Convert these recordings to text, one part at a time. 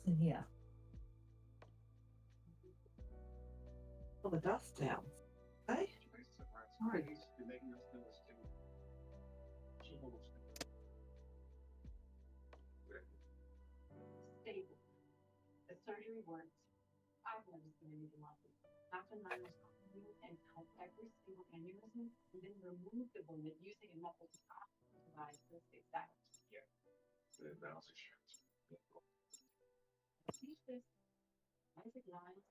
What's in here? All the dust down. Okay. Sorry. Stable. The surgery works. I've never seen anything like it. Dr. Myers cleaned and cut every single aneurysm and then removed the bullet using a method devised for 6 hours. Here. Teach this. Isaac lines.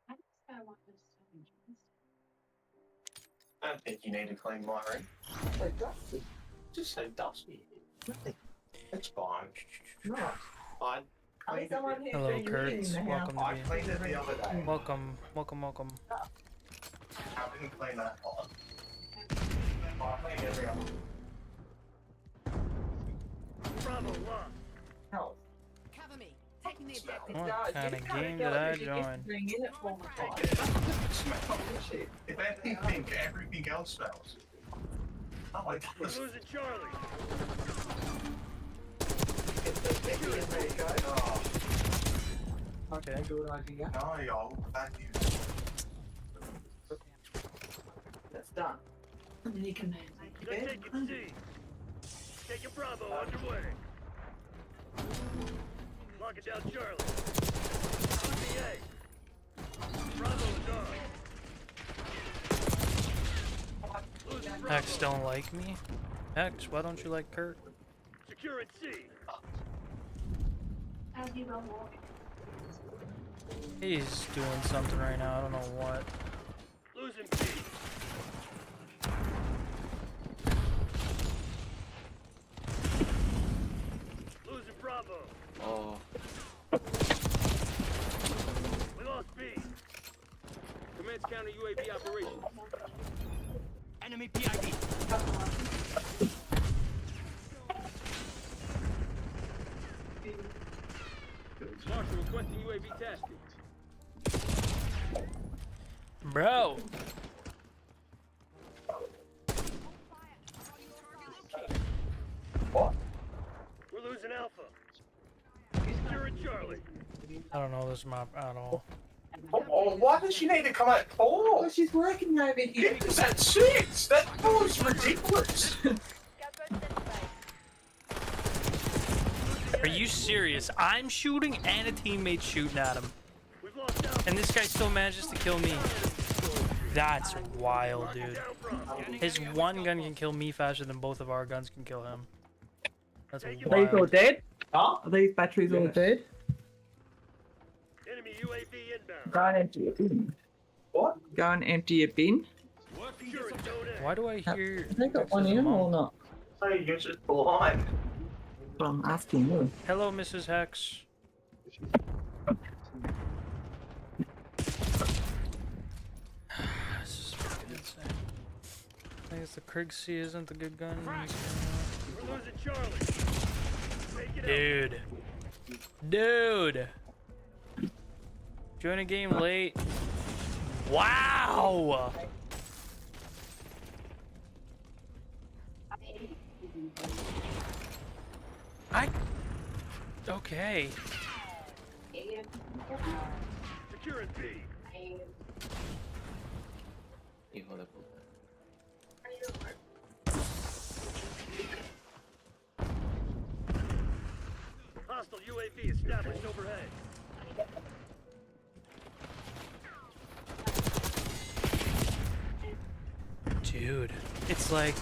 I just want this so interesting. I don't think you need to clean my room. So dusty. Just so dusty. Nothing. It's fine. Not. I There's someone who's Hello, doing Kurtz. in the house. Welcome I to cleaned it the other day. welcome. I didn't clean that one. I cleaned every other. Bravo, lost. House. Cover me. Taking the objective. What kind of game did I join? Bring in at 4 o'clock. It doesn't smell shit. If anything, everything else smells. Oh my god. We're losing Charlie. Get the Becky in there you go. Oh, Okay, good idea. no, y'all. Thank you. That's done. And then you can They're taking C. Taking Bravo underway. Locking down Charlie. Losing A. Bravo is on. Losing Bravo. Hex don't like me. Hex, why don't you like Kurt? Securing C. As you go more. He's doing something right now. I don't know what. Losing B. Losing Bravo. Oh. We lost B. Commence counter UAV operation. Enemy PID. Marshal requesting UAV tasking. Bro. What? We're losing Alpha. Securing Charlie. I don't know this map at all. Oh, why does she need to come at 4? Well, she's working over here. It was at 6. That was ridiculous. Are you serious? I'm shooting and a teammate's shooting at him. We've lost Alpha. And this guy still manages to kill me. That's wild, dude. His one gun can kill me faster than both of our guns can kill him. That's Are these all wild. dead? Huh? Are these batteries all dead? Enemy UAV inbound. Go and empty a bin. What? Go and empty a bin. Securing Zone A. Why do I hear? Have they got one Hex's in mom? or not? So you're just blind. But I'm asking you. Hello, Mrs. Hex. This is fucking insane. I guess the Krieg C isn't the good gun. We're losing Charlie. Take it Dude. Dude. Join a game late. Wow. Okay. out. Securing B. Hijo de puta. Hostile UAV established overhead. Dude, it's like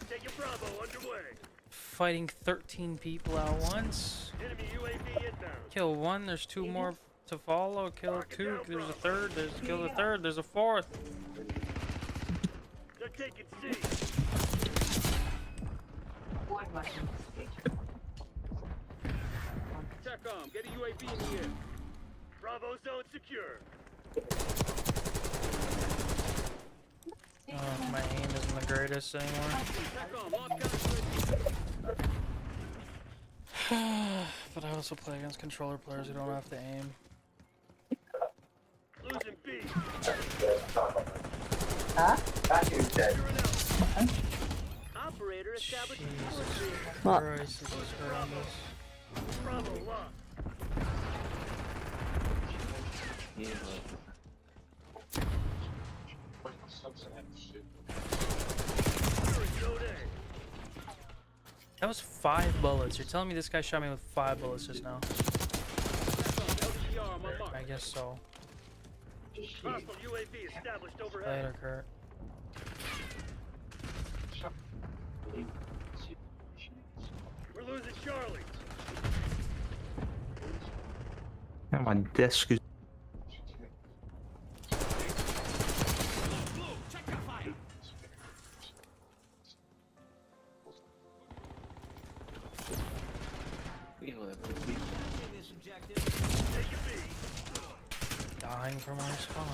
Taking Bravo underway. fighting 13 people at once. Enemy UAV inbound. Kill one, there's two more to follow. Kill two, there's a third. There's kill the third, there's a fourth. They're taking C. TACOM, get a UAV in the air. Bravo zone secure. Oh, my aim isn't the greatest anymore. TACOM, lock down UAV. But I also play against controller players who don't have to aim. Losing B. Huh? That is dead. Operator established. Jesus What? Christ, this is horrendous. Bravo lost. Securing zone A. That was 5 bullets. You're telling me this guy shot me with 5 bullets just now? LDR on my mark. I guess so. Hostile UAV established overhead. Later, Kurt. We're losing Charlie. Yeah, my desk is. Dying from my spawn.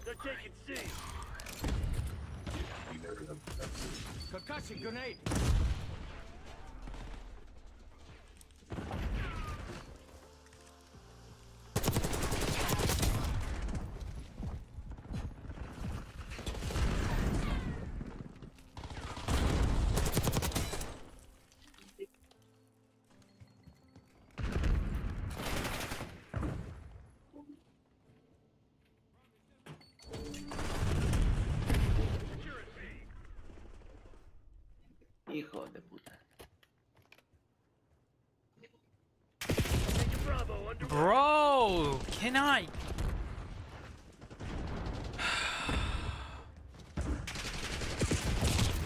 They're taking C. Concussion grenade. Securing B. Hijo de puta. Taking Bravo underway. Bro, can I?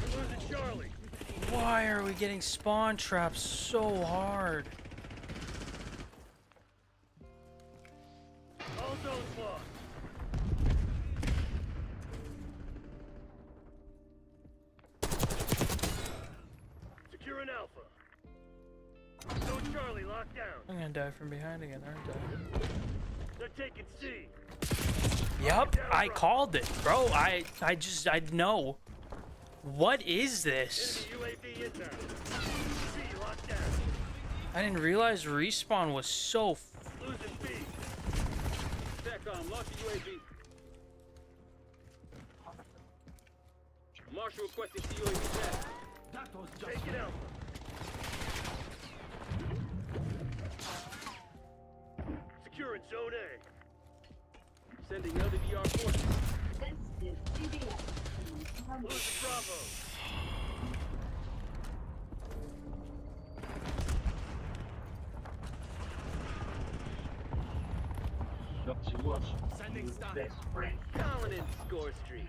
We're losing Charlie. Why are we getting spawn traps so hard? All zones lost. Securing Alpha. Zone Charlie locked down. I'm gonna die from behind again, aren't They're taking C. I? Yup, I called it, bro. I know. What is this? Enemy UAV inbound. C locked down. I didn't realize respawn was so. Losing B. TACOM, launch the UAV. Marshal requesting UAV tag. That was just Taking Alpha. Securing Zone A. sending LDR forces. Losing Bravo. Sending stun. Calling in score streak.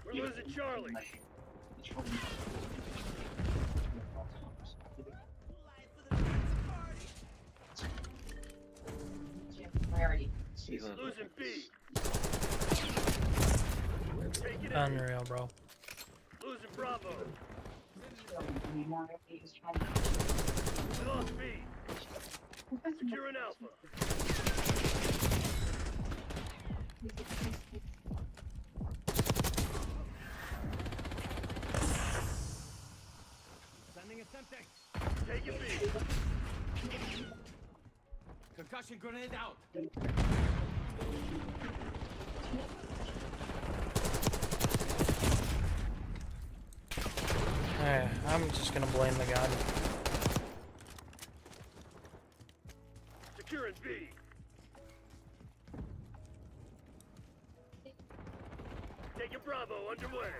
We're losing Charlie. Losing B. Taking A. Unreal, bro. Losing Bravo. We lost B. Securing Alpha. Sending a Semtex. Taking B. Concussion grenade out. Alright, I'm just gonna blame the gun. Securing B. Taking Bravo underway.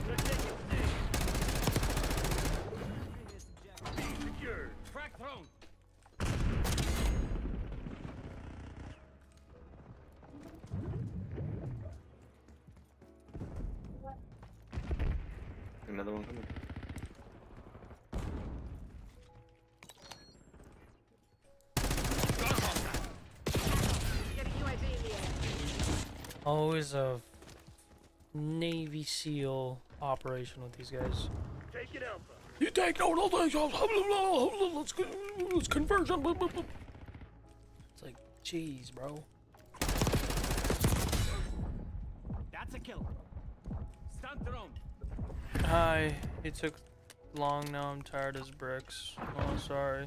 They're taking C. B secured. Crack thrown. Another one coming. Getting UAV in the air. Always a Navy SEAL operation with these guys. Taking Alpha. You take out all things. Let's conversion. It's like, jeez, bro. kill. Stand drone. Hi. It took long. Now I'm tired as bricks. Oh, sorry.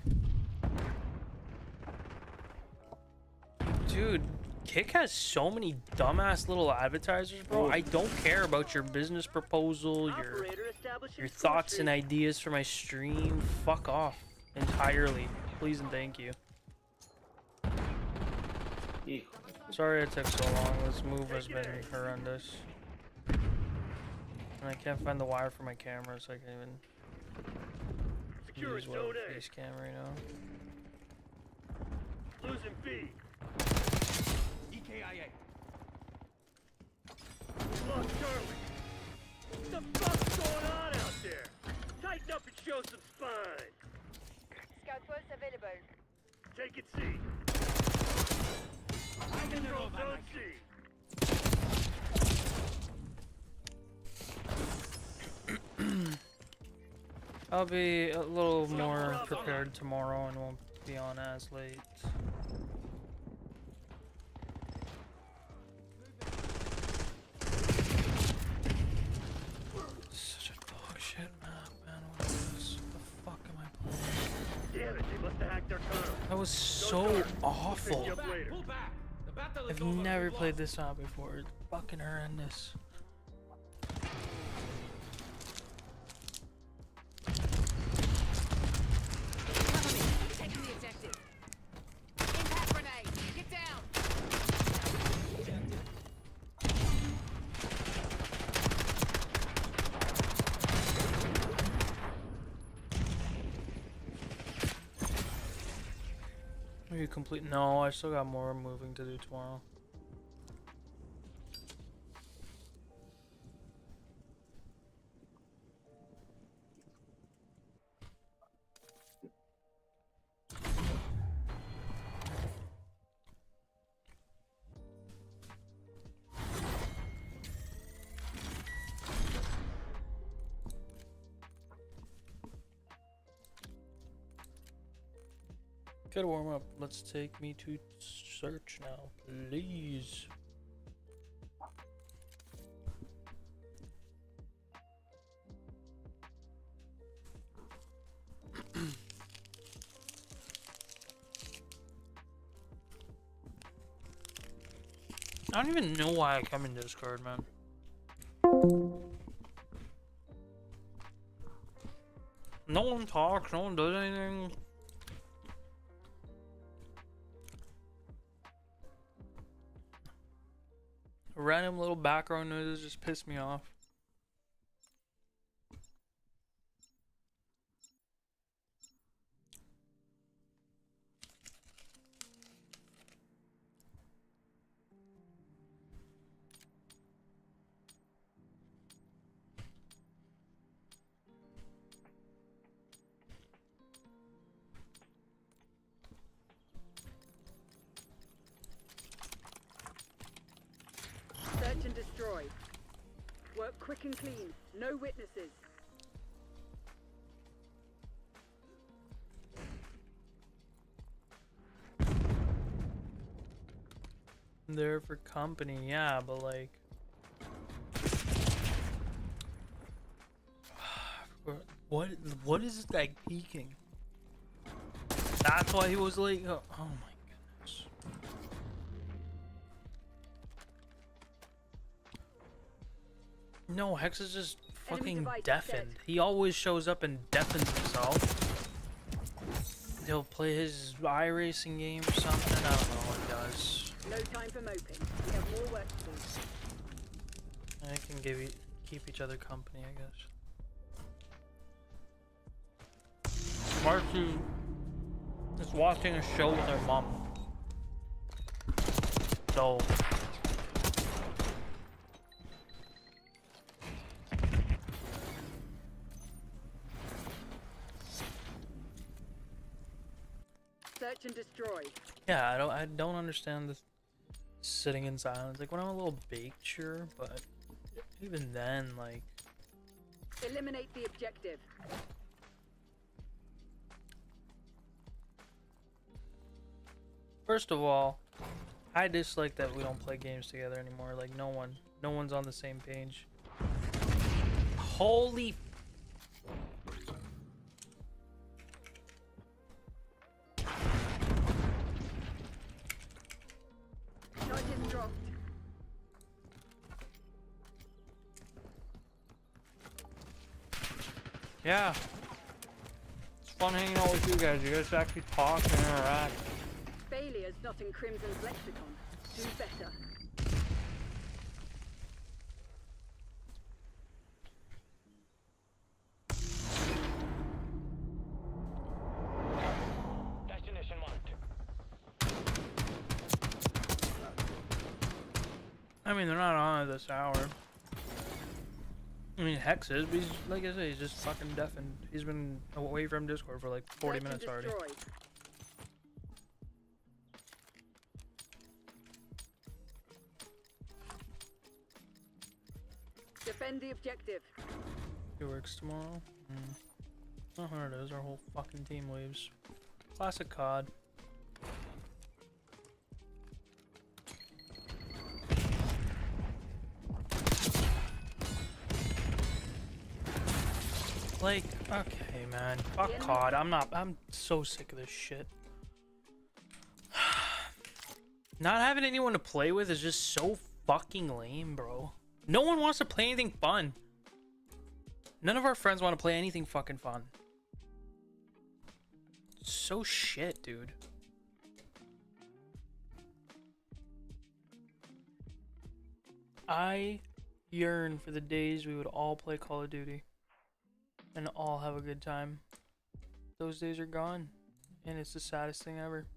Dude, Kick has so many dumbass little advertisers, bro. I don't care about your business proposal, your thoughts and ideas for my stream. Fuck off entirely. Please and thank you. Sorry it took so long. This move has been horrendous. And I can't find the wire for my camera, so I can't even use whatever face cam right now. Losing B. EKIA. Lost Charlie. What the fuck's going on out there? Tighten up and show some spine. Scout pulse available. Take it C. Control zone C. I'll be a little more prepared tomorrow and won't be on as late. Such a dog shit map, man. What is this? What the fuck am I playing? Damn it, they must have hacked our comm. That was so awful. Pick you up later. Pull back. The battle is I've over. never We've played lost. this map before. It's fucking horrendous. Cover me. Taking the objective. Impact grenade. Get down. Are you complete? No, I still got more moving to do tomorrow. Gotta warm up. Let's take me to search now, please. I don't even know why I come in Discord, man. No one talks, no one does anything. Random little background noises just piss me off. Search and destroy. Work quick and clean. No witnesses. I'm there for company, yeah, but like, what is this guy peeking? That's why he was like, oh my goodness. No, Hex is just fucking device deafened. dead. He always shows up and deafens himself. He'll play his iRacing game or something. I don't know what he does. No time for moping. We have more work to do. I can keep each other company, I guess. Marcy is watching a show with her mom. So Search and destroy. yeah, I don't understand this sitting in silence. Like when I'm a little baked, sure, but even then, like, Eliminate the objective. first of all, I dislike that we don't play games together anymore. Like no one's on the same page. Holy. Charges dropped. Yeah. It's fun hanging out with you guys. You guys actually talk and interact. Failure's not in Crimson's lexicon. Do better. Destination marked. I mean, they're not on at this hour. I mean, Hex is, but he's, like I say, he's just fucking deafened. He's been away from Discord for like 40 minutes already. Destroyed. Defend the objective. He works tomorrow. Oh, here it is. Our whole fucking team leaves. Classic COD. Like, okay, man. Fuck COD. I'm so sick of this shit. Not having anyone to play with is just so fucking lame, bro. No one wants to play anything fun. None of our friends want to play anything fucking fun. So shit, dude. I yearn for the days we would all play Call of Duty and all have a good time. Those days are gone, and it's the saddest thing ever.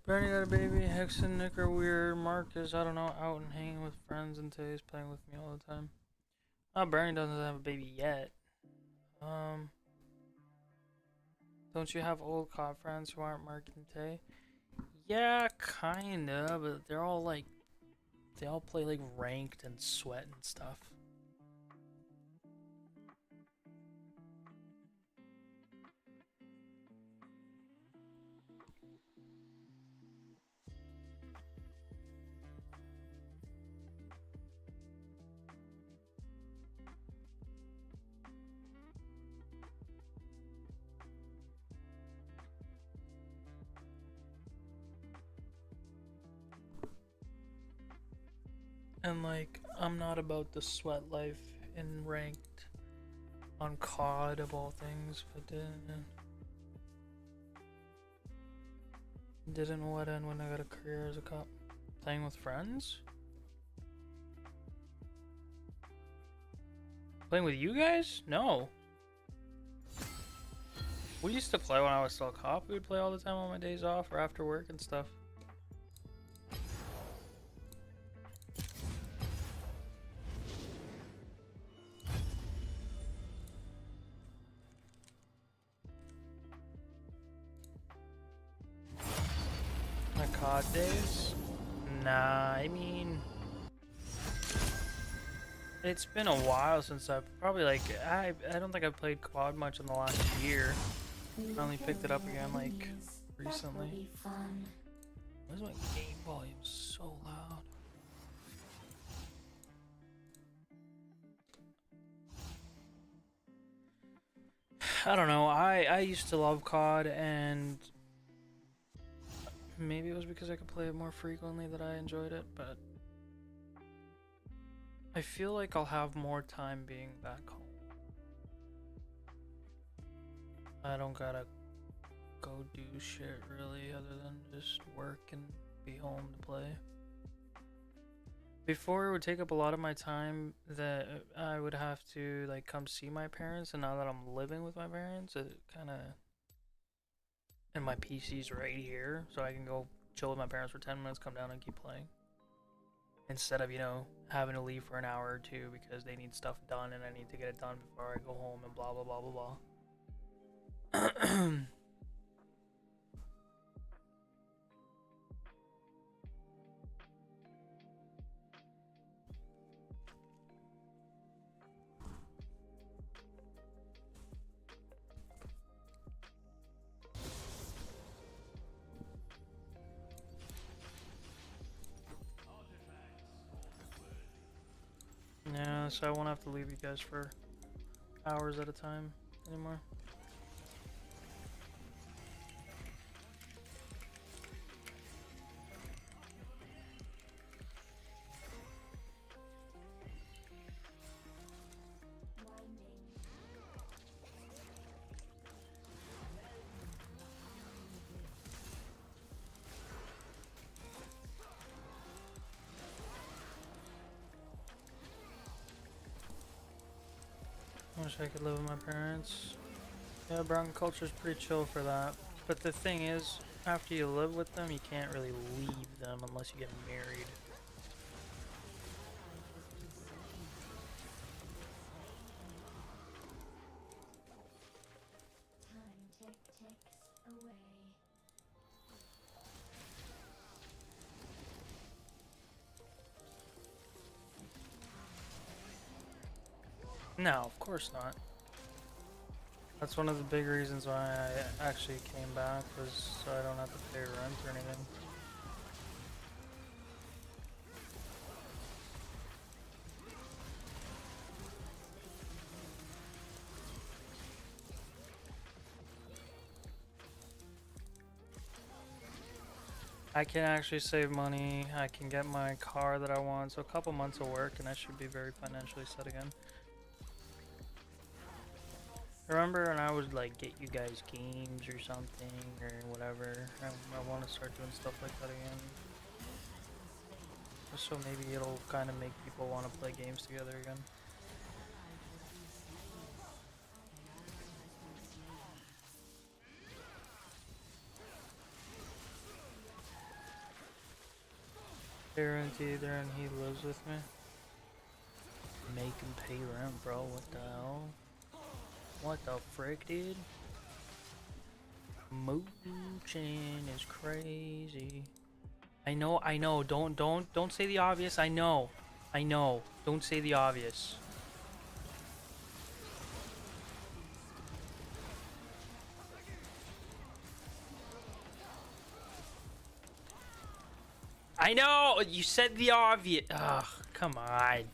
Bernie got a baby. Hex and Nick are weird. Mark is, I don't know, out and hanging with friends, and Tay's playing with me all the time. Oh, Bernie doesn't have a baby yet. Don't you have old COD friends who aren't Mark and Tay? Yeah, kinda, but they're all like, they all play like ranked and sweat and stuff. And like, I'm not about the sweat life in ranked on COD of all things, but didn't what end when I got a career as a cop? Playing with friends? Playing with you guys? No. We used to play when I was still a cop. We would play all the time on my days off or after work and stuff. My COD days? Nah, I mean, it's been a while since I've probably like, I don't think I've played COD much in the last year. I only picked it up again like recently. Why is my game volume so loud? I don't know. I used to love COD, and maybe it was because I could play it more frequently that I enjoyed it, but I feel like I'll have more time being back home. I don't gotta go do shit really other than just work and be home to play. Before it would take up a lot of my time that I would have to like come see my parents, and now that I'm living with my parents, it kind of, and my PC's right here, so I can go chill with my parents for 10 minutes, come down and keep playing. Instead of, you know, having to leave for an hour or two because they need stuff done and I need to get it done before I go home and blah blah blah blah blah. Yeah, so I won't have to leave you guys for hours at a time anymore. I wish I could live with my parents. Yeah, brown culture's pretty chill for that. But the thing is, after you live with them, you can't really leave them unless you get married. No, of course not. That's one of the big reasons why I actually came back, was so I don't have to pay rent or anything. I can actually save money, I can get my car that I want, so a couple months of work and I should be very financially set again. Remember when I would like get you guys games or something or whatever? I want to start doing stuff like that again. Just so maybe it'll kind of make people want to play games together again. Guarantee there and he lives with me. Make him pay rent, bro. What the hell? What the frick, dude? Mooching is crazy. I know. Don't say the obvious. I know. Don't say the obvious. I know! You said the obvious. Ugh, come on.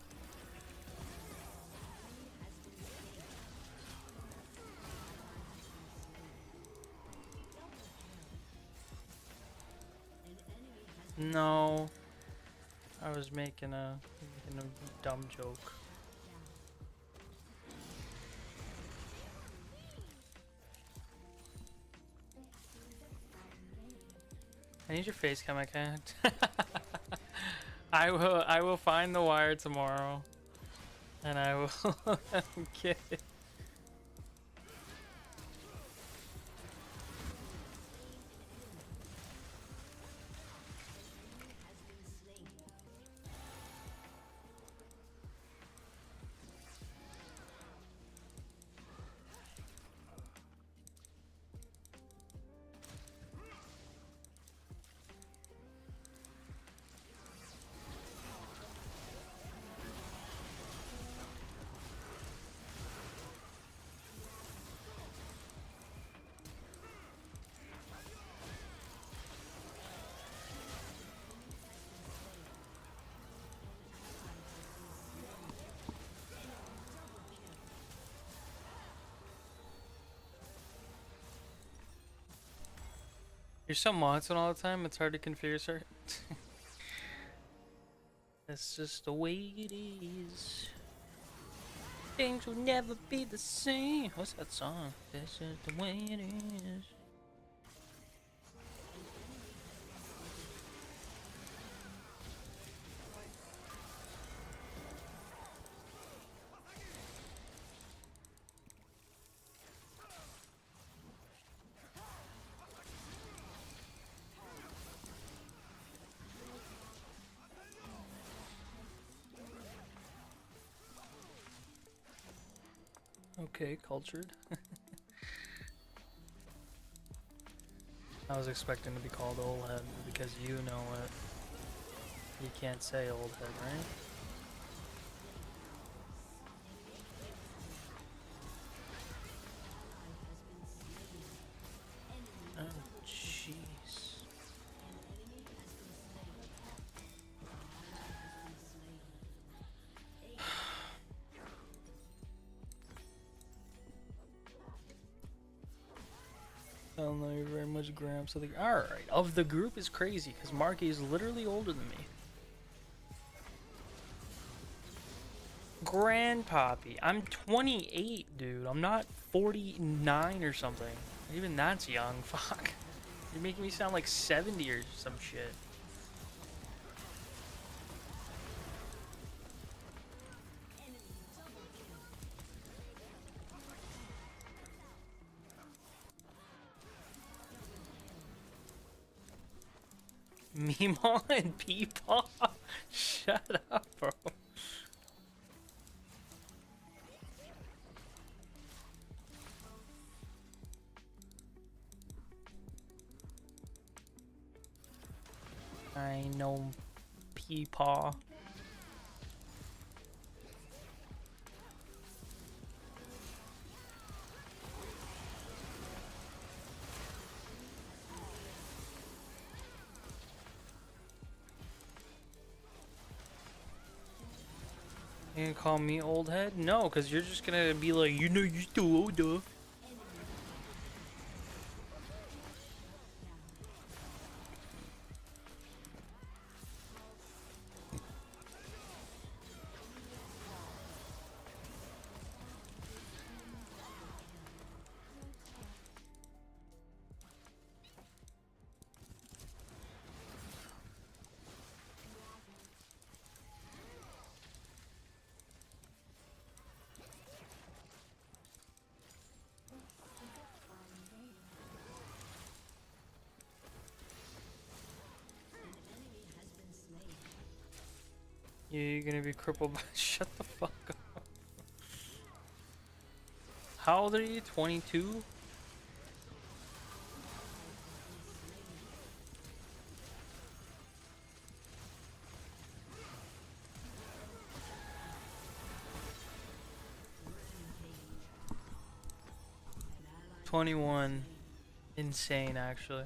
No. I was making a dumb joke. I need your face cam, I can't. I will find the wire tomorrow. And I will get it. You're so monotone all the time, it's hard to confuse her. That's just the way it is. Things will never be the same. What's that song? That's just the way it is. Okay, cultured. I was expecting to be called old head because you know it. You can't say old head, right? Oh, jeez. I don't know you very much, Gramps. Alright, of the group is crazy because Marky is literally older than me. Grandpappy. I'm 28, dude. I'm not 49 or something. Even that's young. Fuck. You're making me sound like 70 or some shit. Meemaw and Peepaw? Shut up, bro. I know Peepaw. You gonna call me old head? No, because you're just gonna be like, you know, you're still older. You're gonna be crippled by. Shut the fuck up. How old are you? 22? Insane, actually.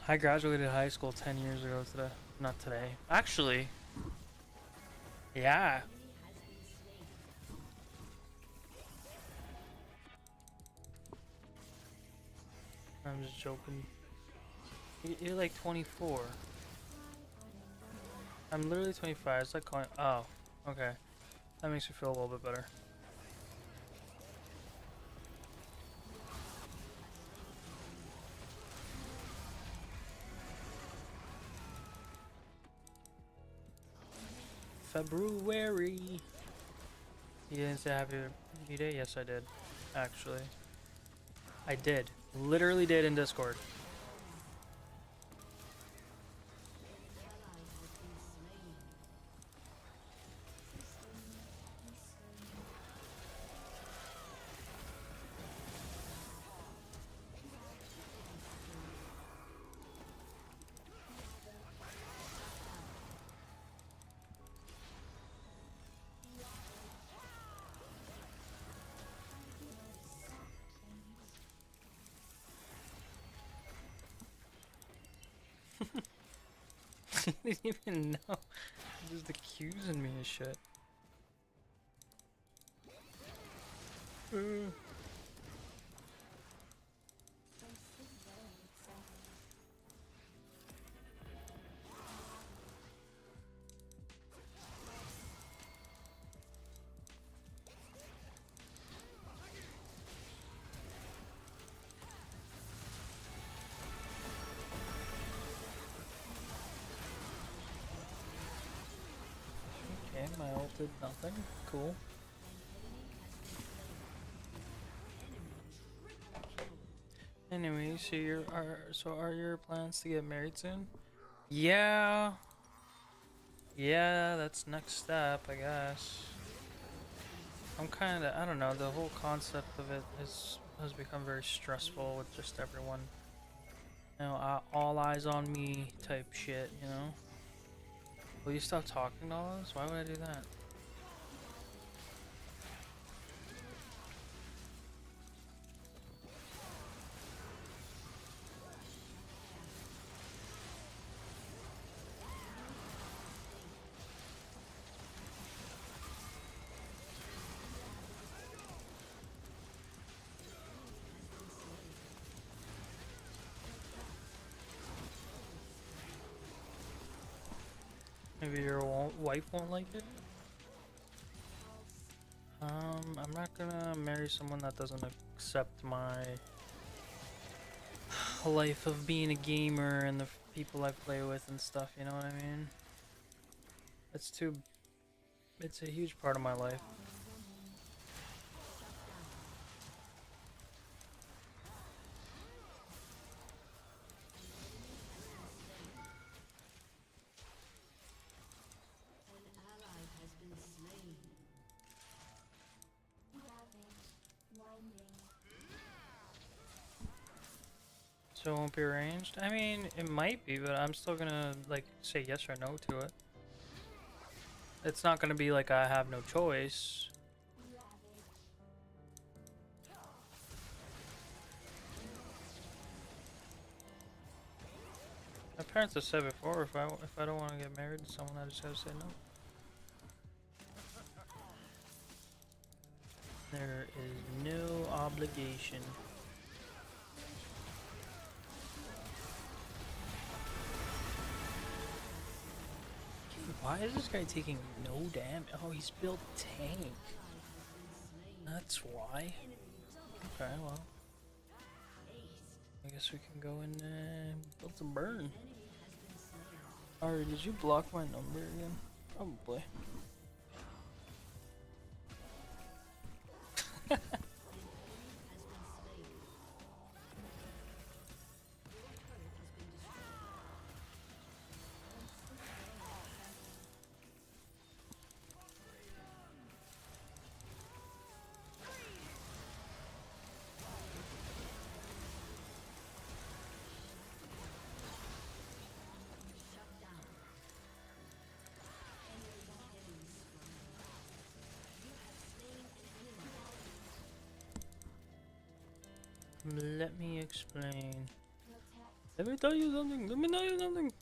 I graduated high school 10 years ago today. Not today. Actually. Yeah. I'm just joking. You're like 24. I'm literally 25. It's like calling. Oh, okay. That makes me feel a little bit better. February. You didn't say happy birthday? Yes, I did. Actually. I did. Literally did in Discord. I didn't even know. Just accusing me of shit. Okay, my ult did nothing. Cool. Anyway, so are your plans to get married soon? Yeah. Yeah, that's next step, I guess. I'm kind of, I don't know, the whole concept of it has become very stressful with just everyone. You know, all eyes on me type shit, you know? Will you stop talking to all us? Why would I do that? Maybe your wife won't like it? I'm not gonna marry someone that doesn't accept my life of being a gamer and the people I play with and stuff, you know what I mean? It's a huge part of my life. So it won't be arranged? I mean, it might be, but I'm still gonna, like, say yes or no to it. It's not gonna be like I have no choice. My parents have said before, if I don't want to get married to someone, I just gotta say no. There is no obligation. Why is this guy taking no damage? Oh, he's built tank. That's why. Okay, well. I guess we can go and build some burn. Alright, did you block my number again? Probably. Let me explain. Let me tell you something. Let me tell you something.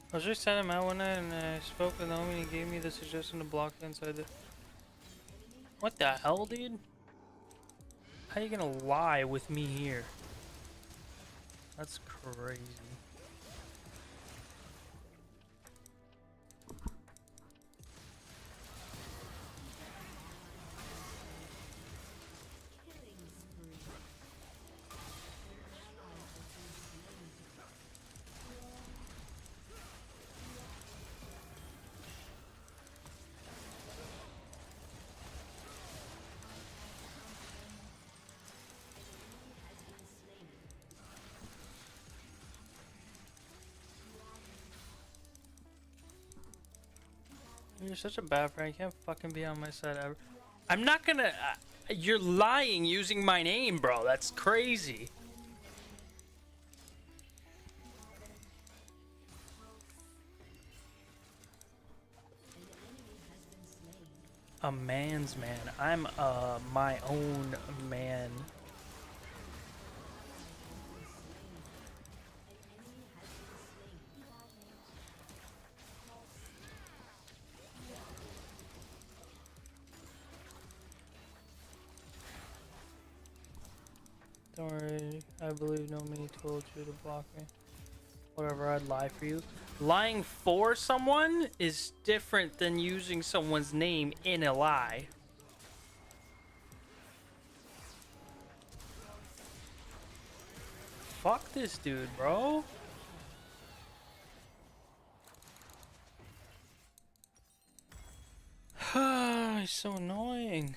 I was just telling him out one night and I spoke with him and he gave me the suggestion to block inside the... What the hell, dude? How you gonna lie with me here? That's crazy. You're such a bad friend. You can't fucking be on my side ever. I'm not gonna... you're lying using my name, bro. That's crazy. a man's man. I'm my own man. Don't worry, I believe no me told you to block me. Whatever, I'd lie for you. Lying for someone is different than using someone's name in a lie. Fuck this dude, bro. He's so annoying.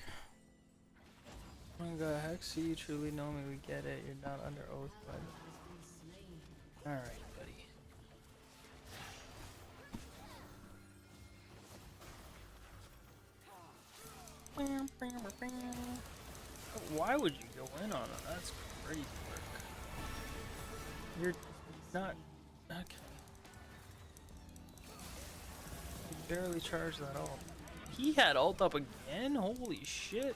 Oh my god, Hexy, you truly know me, we get it. You're not under oath, but... Alright, buddy. Why would you go in on it? That's crazy work. You're not... Okay. You barely charged that ult. He had ult up again? Holy shit.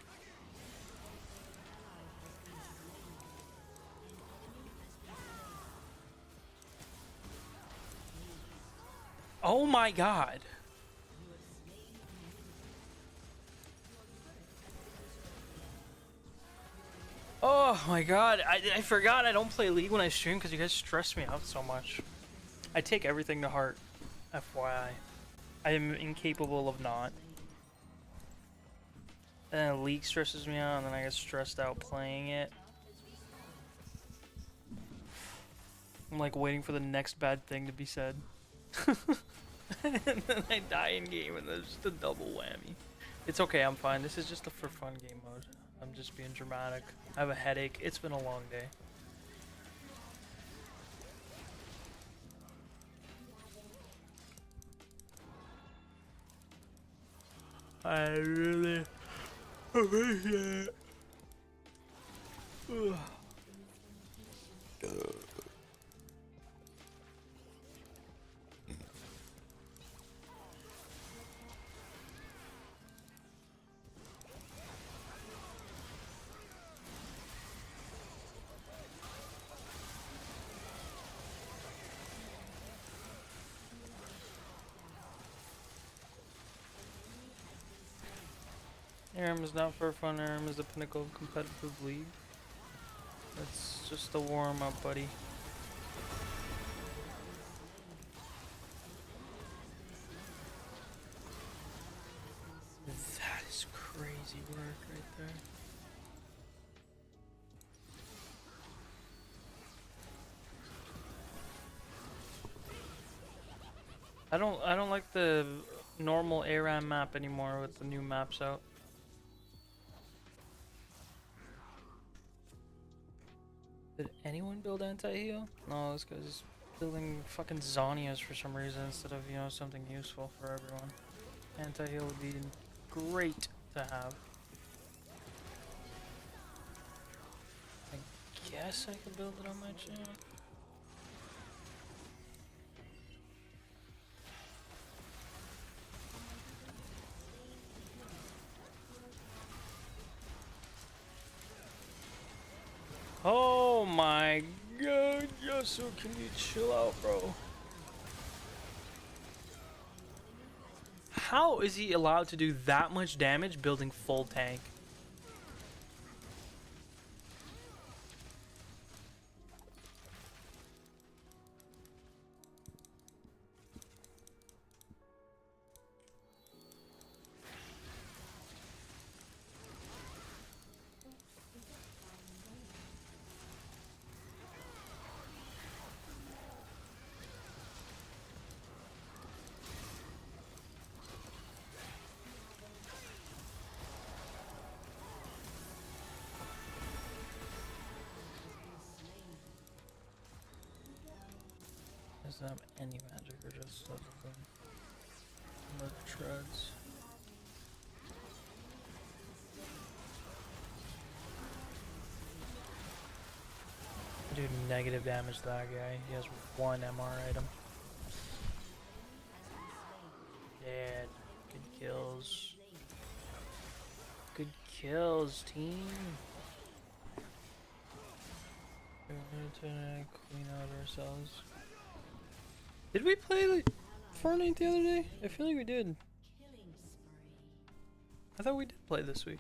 Oh my god. Oh my god. I forgot I don't play League when I stream because you guys stress me out so much. I take everything to heart. FYI. I am incapable of not. And then League stresses me out and then I get stressed out playing it. I'm like waiting for the next bad thing to be said. And then I die in game and there's just a double whammy. It's okay, I'm fine. This is just a for fun game mode. I'm just being dramatic. I have a headache. It's been a long day. I really appreciate it. ARM is not for fun, ARM is the pinnacle of competitive league. It's just a warm-up, buddy. That is crazy work right there. I don't like the normal ARAM map anymore with the new maps out. Did anyone build anti-heal? No, this guy's building fucking Zonias for some reason instead of, you know, something useful for everyone. Anti-heal would be great to have. I guess I could build it on my channel. Oh my god, Yasu, can you chill out, bro? How is he allowed to do that much damage building full tank? Doesn't have any magic or just other than the treads. Do negative damage to that guy. He has one MR item. Yeah, good kills. Good kills, team. We're gonna clean out ourselves. Did we play like Fortnite the other day? I feel like we did. I thought we did play this week.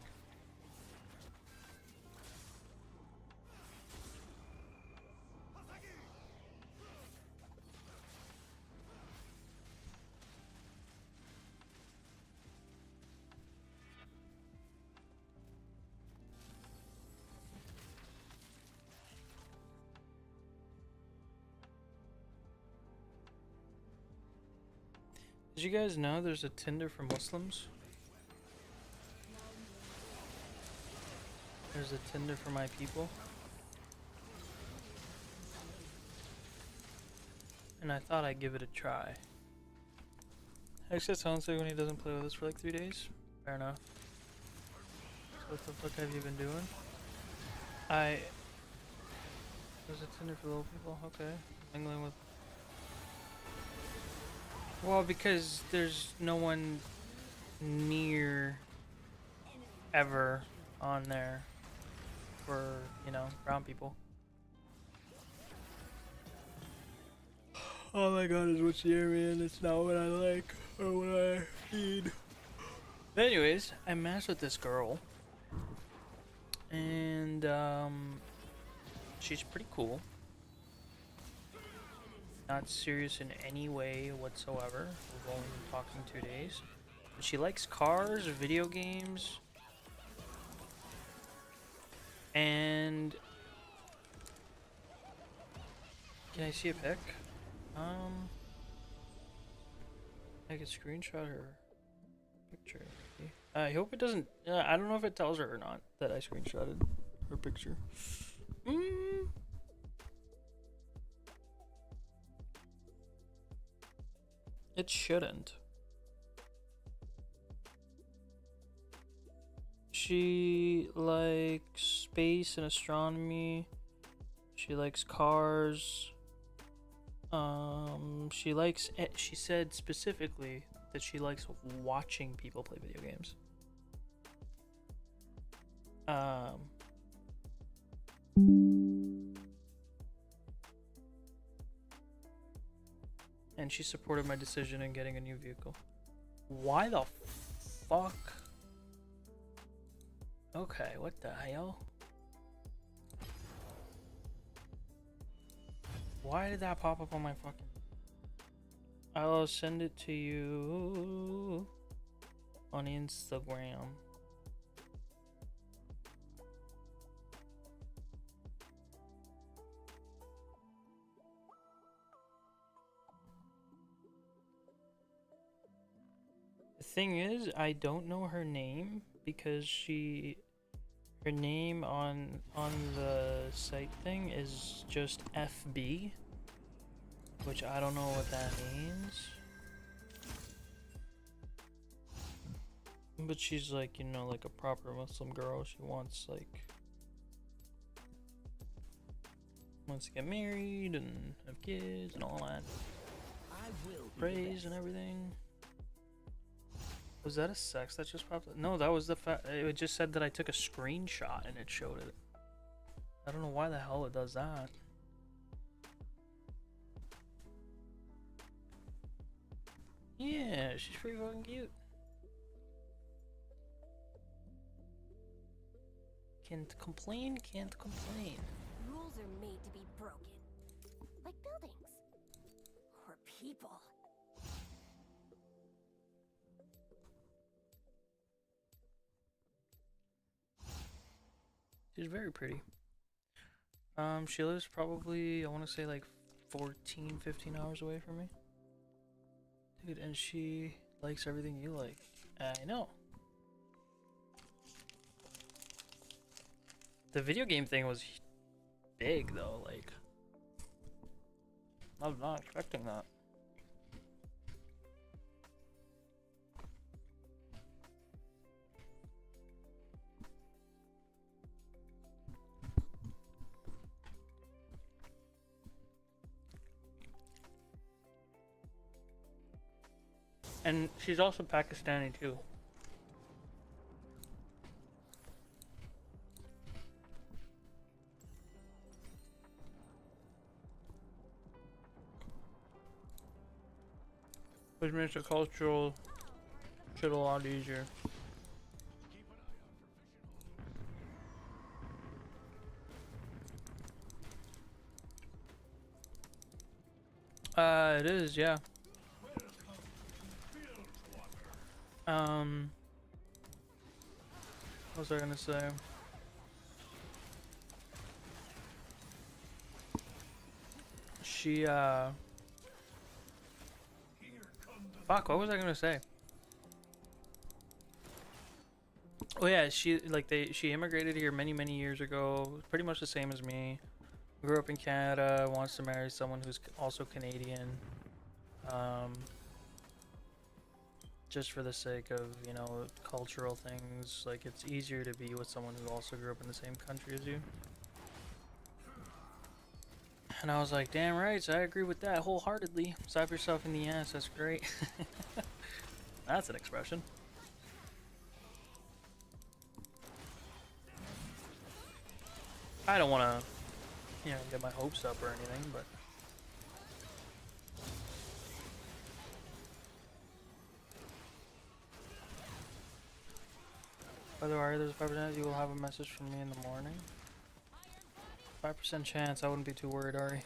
Did you guys know there's a Tinder for Muslims? There's a Tinder for my people. And I thought I'd give it a try. Actually, it sounds like when he doesn't play with us for like 3 days. Fair enough. So what the fuck have you been doing? There's a Tinder for little people? Okay. Mingling with... Well, because there's no one near ever on there for, you know, brown people. All I got is what's the area, and it's not what I like or what I need. But anyways, I matched with this girl, and she's pretty cool. Not serious in any way whatsoever. We've only been talking 2 days. But she likes cars, video games, and can I see a pic? I can screenshot her picture. I hope it doesn't. I don't know if it tells her or not that I screenshotted her picture. It shouldn't. She likes space and astronomy. She likes cars. She said specifically that she likes watching people play video games. And she supported my decision in getting a new vehicle. Why the fuck? Okay, what the hell? Why did that pop up on my fucking... I'll send it to you on Instagram. The thing is, I don't know her name because her name on the site thing is just FB, which I don't know what that means. But she's like, you know, like a proper Muslim girl. She wants to get married and have kids and all that. Praise and everything. Was that a sex that just popped up? No, that was the fact. It just said that I took a screenshot and it showed it. I don't know why the hell it does that. Yeah, she's pretty fucking cute. Can't complain, can't complain. Rules are made to be broken. Like buildings. Or people. She's very pretty. She lives probably, I want to say like 14, 15 hours away from me. Dude, and she likes everything you like. I know. The video game thing was big though, like, I was not expecting that. And she's also Pakistani too. Which makes the cultural shit a lot easier. It is, yeah. What was I gonna say? She, fuck, what was I gonna say? Oh yeah, she immigrated here many years ago, pretty much the same as me. Grew up in Canada, wants to marry someone who's also Canadian. Just for the sake of, you know, cultural things. Like, it's easier to be with someone who also grew up in the same country as you. And I was like, damn right, so I agree with that wholeheartedly. Slap yourself in the ass, that's great. That's an expression. I don't want to, you know, get my hopes up or anything, but... By the way, there's a 5% you will have a message from me in the morning. 5% chance, I wouldn't be too worried, Ari.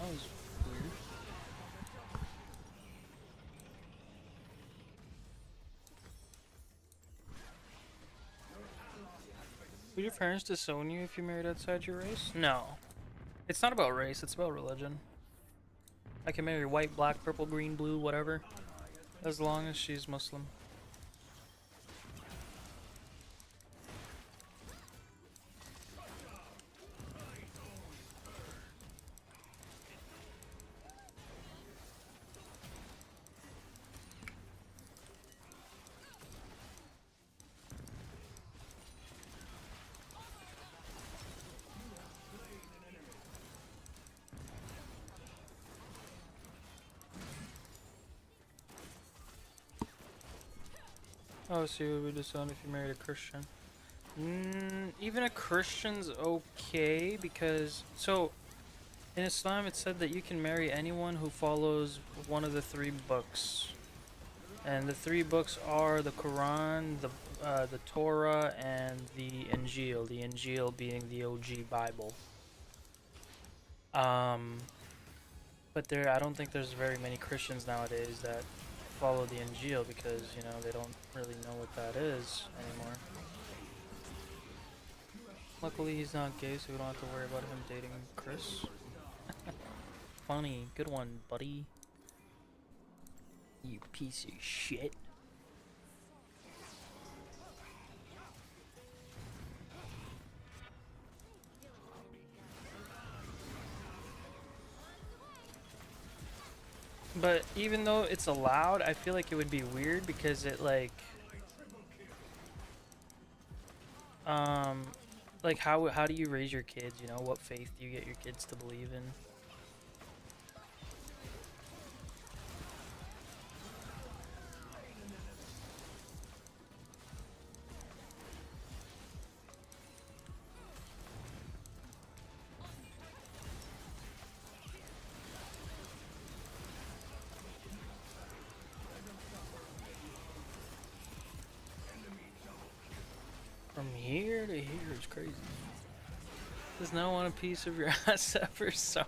That was weird. Would your parents disown you if you married outside your race? No. It's not about race, it's about religion. I can marry white, black, purple, green, blue, whatever. As long as she's Muslim. Oh, so you would be disowned if you married a Christian. Even a Christian's okay, because... So, in Islam it said that you can marry anyone who follows one of the 3 books. And the 3 books are the Quran, the Torah, and the Injil. The Injil being the OG Bible. But I don't think there's very many Christians nowadays that follow the Injil because, you know, they don't really know what that is anymore. Luckily he's not gay, so we don't have to worry about him dating Chris. Funny. Good one, buddy. You piece of shit. But even though it's allowed, I feel like it would be weird because it like how do you raise your kids, you know? What faith do you get your kids to believe in? From here to here is crazy. Does not want a piece of your ass ever, sorry.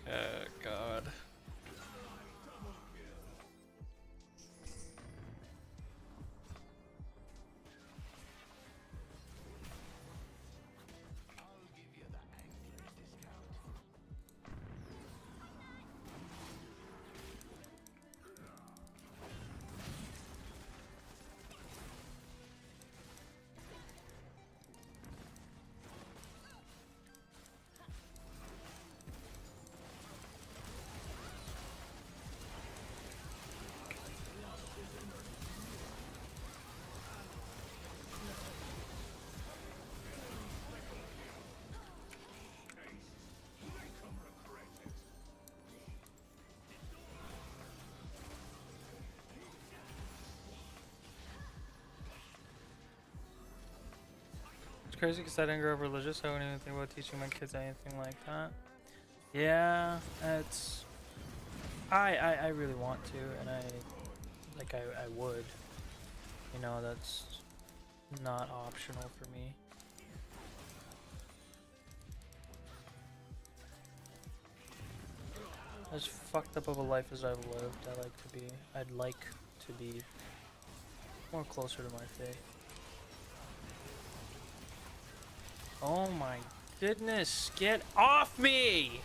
Oh god. crazy because I didn't grow up religious. I wouldn't even think about teaching my kids anything like that. Yeah, it's. I really want to, and I would. You know, that's not optional for me. As fucked up of a life as I've lived, I'd like to be more closer to my faith. Oh my goodness, get off me!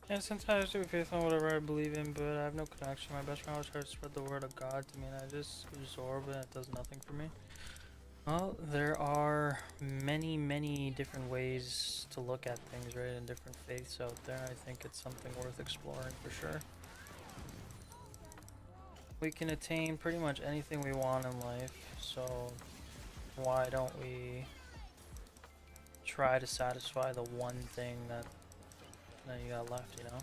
Yeah, sometimes I have to be faithful in whatever I believe in, but I have no connection. My best friend always tries to spread the word of God to me, and I just absorb it, and it does nothing for me. Well, there are many, many different ways to look at things, right, and different faiths out there. I think it's something worth exploring for sure. We can attain pretty much anything we want in life, so why don't we try to satisfy the one thing that you got left, you know?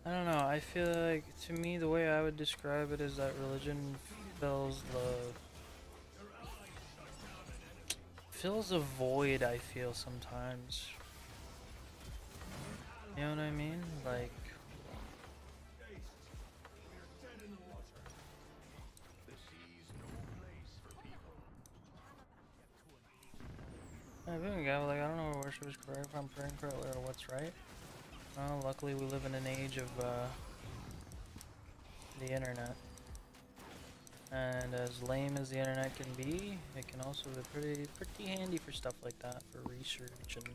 I don't know, I feel like, to me, the way I would describe it is that religion fills a void, I feel, sometimes. You know what I mean? Like, I I don't know what worship is correct, if I'm praying correctly or what's right. Well, luckily we live in an age of the internet. And as lame as the internet can be, it can also be pretty handy for stuff like that, for research and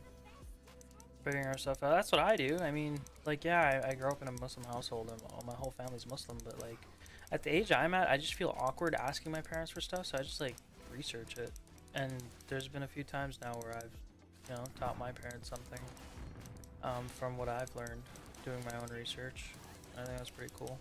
figuring our stuff out. That's what I do. I mean, like, yeah, I grew up in a Muslim household and my whole family's Muslim, but like, at the age I'm at, I just feel awkward asking my parents for stuff, so I just like research it. And there's been a few times now where I've, you know, taught my parents something from what I've learned doing my own research. I think that's pretty cool.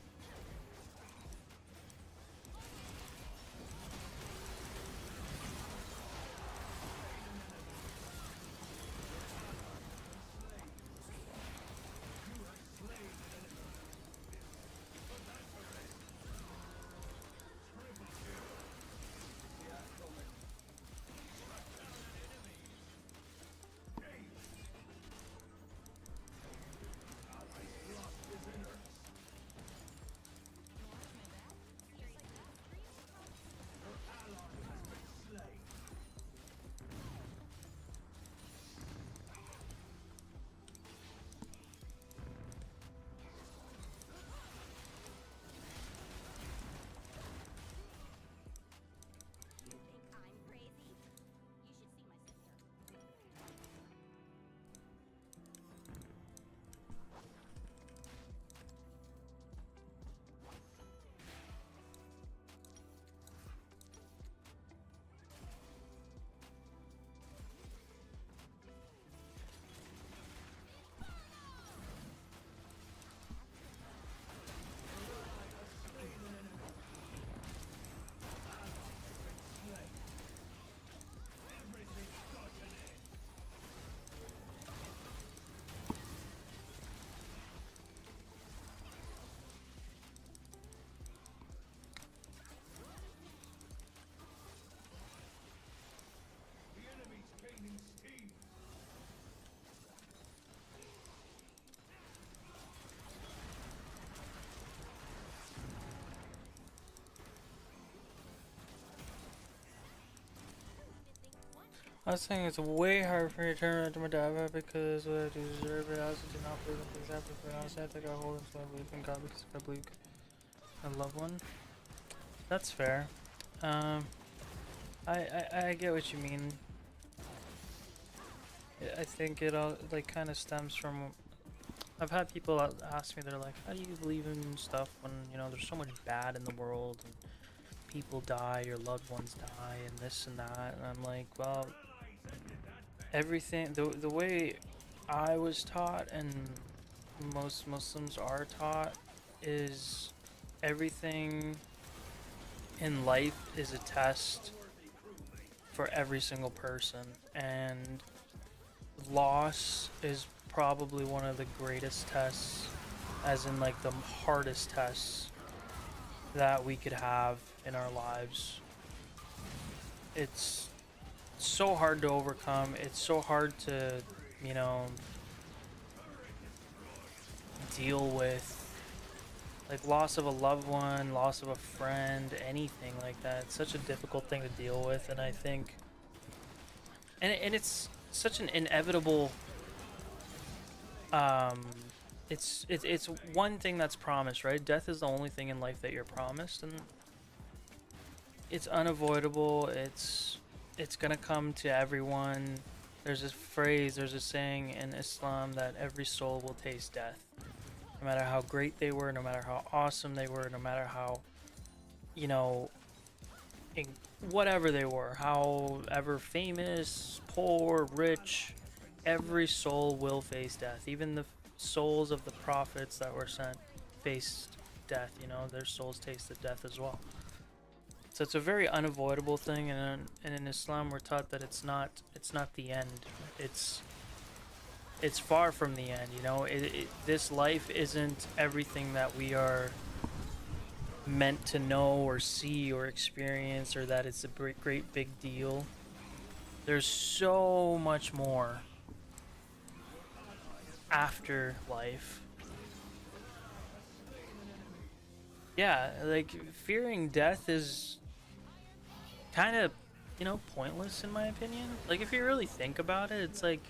I was saying it's way hard for me to turn around to my dad because I deserve it. I also do not believe in things happen, but honestly, I think I hold until I believe in God because I believe a loved one. That's fair. I get what you mean. I think it all like kind of stems from. I've had people ask me, they're like, "How do you believe in stuff when you know there's so much bad in the world and people die, your loved ones die, and this and that?" And I'm like, well, everything the way I was taught and most Muslims are taught is everything in life is a test for every single person, and loss is probably one of the greatest tests, as in like the hardest tests that we could have in our lives. It's so hard to overcome. It's so hard to, you know, deal with. Like loss of a loved one, loss of a friend, anything like that. It's such a difficult thing to deal with, and I think, and it's such an inevitable. It's one thing that's promised, right? Death is the only thing in life that you're promised, and it's unavoidable. It's gonna come to everyone. There's this phrase, there's a saying in Islam that every soul will taste death. No matter how great they were, no matter how awesome they were, no matter how, you know, whatever they were, however famous, poor, rich, every soul will face death. Even the souls of the prophets that were sent faced death, you know, their souls tasted death as well. So it's a very unavoidable thing, and in Islam we're taught that it's not the end. It's far from the end, you know. This life isn't everything that we are meant to know or see or experience, or that it's a great big deal. There's so much more after life. Yeah, like fearing death is kind of, you know, pointless in my opinion. Like if you really think about it, it's like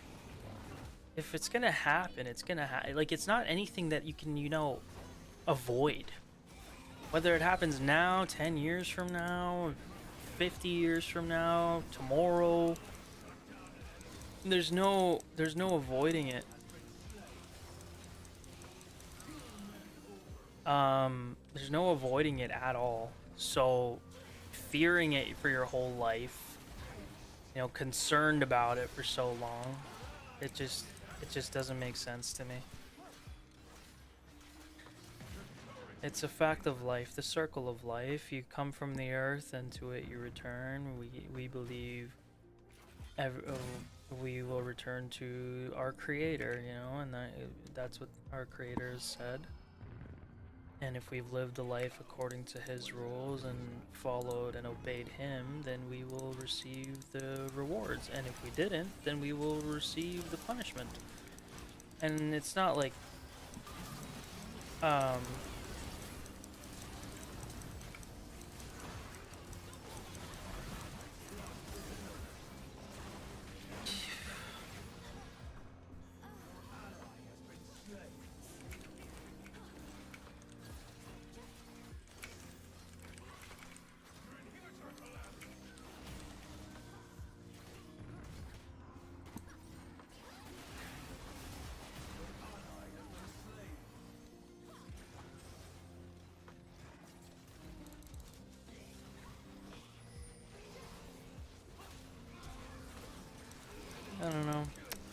if it's gonna happen, it's gonna happen. Like it's not anything that you can, you know, avoid. Whether it happens now, 10 years from now, 50 years from now, tomorrow, there's no avoiding it. There's no avoiding it at all. So fearing it for your whole life, you know, concerned about it for so long, it just doesn't make sense to me. It's a fact of life, the circle of life. You come from the earth, and to it you return. We believe we will return to our creator, you know, and that's what our creator has said. And if we've lived a life according to his rules and followed and obeyed him, then we will receive the rewards. And if we didn't, then we will receive the punishment. And it's not like I don't know.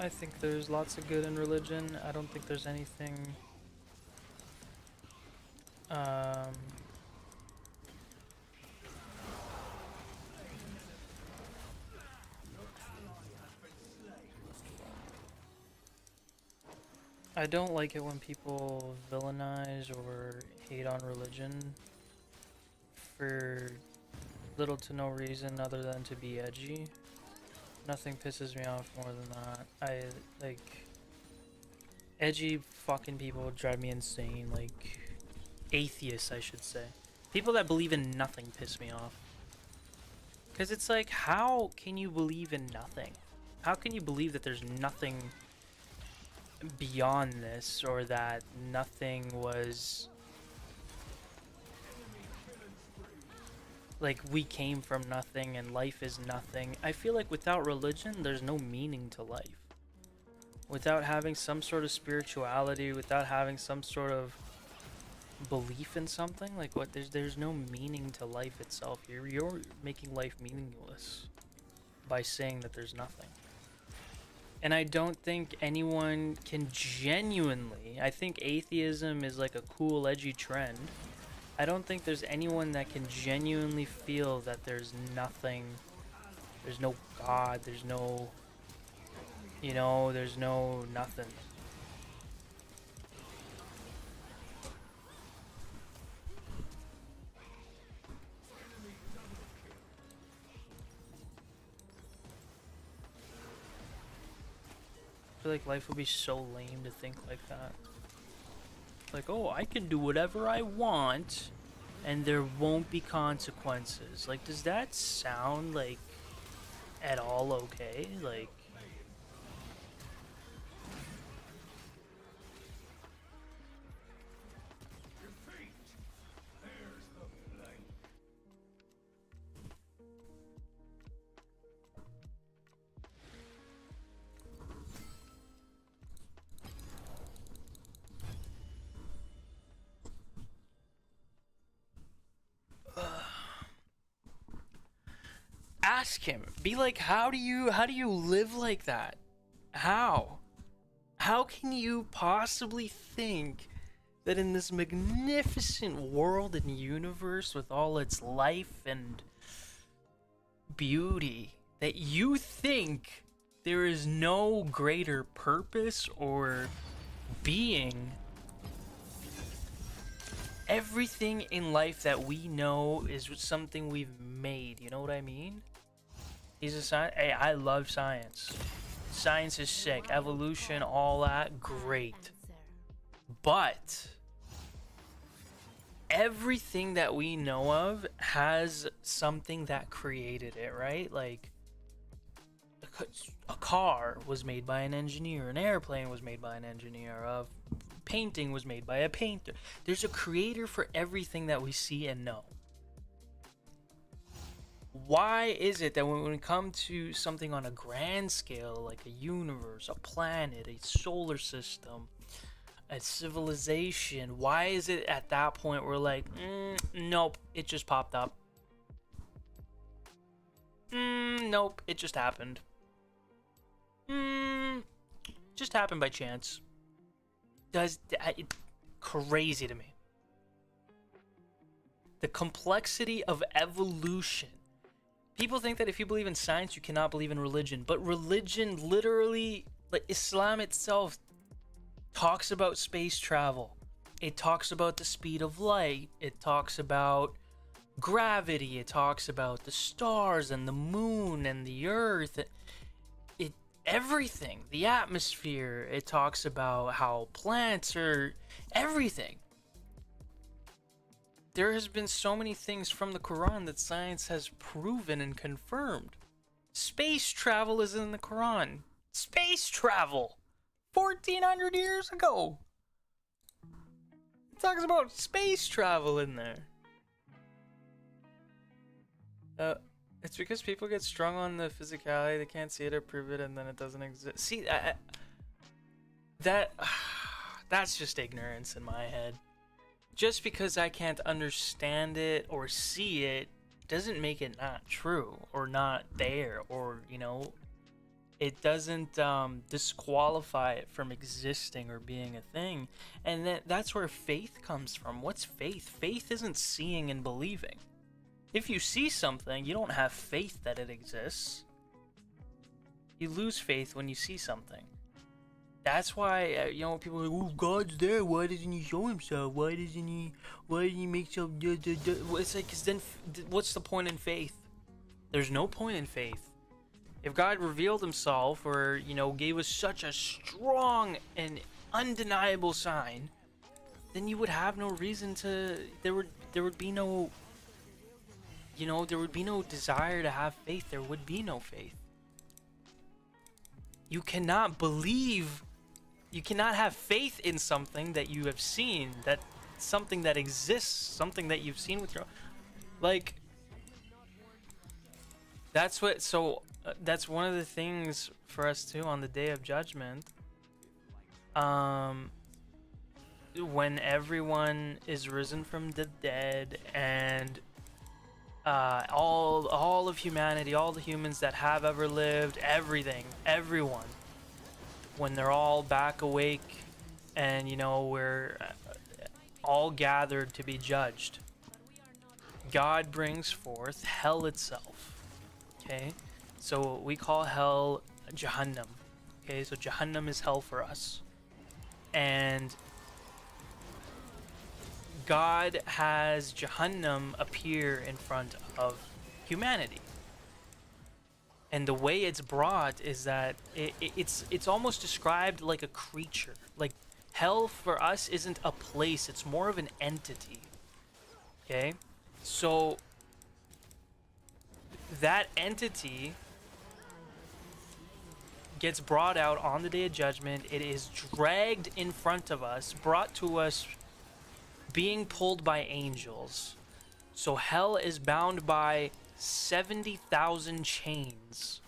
I think there's lots of good in religion. I don't think there's anything I don't like it when people villainize or hate on religion for little to no reason other than to be edgy. Nothing pisses me off more than that. I like edgy fucking people drive me insane. Like atheists, I should say. People that believe in nothing piss me off. Because it's like, how can you believe in nothing? How can you believe that there's nothing beyond this, or that nothing was... like, we came from nothing and life is nothing? I feel like without religion, there's no meaning to life. Without having some sort of spirituality, without having some sort of belief in something, like what, there's no meaning to life itself. You're making life meaningless by saying that there's nothing. And I don't think anyone can genuinely, I think atheism is like a cool edgy trend. I don't think there's anyone that can genuinely feel that there's nothing, there's no God, there's no, you know, there's no nothing. I feel like life would be so lame to think like that. Like, oh, I can do whatever I want and there won't be consequences. Like, does that sound like at all okay? Like, ask him. Be like, how do you live like that? How can you possibly think that in this magnificent world and universe with all its life and beauty, that you think there is no greater purpose or being? Everything in life that we know is something we've made. You know what I mean? He's a science. Hey, I love science. Science is sick. Evolution, all that, great. But everything that we know of has something that created it, right? Like, a car was made by an engineer. An airplane was made by an engineer. A painting was made by a painter. There's a creator for everything that we see and know. Why is it that when we come to something on a grand scale, like a universe, a planet, a solar system, a civilization, why is it at that point we're like, nope, it just popped up. Nope, it just happened. Just happened by chance. It's crazy to me. The complexity of evolution. People think that if you believe in science, you cannot believe in religion. But religion literally, like Islam itself, talks about space travel. It talks about the speed of light. It talks about gravity. It talks about the stars and the moon and the earth. Everything. The atmosphere. It talks about how plants are... everything. There has been so many things from the Quran that science has proven and confirmed. Space travel is in the Quran. Space travel! 1400 years ago! It talks about space travel in there. It's because people get strung on the physicality, they can't see it or prove it, and then it doesn't exist. See, that's just ignorance in my head. Just because I can't understand it or see it doesn't make it not true or not there, or, you know, it doesn't disqualify it from existing or being a thing. And that's where faith comes from. What's faith? Faith isn't seeing and believing. If you see something, you don't have faith that it exists. You lose faith when you see something. That's why, you know, people are like, oh, God's there, why doesn't he show himself? Why didn't he make so... It's like, 'cause then, what's the point in faith? There's no point in faith. If God revealed himself, or, you know, gave us such a strong and undeniable sign, then you would have no reason to... There would be no you know, there would be no desire to have faith. There would be no faith. You cannot believe, you cannot have faith in something that you have seen, that something that exists, something that you've seen with your, like, that's what, so that's one of the things for us too on the day of judgment. When everyone is risen from the dead, and all of humanity, all the humans that have ever lived, everyone, when they're all back awake, and you know, we're all gathered to be judged, God brings forth hell itself. Okay, so we call hell Jahannam. Okay, so Jahannam is hell for us, and God has Jahannam appear in front of humanity. And the way it's brought is that it's almost described like a creature. Like, hell for us isn't a place, it's more of an entity. Okay? So that entity gets brought out on the Day of Judgment. It is dragged in front of us, brought to us, being pulled by angels. So hell is bound by 70,000 chains,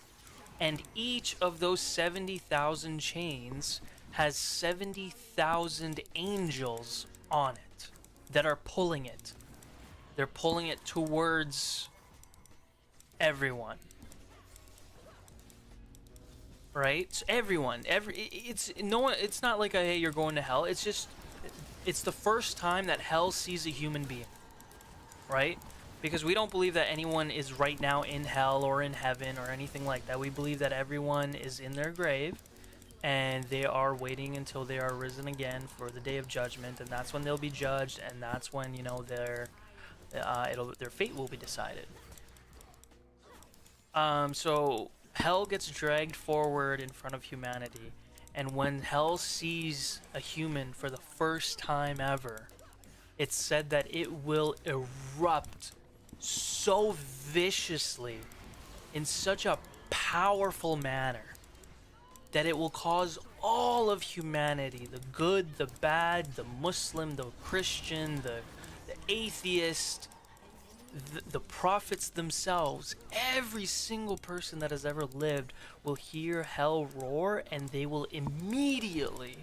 and each of those 70,000 chains has 70,000 angels on it that are pulling it. They're pulling it towards everyone. Right? So everyone, it's no one, it's not like a, hey, you're going to hell. It's just, it's the first time that hell sees a human being, right? Because we don't believe that anyone is right now in hell or in heaven or anything like that. We believe that everyone is in their grave, and they are waiting until they are risen again for the Day of Judgment, and that's when they'll be judged, and that's when, you know, their fate will be decided. So hell gets dragged forward in front of humanity. And when hell sees a human for the first time ever, it's said that it will erupt so viciously, in such a powerful manner, that it will cause all of humanity, the good, the bad, the Muslim, the Christian, the atheist, the prophets themselves, every single person that has ever lived will hear hell roar, and they will immediately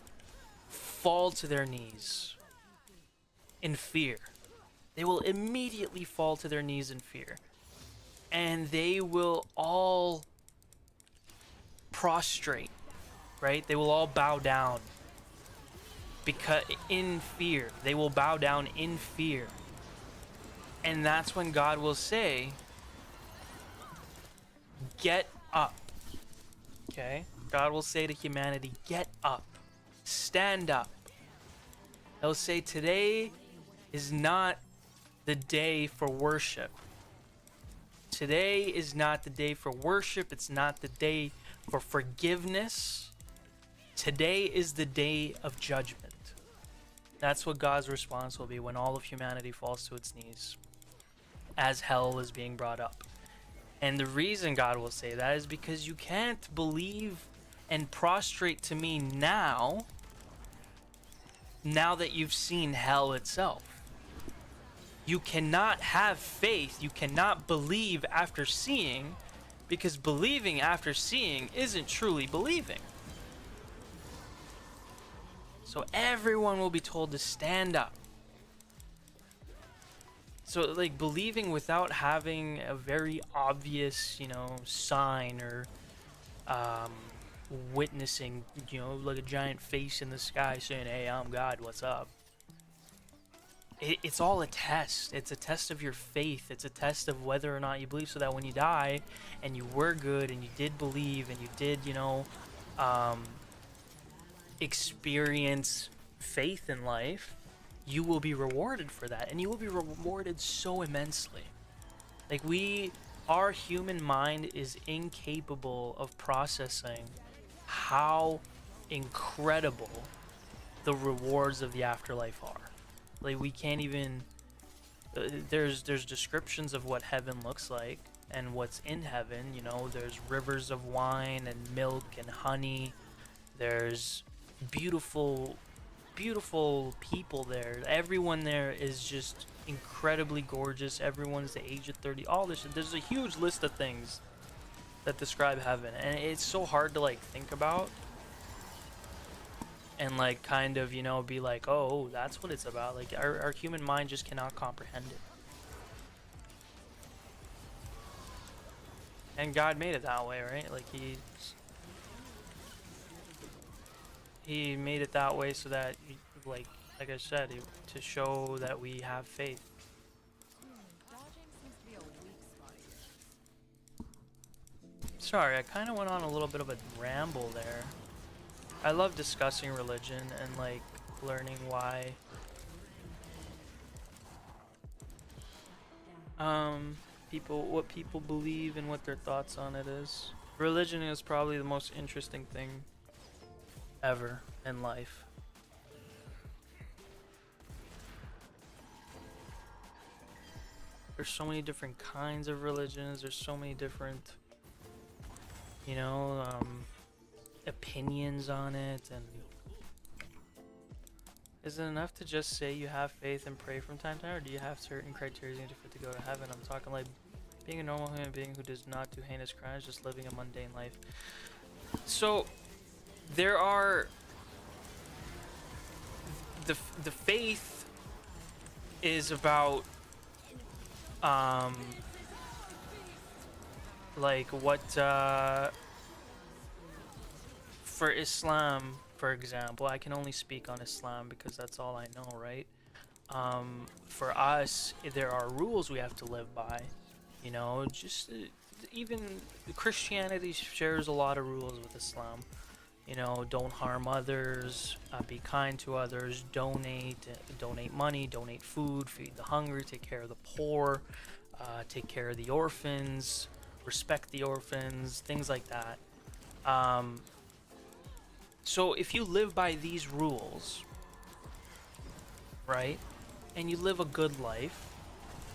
fall to their knees in fear. They will immediately fall to their knees in fear, and they will all prostrate, right? They will all bow down, because in fear. They will bow down in fear. And that's when God will say, get up. Okay? God will say to humanity, get up. Stand up. He'll say, today is not the day for worship. Today is not the day for worship. It's not the day for forgiveness. Today is the day of judgment. That's what God's response will be when all of humanity falls to its knees, as hell is being brought up. And the reason God will say that is because you can't believe and prostrate to me now that you've seen hell itself. You cannot have faith, you cannot believe after seeing, because believing after seeing isn't truly believing. So everyone will be told to stand up. So, like, believing without having a very obvious, you know, sign, or witnessing, you know, like a giant face in the sky saying, hey, I'm God, what's up? It's all a test. It's a test of your faith. It's a test of whether or not you believe, so that when you die and you were good and you did believe and you did, you know, experience faith in life, you will be rewarded for that, and you will be rewarded so immensely. Like, our human mind is incapable of processing how incredible the rewards of the afterlife are. Like, we can't even there's descriptions of what heaven looks like and what's in heaven. You know, there's rivers of wine and milk and honey. There's beautiful people there. Everyone there is just incredibly gorgeous. Everyone's the age of 30. All this. There's a huge list of things that describe heaven, and it's so hard to like think about and like kind of, you know, be like, oh, that's what it's about. Like our human mind just cannot comprehend it. And God made it that way, right? Like he made it that way so that, like I said, to show that we have faith. Dodging seems to be a weak spot here. Sorry, I kind of went on a little bit of a ramble there. I love discussing religion and like learning why what people believe and what their thoughts on it is. Religion is probably the most interesting thing ever in life. There's so many different kinds of religions. There's so many different, you know, opinions on it. And is it enough to just say you have faith and pray from time to time, or do you have certain criteria to go to heaven? I'm talking like being a normal human being who does not do heinous crimes, just living a mundane life. So there are the faith is about like what for Islam, for example, I can only speak on Islam because that's all I know, right? For us, there are rules we have to live by, you know. Just even Christianity shares a lot of rules with Islam. You know, don't harm others, be kind to others, donate money, donate food, feed the hungry, take care of the poor, take care of the orphans, respect the orphans, things like that. So if you live by these rules, right, and you live a good life,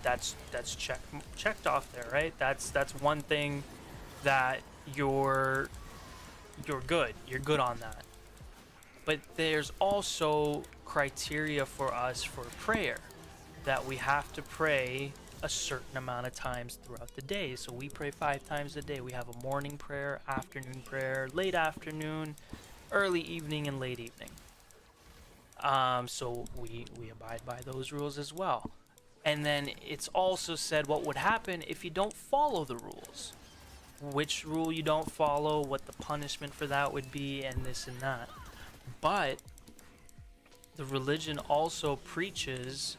that's checked off there, right? That's one thing that you're good. You're good on that. But there's also criteria for us for prayer, that we have to pray a certain amount of times throughout the day. So we pray 5 times a day. We have a morning prayer, afternoon prayer, late afternoon, early evening, and late evening. So we abide by those rules as well. And then it's also said what would happen if you don't follow the rules. Which rule you don't follow, what the punishment for that would be, and this and that. But the religion also preaches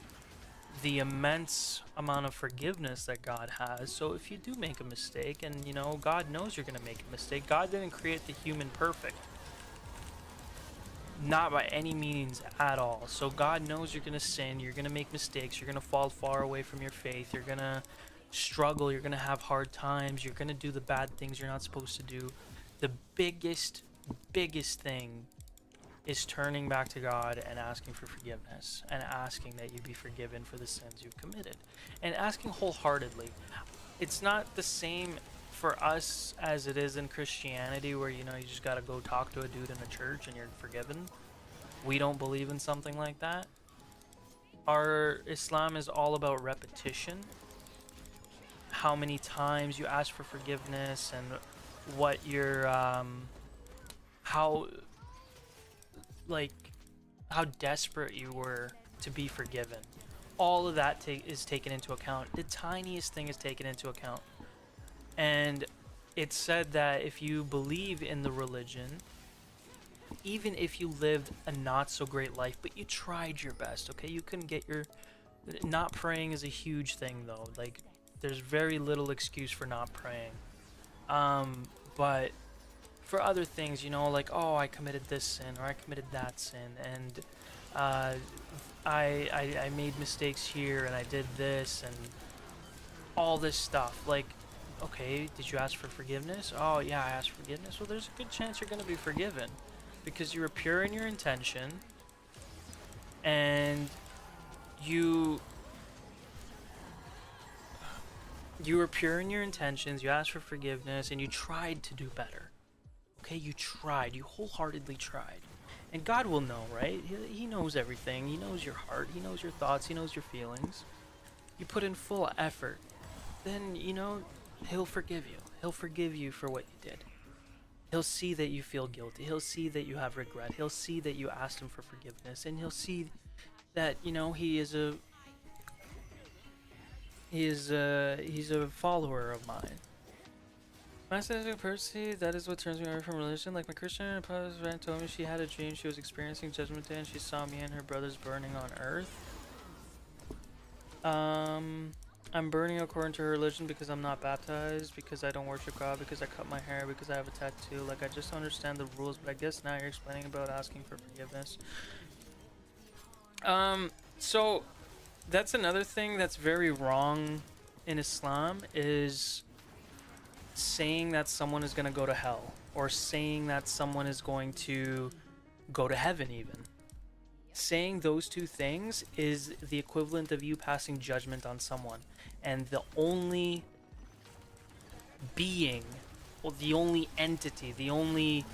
the immense amount of forgiveness that God has. So if you do make a mistake, and you know, God knows you're going to make a mistake. God didn't create the human perfect. Not by any means at all. So God knows you're going to sin, you're going to make mistakes, you're going to fall far away from your faith, you're going to struggle, you're going to have hard times, you're going to do the bad things you're not supposed to do. The biggest thing is turning back to God and asking for forgiveness, and asking that you be forgiven for the sins you've committed, and asking wholeheartedly. It's not the same for us as it is in Christianity, where, you know, you just got to go talk to a dude in a church and you're forgiven. We don't believe in something like that. Our Islam is all about repetition. How many times you ask for forgiveness, and what your how desperate you were to be forgiven. All of that is taken into account. The tiniest thing is taken into account. And it's said that if you believe in the religion, even if you lived a not so great life, but you tried your best, okay, you couldn't get your... Not praying is a huge thing, though. Like, there's very little excuse for not praying. But for other things, you know, like, oh, I committed this sin, or I committed that sin, and I made mistakes here, and I did this, and all this stuff. Like, okay, did you ask for forgiveness? Oh, yeah, I asked for forgiveness. Well, there's a good chance you're going to be forgiven, because you were pure in your intention, and you You were pure in your intentions, you asked for forgiveness, and you tried to do better. Okay, you tried, you wholeheartedly tried. And God will know, right? He knows everything. He knows your heart, He knows your thoughts, He knows your feelings. You put in full effort, then, you know, He'll forgive you. He'll forgive you for what you did. He'll see that you feel guilty. He'll see that you have regret. He'll see that you asked Him for forgiveness. And He'll see that, you know, He's a follower of mine. My sister Percy, that is what turns me away from religion. Like my Christian friend told me she had a dream she was experiencing Judgment Day and she saw me and her brothers burning on earth. I'm burning according to her religion because I'm not baptized, because I don't worship God, because I cut my hair, because I have a tattoo. Like I just don't understand the rules, but I guess now you're explaining about asking for forgiveness. So that's another thing that's very wrong in Islam, is saying that someone is going to go to hell, or saying that someone is going to go to heaven even. Saying those two things is the equivalent of you passing judgment on someone. And the only being, or the only entity, the only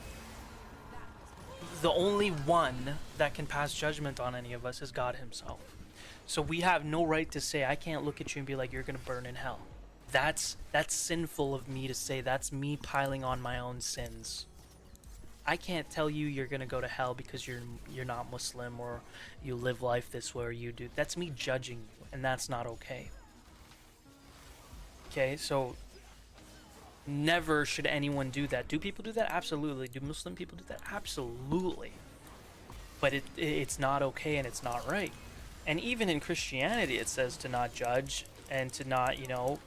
one that can pass judgment on any of us is God Himself. So we have no right to say, I can't look at you and be like, you're going to burn in hell. That's sinful of me to say. That's me piling on my own sins. I can't tell you you're gonna go to hell because you're not Muslim, or you live life this way, or you do. That's me judging you, and that's not okay. Okay, so never should anyone do that. Do people do that? Absolutely. Do Muslim people do that? Absolutely. But it's not okay and it's not right. And even in Christianity, it says to not judge and to not, you know,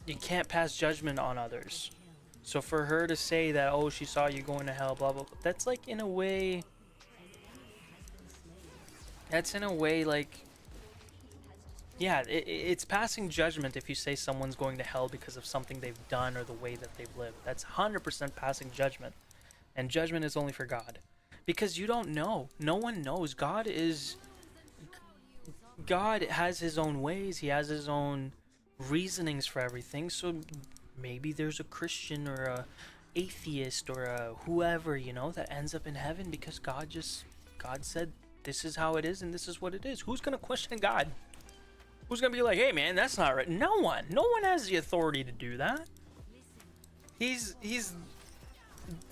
you can't pass judgment on others. So for her to say that, oh, she saw you going to hell, blah, blah, blah, that's like, in a way, like, yeah, it's passing judgment if you say someone's going to hell because of something they've done or the way that they've lived. That's 100% passing judgment. And judgment is only for God. Because you don't know. No one knows. God has His own ways. He has His own reasonings for everything. So maybe there's a Christian or a atheist or a whoever, you know, that ends up in heaven because God said this is how it is and this is what it is. Who's gonna question God? Who's gonna be like, hey man, that's not right? No one has the authority to do that. He's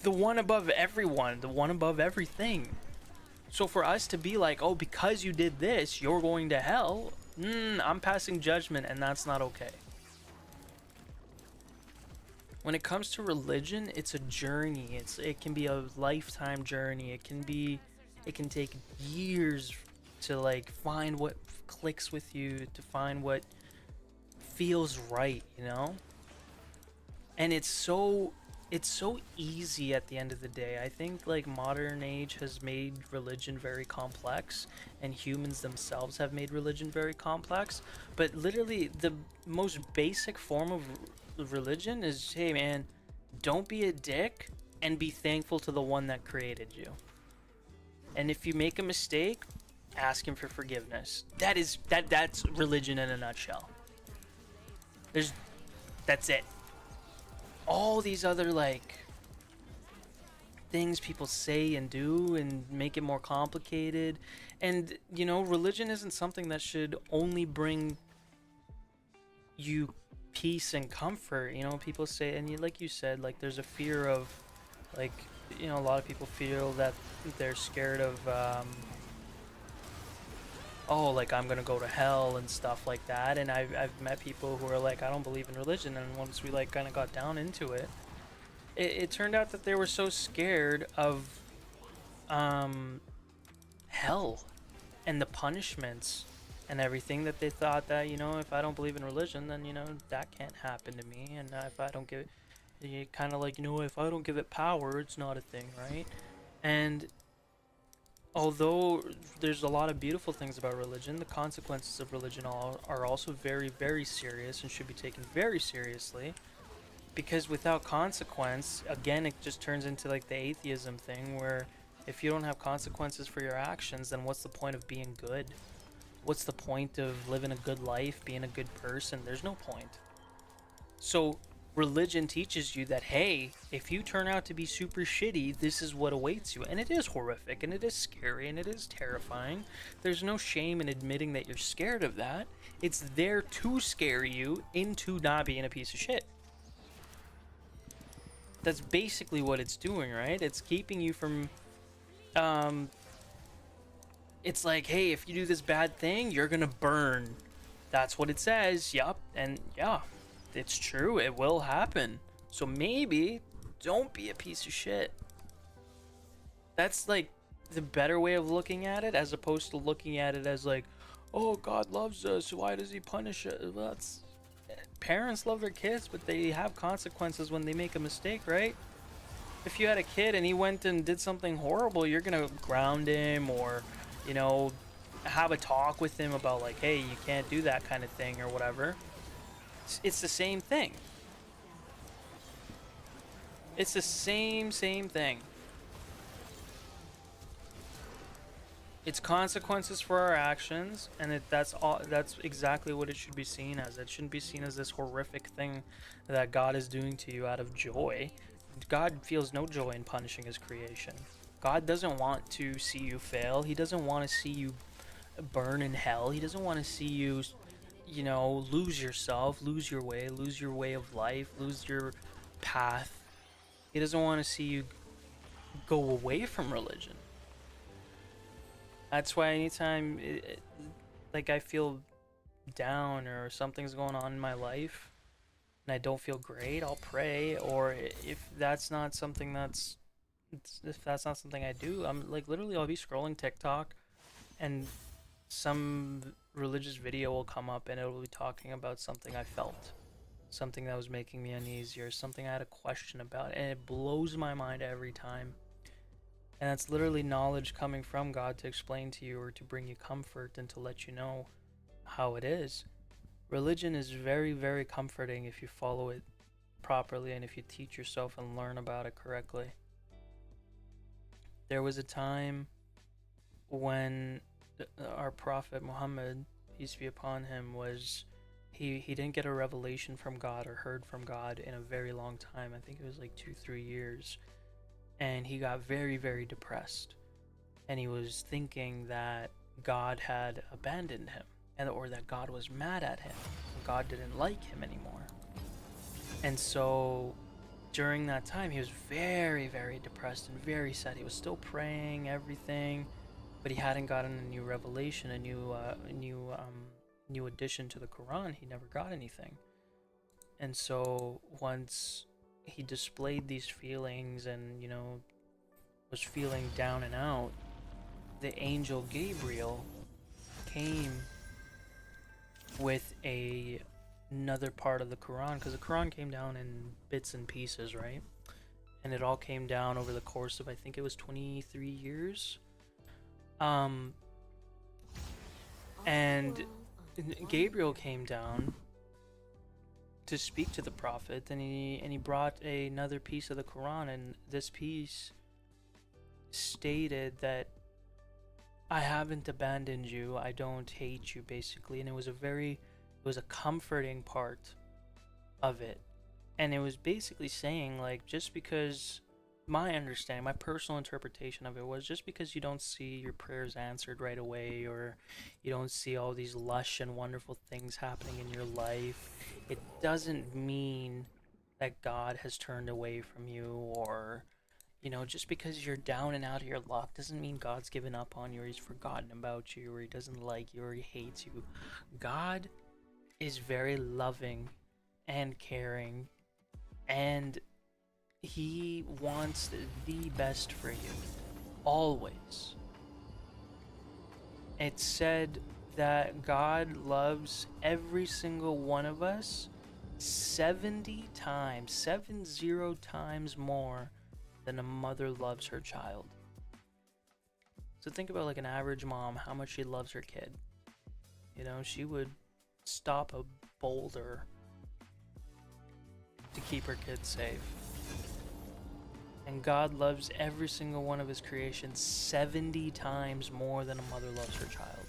the one above everyone, the one above everything. So for us to be like, oh, because you did this, you're going to hell, I'm passing judgment, and that's not okay. When it comes to religion, it's a journey. It can be a lifetime journey. It can take years to like find what clicks with you, to find what feels right, you know? And it's so easy at the end of the day. I think like modern age has made religion very complex, and humans themselves have made religion very complex. But literally the most basic form of religion is, hey man, don't be a dick and be thankful to the one that created you. And if you make a mistake, ask him for forgiveness. That's religion in a nutshell. That's it. All these other like things people say and do and make it more complicated. And you know, religion isn't something that should only bring you peace and comfort. You know, people say, and like you said, like there's a fear of, like, you know, a lot of people feel that they're scared of oh, like I'm gonna go to hell and stuff like that. And I've met people who are like, I don't believe in religion, and once we like kind of got down into it, it turned out that they were so scared of hell and the punishments and everything that they thought that, you know, if I don't believe in religion, then, you know, that can't happen to me. And if I don't give it, you kind of like, you know, if I don't give it power, it's not a thing, right? And although there's a lot of beautiful things about religion, the consequences of religion are also very, very serious and should be taken very seriously. Because without consequence, again, it just turns into like the atheism thing, where if you don't have consequences for your actions, then what's the point of being good? What's the point of living a good life, being a good person? There's no point. So religion teaches you that, hey, if you turn out to be super shitty, this is what awaits you. And it is horrific, and it is scary, and it is terrifying. There's no shame in admitting that you're scared of that. It's there to scare you into not being a piece of shit. That's basically what it's doing, right? It's keeping you from, it's like, hey, if you do this bad thing, you're gonna burn. That's what it says. Yup. And yeah, it's true. It will happen. So maybe don't be a piece of shit. That's like the better way of looking at it, as opposed to looking at it as like, oh, God loves us, why does he punish us? Well, it's, parents love their kids, but they have consequences when they make a mistake, right? If you had a kid and he went and did something horrible, you're gonna ground him, or, you know, have a talk with him about like, hey, you can't do that kind of thing or whatever. It's the same thing. It's the same thing. It's consequences for our actions, and that's exactly what it should be seen as. It shouldn't be seen as this horrific thing that God is doing to you out of joy. God feels no joy in punishing his creation. God doesn't want to see you fail. He doesn't want to see you burn in hell. He doesn't want to see you, you know, lose yourself, lose your way of life, lose your path. He doesn't want to see you go away from religion. That's why anytime like I feel down or something's going on in my life and I don't feel great, I'll pray. Or if that's not something I do, I'm like, literally I'll be scrolling TikTok and some religious video will come up and it will be talking about something I felt, something that was making me uneasy, or something I had a question about, and it blows my mind every time. And that's literally knowledge coming from God to explain to you, or to bring you comfort and to let you know how it is. Religion is very, very comforting if you follow it properly and if you teach yourself and learn about it correctly. There was a time when our Prophet Muhammad, peace be upon him, he didn't get a revelation from God or heard from God in a very long time. I think it was like 2-3 years. And he got very, very depressed. And he was thinking that God had abandoned him, or that God was mad at him. God didn't like him anymore. And so during that time, he was very, very depressed and very sad. He was still praying, everything, but he hadn't gotten a new revelation, a new addition to the Quran. He never got anything. And so once he displayed these feelings and, you know, was feeling down and out, the angel Gabriel came with another part of the Quran, because the Quran came down in bits and pieces, right? And it all came down over the course of, I think it was 23 years. And Gabriel came down to speak to the Prophet, and he brought another piece of the Quran, and this piece stated that I haven't abandoned you, I don't hate you, basically. And it was a comforting part of it. And it was basically saying, like, just because, my understanding, my personal interpretation of it was, just because you don't see your prayers answered right away, or you don't see all these lush and wonderful things happening in your life, it doesn't mean that God has turned away from you. Or, you know, just because you're down and out of your luck doesn't mean God's given up on you, or he's forgotten about you, or he doesn't like you, or he hates you. God is very loving and caring, and he wants the best for you, always. It's said that God loves every single one of us 70 times more than a mother loves her child. So think about like an average mom, how much she loves her kid. You know, she would stop a boulder to keep her kid safe. And God loves every single one of his creations 70 times more than a mother loves her child.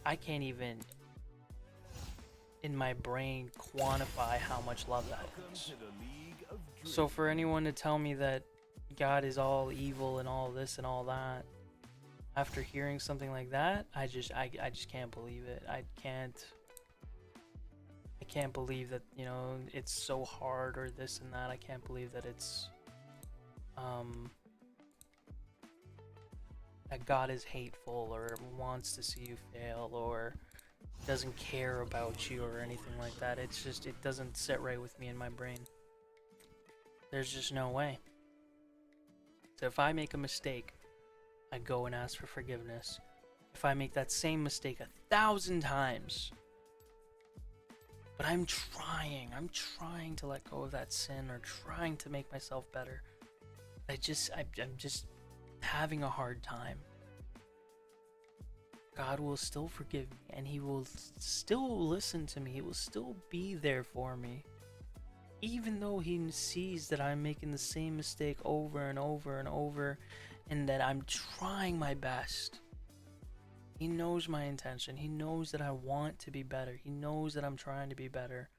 I can't even in my brain quantify how much love that is. So for anyone to tell me that God is all evil and all this and all that, after hearing something like that, I just can't believe it. I can't believe that, you know, it's so hard or this and that. I can't believe that it's that God is hateful or wants to see you fail or doesn't care about you or anything like that. It's just, it doesn't sit right with me in my brain. There's just no way. So if I make a mistake, I go and ask for forgiveness. If I make that same mistake 1,000 times, but I'm trying to let go of that sin or trying to make myself better. I'm just having a hard time. God will still forgive me and he will still listen to me. He will still be there for me. Even though he sees that I'm making the same mistake over and over and over and that I'm trying my best. He knows my intention. He knows that I want to be better. He knows that I'm trying to be better.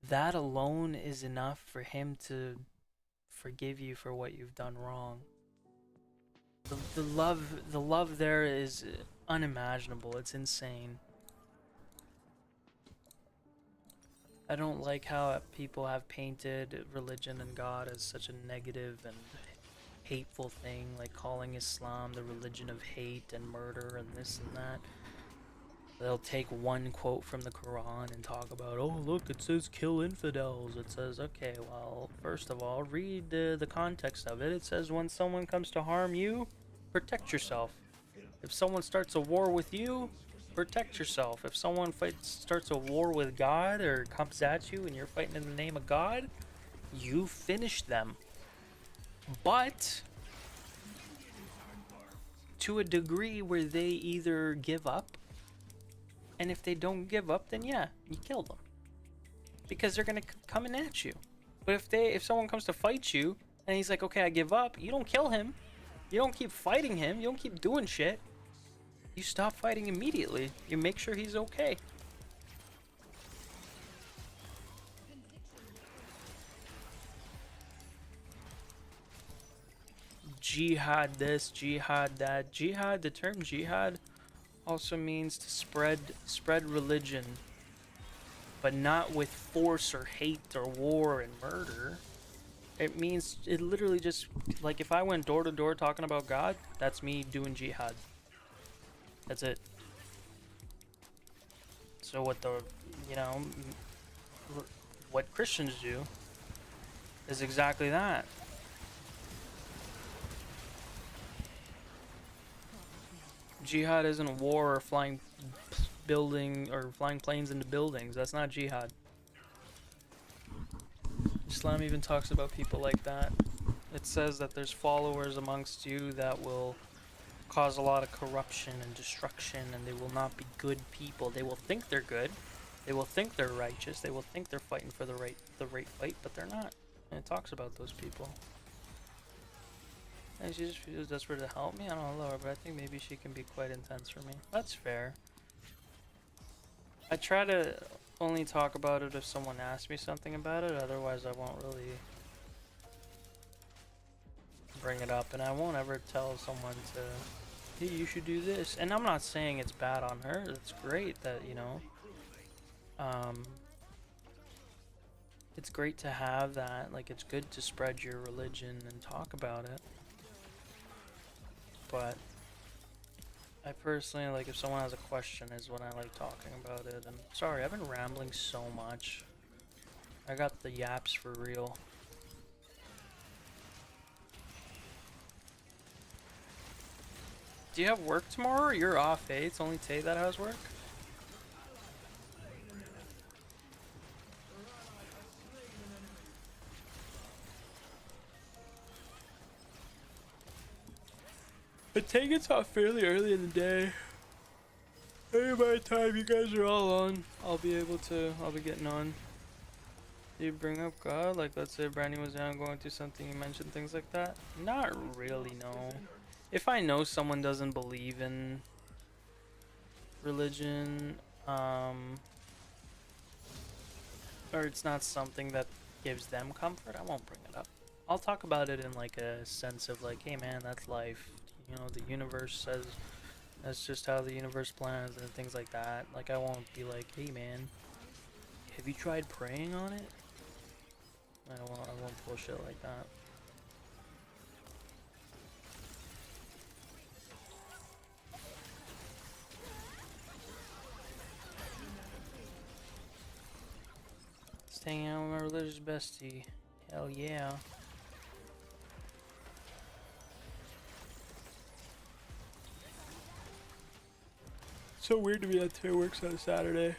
That alone is enough for him to forgive you for what you've done wrong. The love there is unimaginable. It's insane. I don't like how people have painted religion and God as such a negative and hateful thing, like calling Islam the religion of hate and murder and this and that. They'll take one quote from the Quran and talk about, oh look, it says kill infidels. It says, okay, well, first of all, read the context of it. It says when someone comes to harm you, protect yourself. If someone starts a war with you, protect yourself. If someone starts a war with God or comes at you and you're fighting in the name of God, you finish them. But to a degree where they either give up, and if they don't give up, then yeah, you kill them. Because they're gonna come in at you. But if someone comes to fight you, and he's like, okay, I give up, you don't kill him. You don't keep fighting him. You don't keep doing shit. You stop fighting immediately. You make sure he's okay. Jihad this, jihad that. Jihad, the term jihad also means to spread religion, but not with force or hate or war and murder. It means, it literally just, like if I went door to door talking about God, that's me doing jihad. That's it. So what what Christians do is exactly that. Jihad isn't war or flying planes into buildings. That's not jihad. Islam even talks about people like that. It says that there's followers amongst you that will cause a lot of corruption and destruction, and they will not be good people. They will think they're good. They will think they're righteous. They will think they're fighting for the right fight, but they're not. And it talks about those people. And she just feels desperate to help me. I don't know her, but I think maybe she can be quite intense for me. That's fair. I try to only talk about it if someone asks me something about it. Otherwise, I won't really bring it up. And I won't ever tell someone to, hey, you should do this. And I'm not saying it's bad on her. It's great that, you know, it's great to have that. Like, it's good to spread your religion and talk about it. But I personally, like, if someone has a question is when I like talking about it. And sorry, I've been rambling so much. I got the yaps for real. Do you have work tomorrow or you're off, eh? It's only Tay that has work? I take it's off fairly early in the day. Maybe by the time you guys are all on, I'll be getting on. Do you bring up God? Like, let's say Brandon was down going through something, you mentioned things like that? Not really, no. If I know someone doesn't believe in religion, or it's not something that gives them comfort, I won't bring it up. I'll talk about it in like a sense of like, hey man, that's life. You know, the universe says that's just how the universe plans and things like that. Like, I won't be like, hey man, have you tried praying on it? I won't pull shit like that. Staying out with my religious bestie. Hell yeah. So weird to be at 2 works on a Saturday.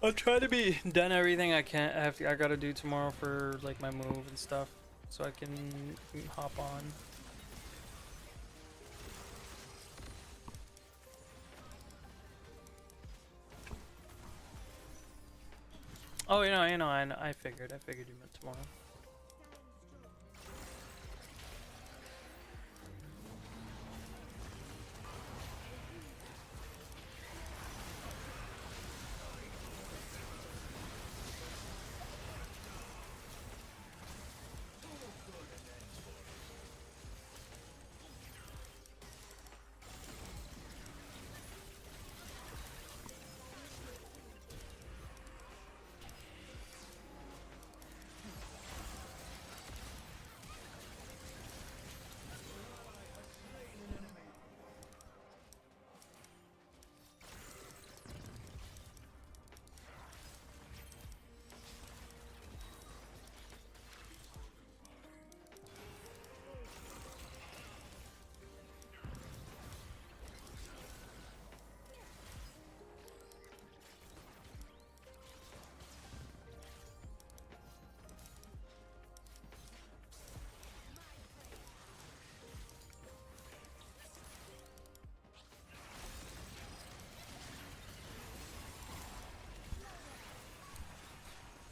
I'll try to be done everything I can. I gotta do tomorrow for like my move and stuff, so I can hop on. Oh, I figured you meant tomorrow.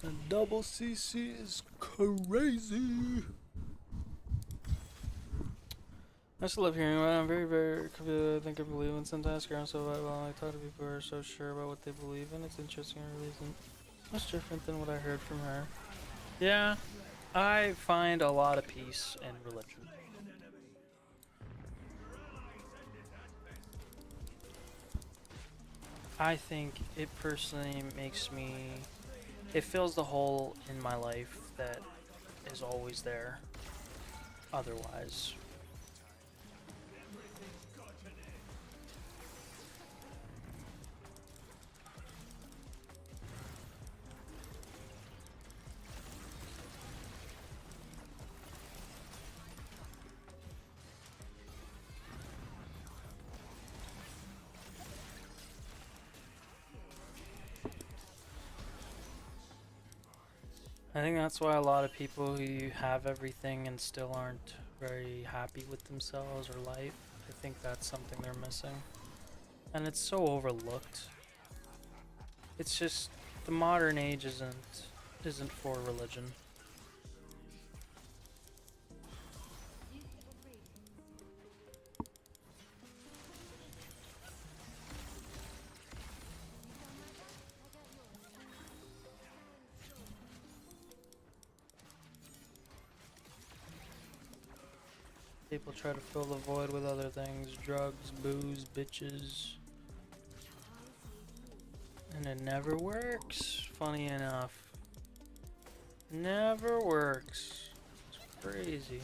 And double CC is crazy. I still love hearing about it. I'm very I think I believe in sometimes I'm so well. I talk to people who are so sure about what they believe in. It's interesting and really isn't much different than what I heard from her. Yeah, I find a lot of peace in religion. I think it personally makes me... It fills the hole in my life that is always there otherwise. I think that's why a lot of people who have everything and still aren't very happy with themselves or life, I think that's something they're missing. And it's so overlooked. It's just the modern age isn't for religion. People try to fill the void with other things, drugs, booze, bitches. And it never works, funny enough. Never works. It's crazy.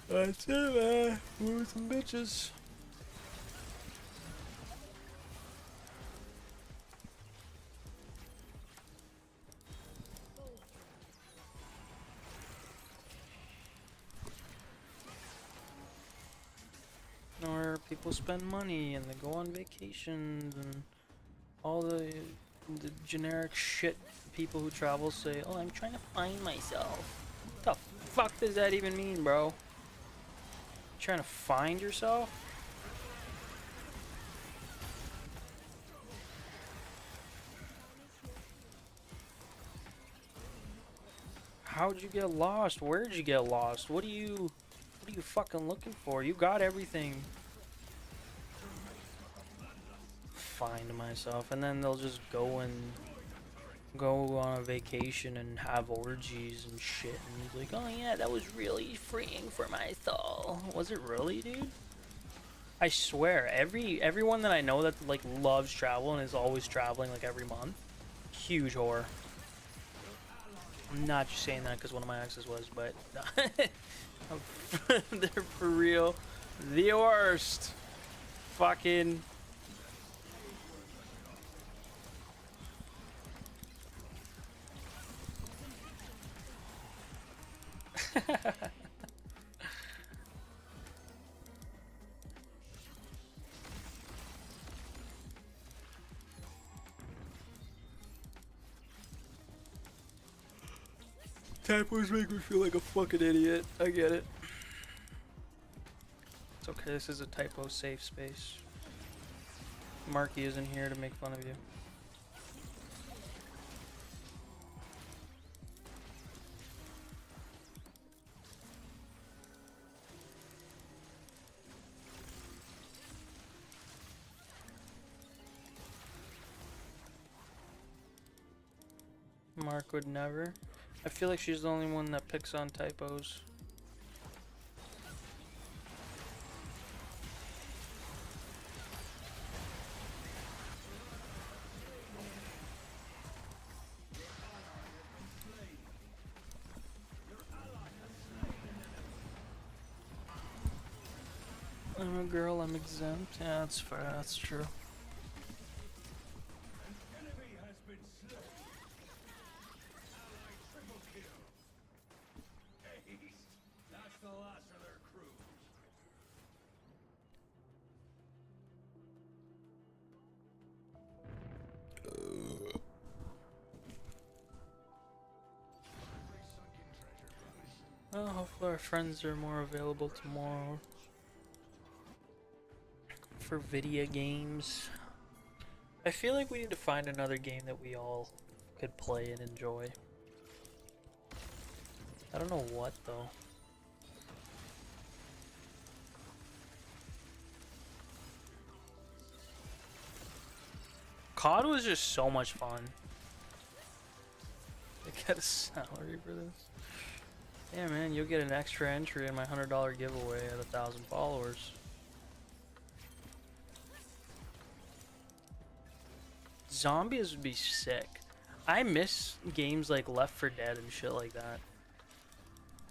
That's it, man. Booze and bitches. Or people spend money and they go on vacations and all the generic shit people who travel say, oh, I'm trying to find myself. What the fuck does that even mean, bro? Trying to find yourself? How'd you get lost? Where'd you get lost? What are you fucking looking for? You got everything. Find myself, and then they'll just go on a vacation and have orgies and shit, and he's like, oh yeah, that was really freeing for my soul. Was it really, dude? I swear, everyone that I know that like loves travel and is always traveling like every month, huge whore. I'm not just saying that because one of my exes was, but they're for real the worst. Fucking. Typos make me feel like a fucking idiot. I get it. It's okay, this is a typo safe space. Marky isn't here to make fun of you. Mark would never. I feel like she's the only one that picks on typos. I'm a girl, I'm exempt. Yeah, that's fair, that's true. Well, hopefully our friends are more available tomorrow for video games. I feel like we need to find another game that we all could play and enjoy. I don't know what though. COD was just so much fun. I get a salary for this. Yeah, man, you'll get an extra entry in my $100 giveaway at 1,000 followers. Zombies would be sick. I miss games like Left 4 Dead and shit like that.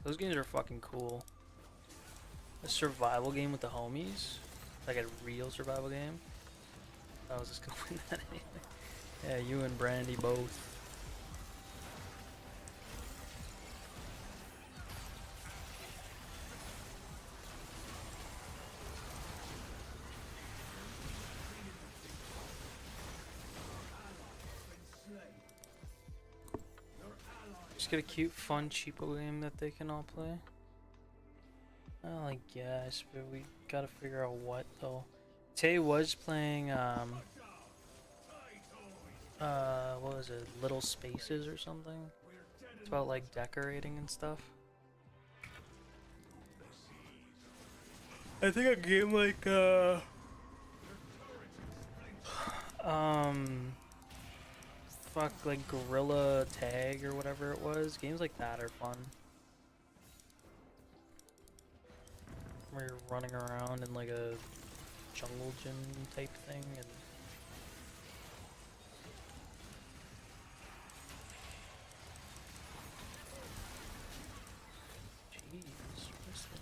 Those games are fucking cool. A survival game with the homies, like a real survival game. I was just gonna win that anyway. Yeah, you and Brandy both. Just get a cute, fun, cheapo game that they can all play. Well, I guess, but we gotta figure out what though. Tay was playing, what was it, Little Spaces or something? It's about like decorating and stuff. I think a game like, fuck, like Gorilla Tag or whatever it was. Games like that are fun. Where you're running around in like a jungle gym type thing and jeez, what's that?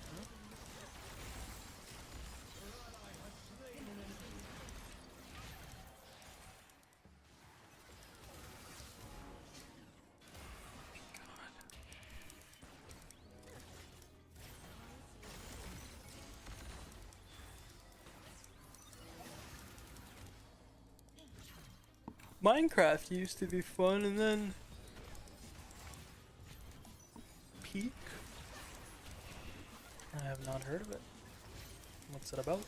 Minecraft used to be fun, and then Peak. I have not heard of it. What's it about?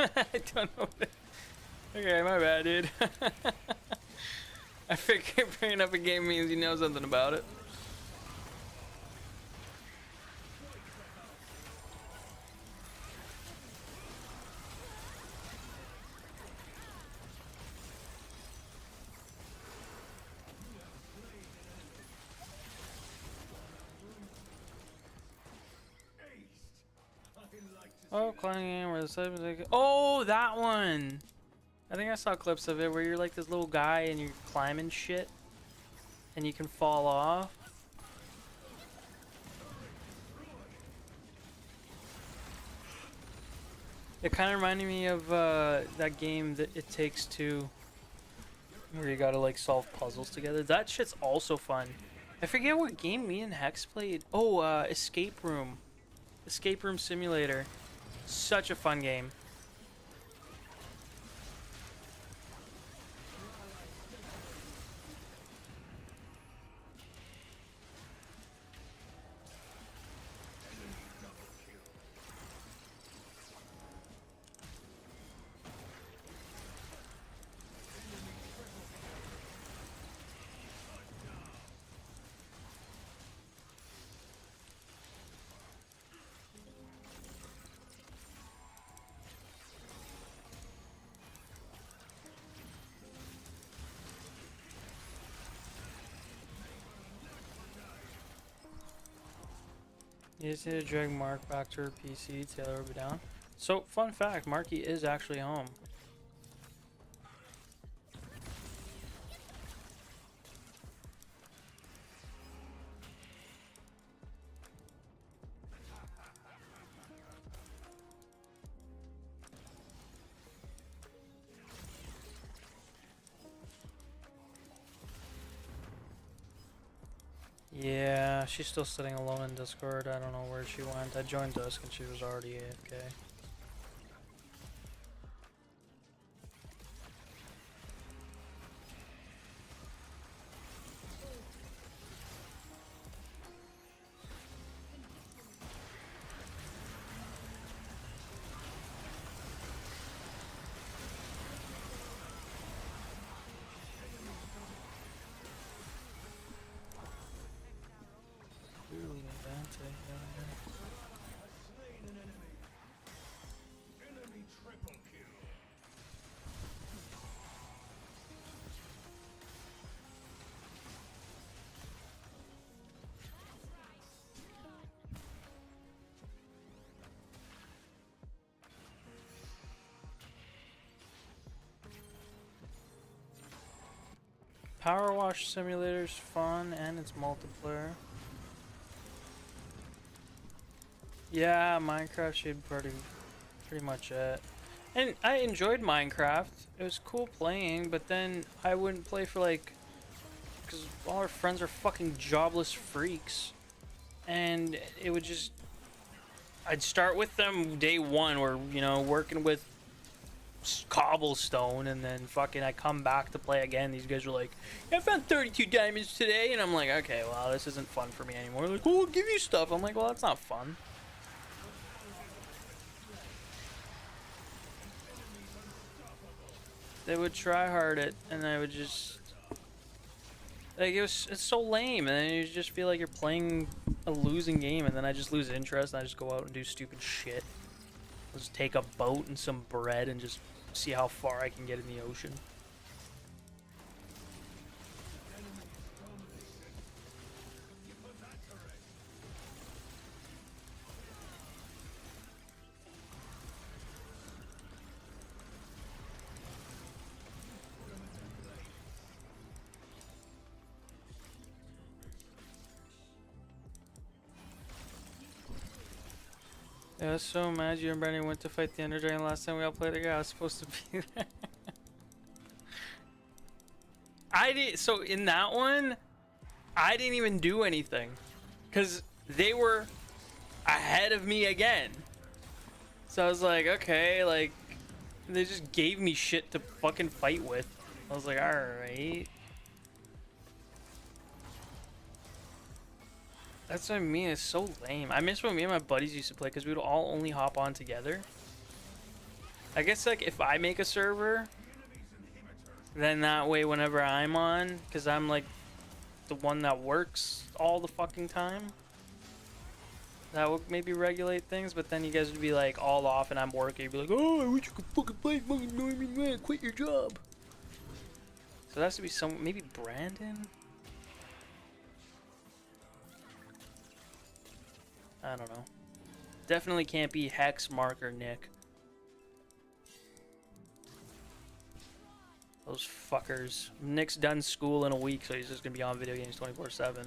I don't know. Okay, my bad, dude. I figured bringing up a game means you know something about it. Oh, climbing in where the side was like, oh, that one. I think I saw clips of it where you're like this little guy and you're climbing shit, and you can fall off. It kind of reminded me of that game that It Takes Two, where you gotta like solve puzzles together. That shit's also fun. I forget what game me and Hex played. Oh, Escape Room. Escape Room Simulator. Such a fun game. You just need to drag Mark back to her PC. Taylor will be down. So, fun fact, Marky is actually home. Yeah, she's still sitting alone in Discord. I don't know where she went. I joined Dusk and she was already AFK. Power Wash Simulator's fun and it's multiplayer. Yeah, Minecraft should pretty much it. And I enjoyed Minecraft. It was cool playing, but then I wouldn't play for like, because all our friends are fucking jobless freaks, and it would just, I'd start with them day one, where you know working with cobblestone, and then fucking I come back to play again. These guys are like, I found 32 diamonds today, and I'm like, okay, well this isn't fun for me anymore. Like, oh, we'll give you stuff. I'm like, well that's not fun. They would try hard it, and I would just like it's so lame, and then you just feel like you're playing a losing game, and then I just lose interest, and I just go out and do stupid shit. I'll just take a boat and some bread and just see how far I can get in the ocean. Yeah, I was so mad you and Brandon went to fight the Ender Dragon last time we all played together. I was supposed to be there. I did. So in that one, I didn't even do anything, cause they were ahead of me again. So I was like, okay, like they just gave me shit to fucking fight with. I was like, all right. That's what I mean, it's so lame. I miss when me and my buddies used to play, because we would all only hop on together. I guess like if I make a server, then that way whenever I'm on, because I'm like the one that works all the fucking time, that would maybe regulate things. But then you guys would be like all off and I'm working. You'd be like, oh, I wish you could fucking play fucking Norman, man, quit your job. So that has to be some, maybe Brandon? I don't know. Definitely can't be Hex, Mark, or Nick. Those fuckers. Nick's done school in a week, so he's just gonna be on video games 24/7.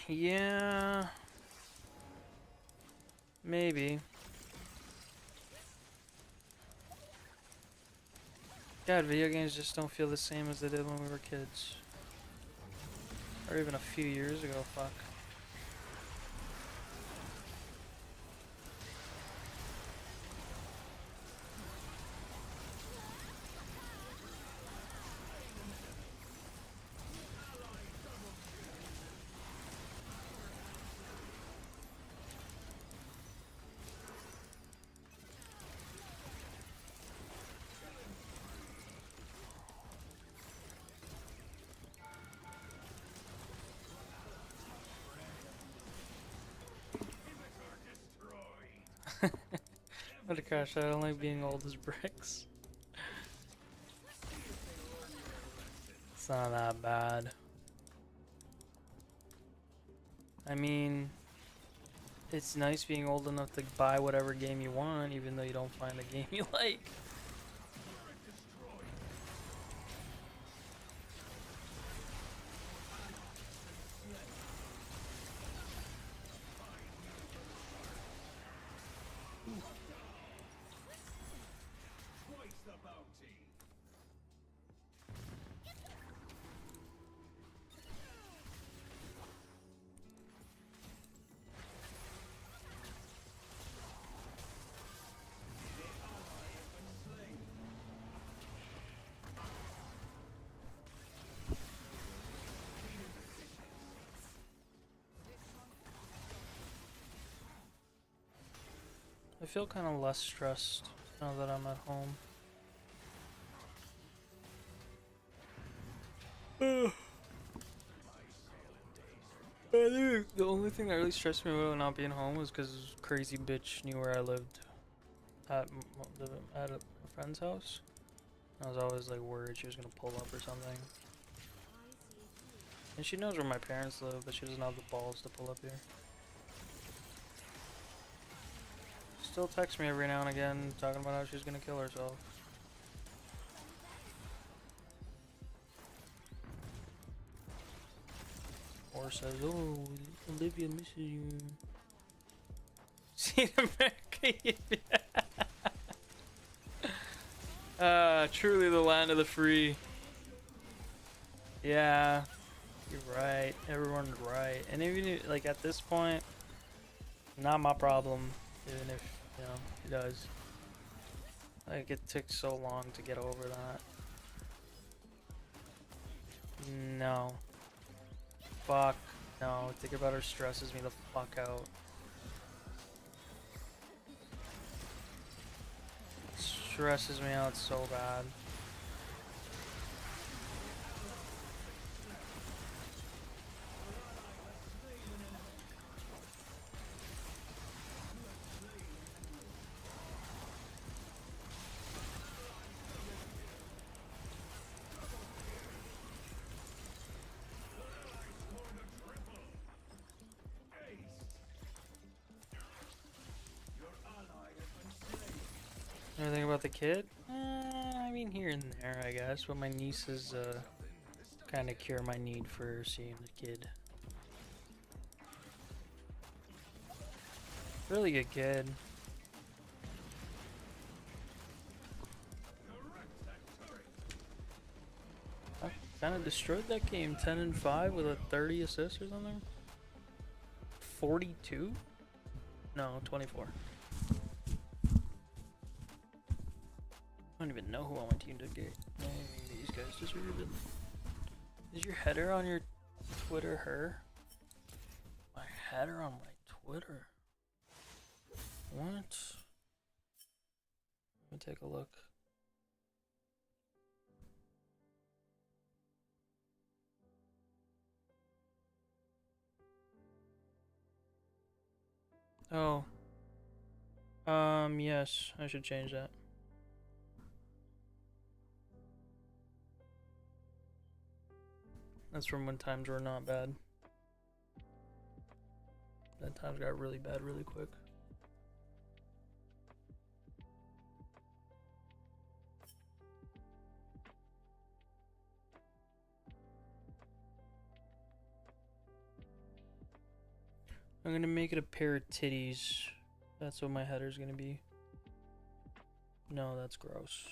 Yeah. Maybe. God, video games just don't feel the same as they did when we were kids. Or even a few years ago, fuck. What a crash, I don't like being old as bricks. It's not that bad. I mean, it's nice being old enough to buy whatever game you want, even though you don't find a game you like. I feel kind of less stressed now that I'm at home. I think the only thing that really stressed me about not being home was because crazy bitch knew where I lived at a friend's house. I was always like worried she was gonna pull up or something. And she knows where my parents live, but she doesn't have the balls to pull up here. Still texts me every now and again talking about how she's gonna kill herself. Or says, oh, Olivia misses you. See America? Truly the land of the free. Yeah, you're right. Everyone's right. And even like at this point, not my problem. Even if, you know, he does. Like it took so long to get over that. No. Fuck. No. Thinking about her stresses me the fuck out. Stresses me out so bad. Anything about the kid? I mean, here and there, I guess. But my nieces kind of cure my need for seeing the kid. Really good kid. I kind of destroyed that game, 10-5 with a 30 assists or something. 42? No, 24. I don't even know who on my team did get. These guys deserve it. Is your header on your Twitter her? My header on my Twitter? What? Let me take a look. Oh. Yes, I should change that. That's from when times were not bad. Then times got really bad really quick. I'm gonna make it a pair of titties. That's what my header's gonna be. No, that's gross.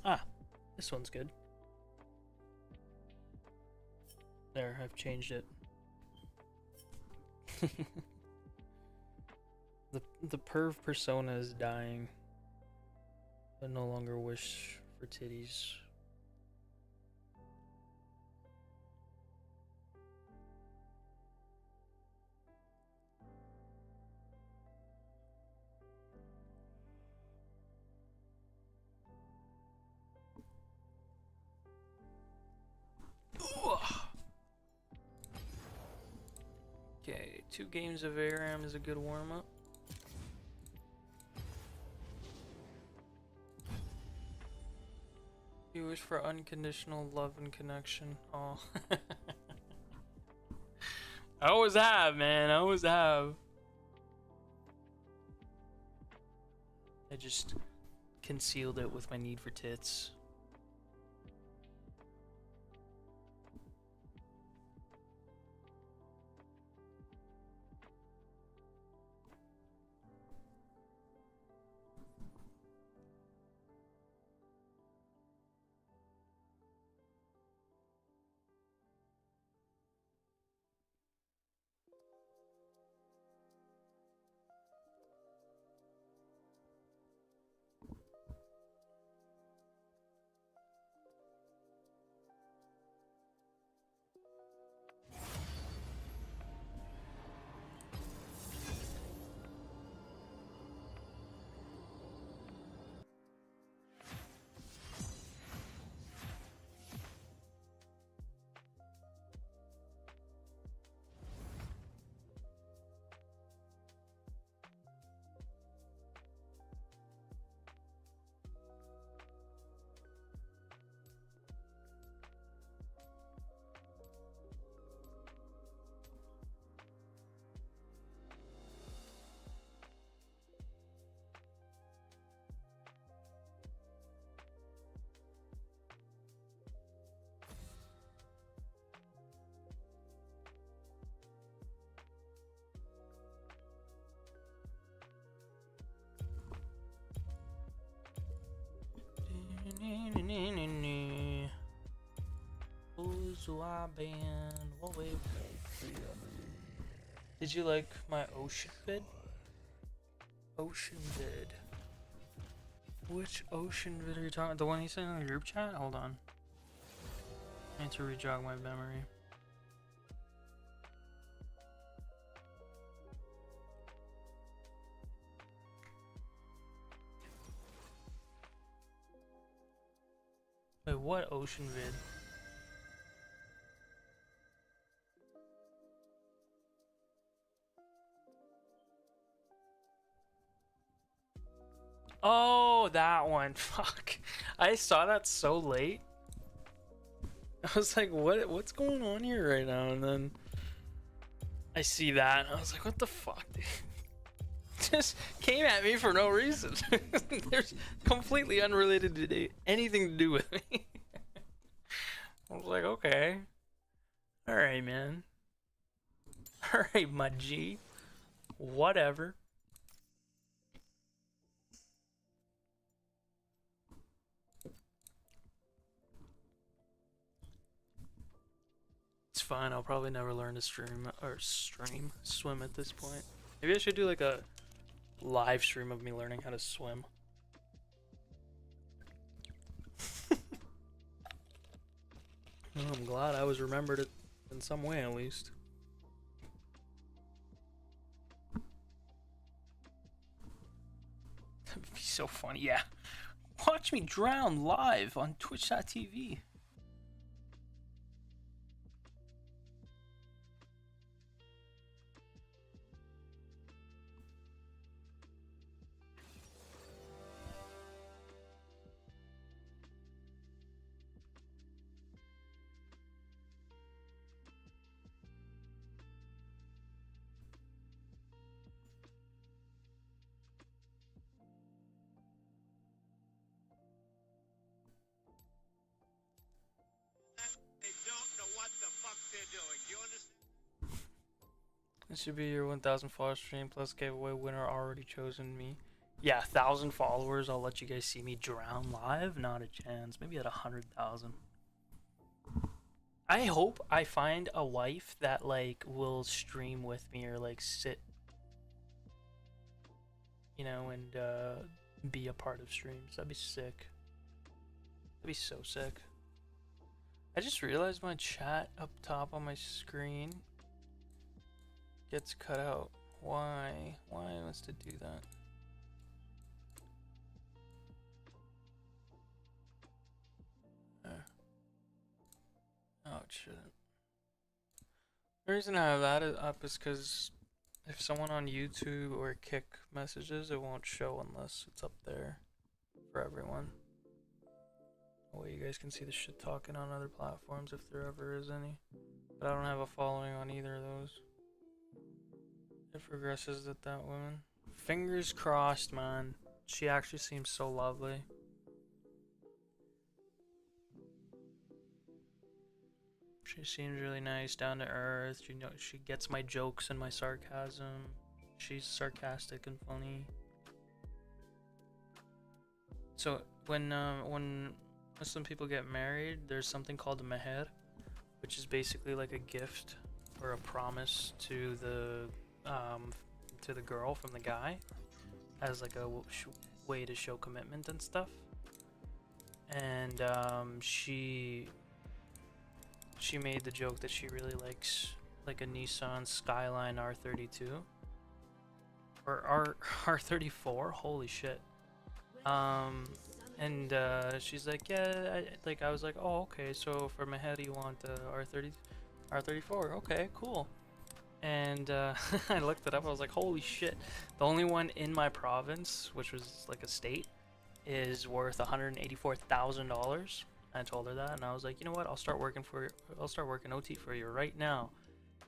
Ah, this one's good. There, I've changed it. The perv persona is dying. I no longer wish for titties. Okay, 2 games of ARAM is a good warm-up. You wish for unconditional love and connection. Oh. I always have, man. I always have. I just concealed it with my need for tits. Did you like my ocean vid? Ocean vid. Which ocean vid are you talking about? The one he sent in the group chat? Hold on. I need to re-jog my memory. Wait, what ocean vid? Oh, that one. Fuck. I saw that so late. I was like, what's going on here right now? And then I see that and I was like, what the fuck, dude? Just came at me for no reason. There's completely unrelated to anything to do with me. I was like, okay. Alright, man. Alright, my G. Whatever. It's fine. I'll probably never learn to swim at this point. Maybe I should do like a live stream of me learning how to swim. Well, I'm glad I was remembered it in some way at least. That'd be so funny, yeah. Watch me drown live on twitch.tv. They don't know what the fuck they're doing. Do you understand? This should be your 1,000 follower stream plus giveaway winner already chosen me. Yeah, 1,000 followers. I'll let you guys see me drown live. Not a chance. Maybe at 100,000. I hope I find a wife that like will stream with me or like sit, you know, and be a part of streams. That'd be sick. That'd be so sick. I just realized my chat up top on my screen gets cut out. Why? Why must it do that? Oh, it shouldn't. The reason I have that up is because if someone on YouTube or Kick messages, it won't show unless it's up there for everyone. That way you guys can see the shit talking on other platforms if there ever is any. But I don't have a following on either of those. It progresses at that woman. Fingers crossed, man. She actually seems so lovely. She seems really nice, down to earth. You know, she gets my jokes and my sarcasm. She's sarcastic and funny. So when Muslim people get married, there's something called a meher, which is basically like a gift or a promise to the girl from the guy, as like a way to show commitment and stuff. And she made the joke that she really likes like a Nissan Skyline R32 or R34. Holy shit. And she's like, yeah, I was like, oh, okay, so for Meher you want R34, okay, cool. And I looked it up, I was like, holy shit, the only one in my province, which was like a state, is worth $184,000. I told her that, and I was like, you know what, I'll start working OT for you right now.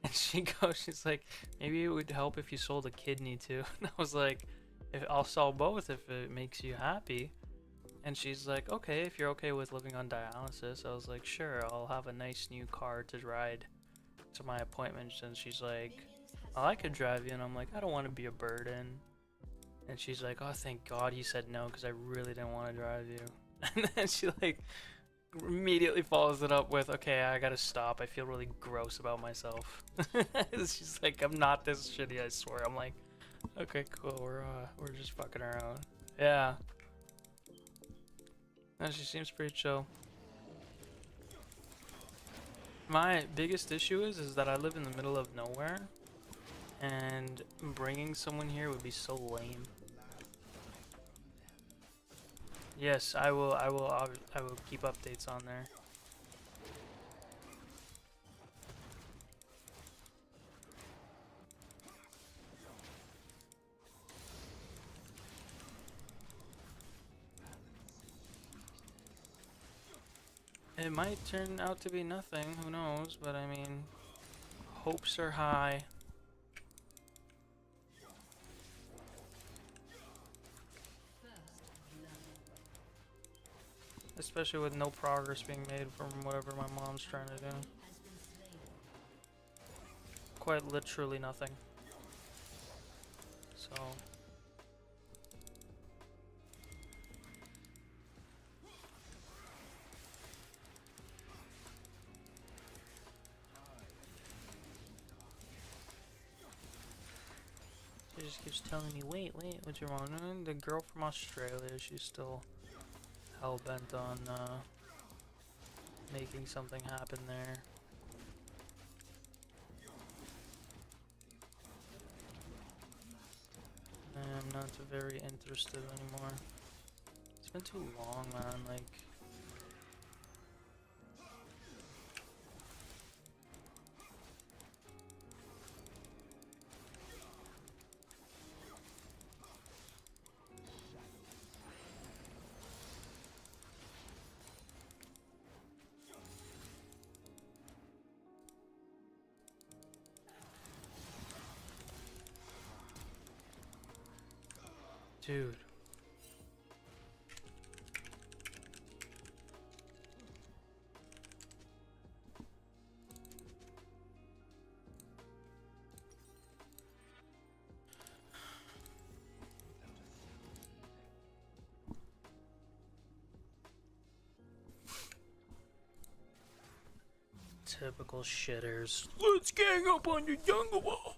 And she's like, maybe it would help if you sold a kidney too. And I was like, I'll sell both if it makes you happy. And she's like, okay, if you're okay with living on dialysis. I was like, sure, I'll have a nice new car to ride to my appointments. And she's like, oh, I could drive you. And I'm like, I don't want to be a burden. And she's like, oh, thank God he said no, because I really didn't want to drive you. And then she like immediately follows it up with, okay, I gotta stop, I feel really gross about myself. She's like, I'm not this shitty, I swear. I'm like, okay, cool, we're just fucking around. Yeah. No, she seems pretty chill. My biggest issue is that I live in the middle of nowhere, and bringing someone here would be so lame. Yes, I will keep updates on there. It might turn out to be nothing, who knows, but I mean, hopes are high. Especially with no progress being made from whatever my mom's trying to do. Quite literally nothing. So... just keeps telling me, wait, what's wrong? And the girl from Australia, she's still hell-bent on making something happen there. I'm not very interested anymore. It's been too long, man, like... Dude. Typical shitters. Let's gang up on your jungle wall.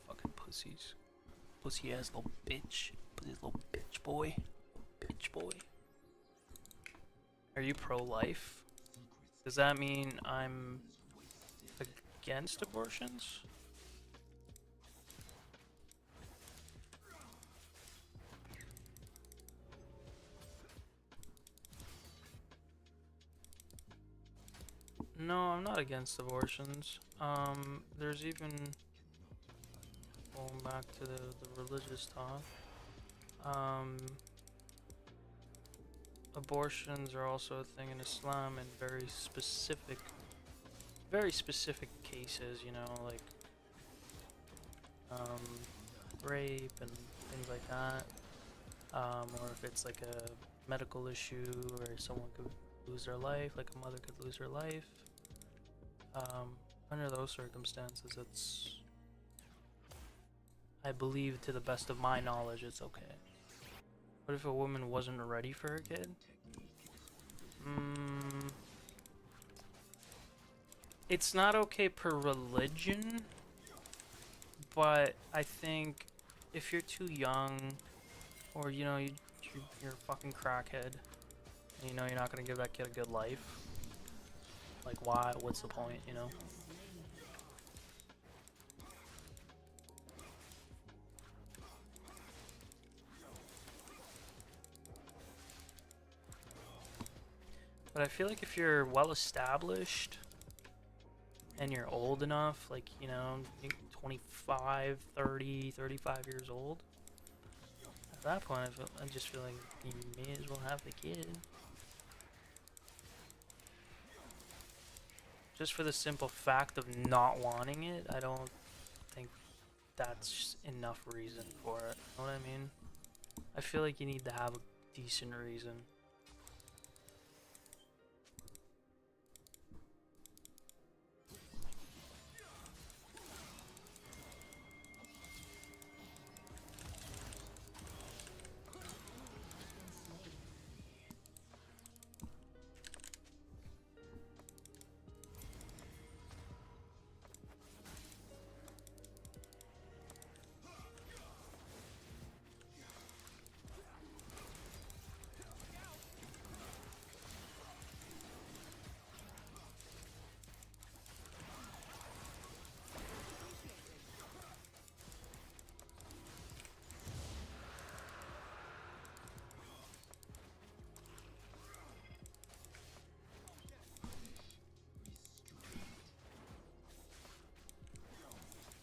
Fucking pussies. Pussy ass little bitch. Pussy little bitch boy. Bitch boy. Are you pro-life? Does that mean I'm against abortions? No, I'm not against abortions. There's even, going back to the religious talk, abortions are also a thing in Islam in very specific cases, you know, like rape and things like that, or if it's like a medical issue or someone could lose their life, like a mother could lose her life. Under those circumstances, it's, I believe, to the best of my knowledge, it's okay. What if a woman wasn't ready for a kid? It's not okay per religion, but I think if you're too young, or you know you're a fucking crackhead, and you know you're not gonna give that kid a good life, like why? What's the point? You know. But I feel like if you're well established and you're old enough, like, you know, 25, 30, 35 years old, at that point I just feel like you may as well have the kid. Just for the simple fact of not wanting it, I don't think that's enough reason for it. You know what I mean? I feel like you need to have a decent reason.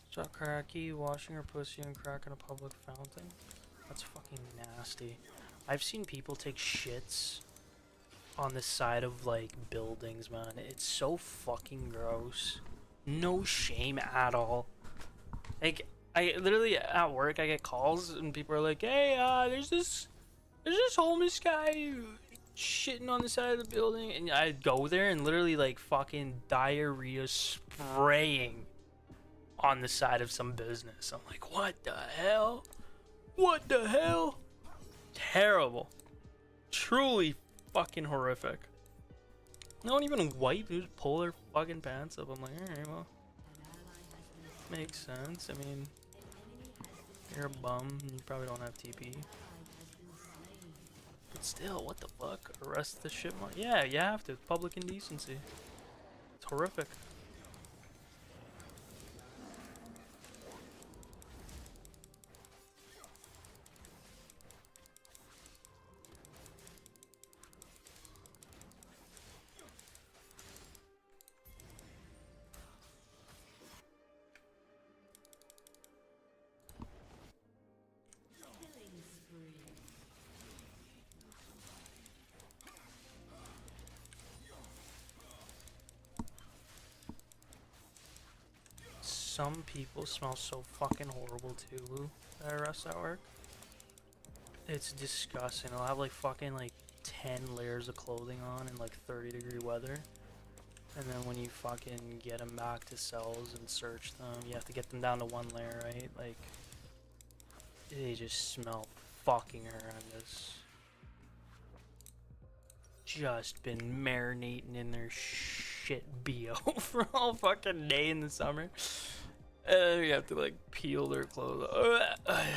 Shot cracky, washing her pussy and crack in a public fountain. That's fucking nasty. I've seen people take shits on the side of like buildings, man. It's so fucking gross. No shame at all. Like, I literally at work I get calls and people are like, "Hey, there's this homeless guy shitting on the side of the building," and I go there and literally like fucking diarrhea spraying on the side of some business. I'm like, what the hell? What the hell? Terrible. Truly fucking horrific. No one even wipe, they just pull their fucking pants up. I'm like, alright, well. Makes sense. I mean, you're a bum. And you probably don't have TP. But still, what the fuck? Arrest the shipment? Yeah, you have to. Public indecency. It's horrific. Some people smell so fucking horrible too at arrests at work. It's disgusting. They'll have like fucking like 10 layers of clothing on in like 30-degree weather. And then when you fucking get them back to cells and search them, you have to get them down to 1 layer, right? Like, they just smell fucking horrendous. Just been marinating in their shit BO for all fucking day in the summer. And you have to like peel their clothes.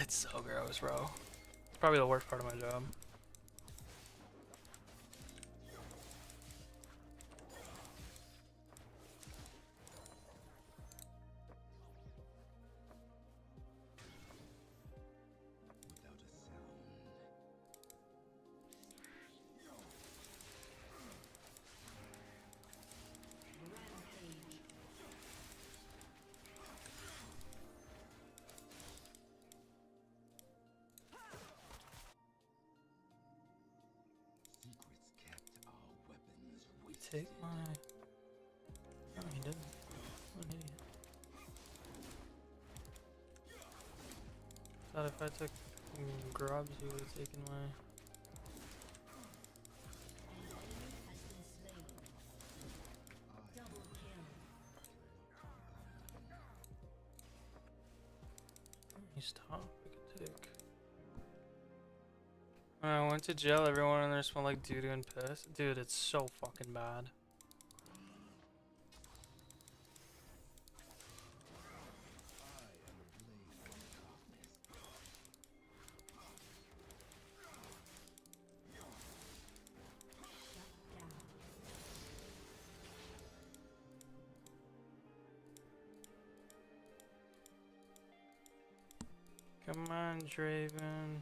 It's so gross, bro. It's probably the worst part of my job. Take my... No, he didn't. What an idiot. Thought if I took grubs, he would have taken my... He's top. We could take... When I went to jail, everyone in there smelled like doo-doo and piss. Dude, it's so fucking bad. Come on, Draven.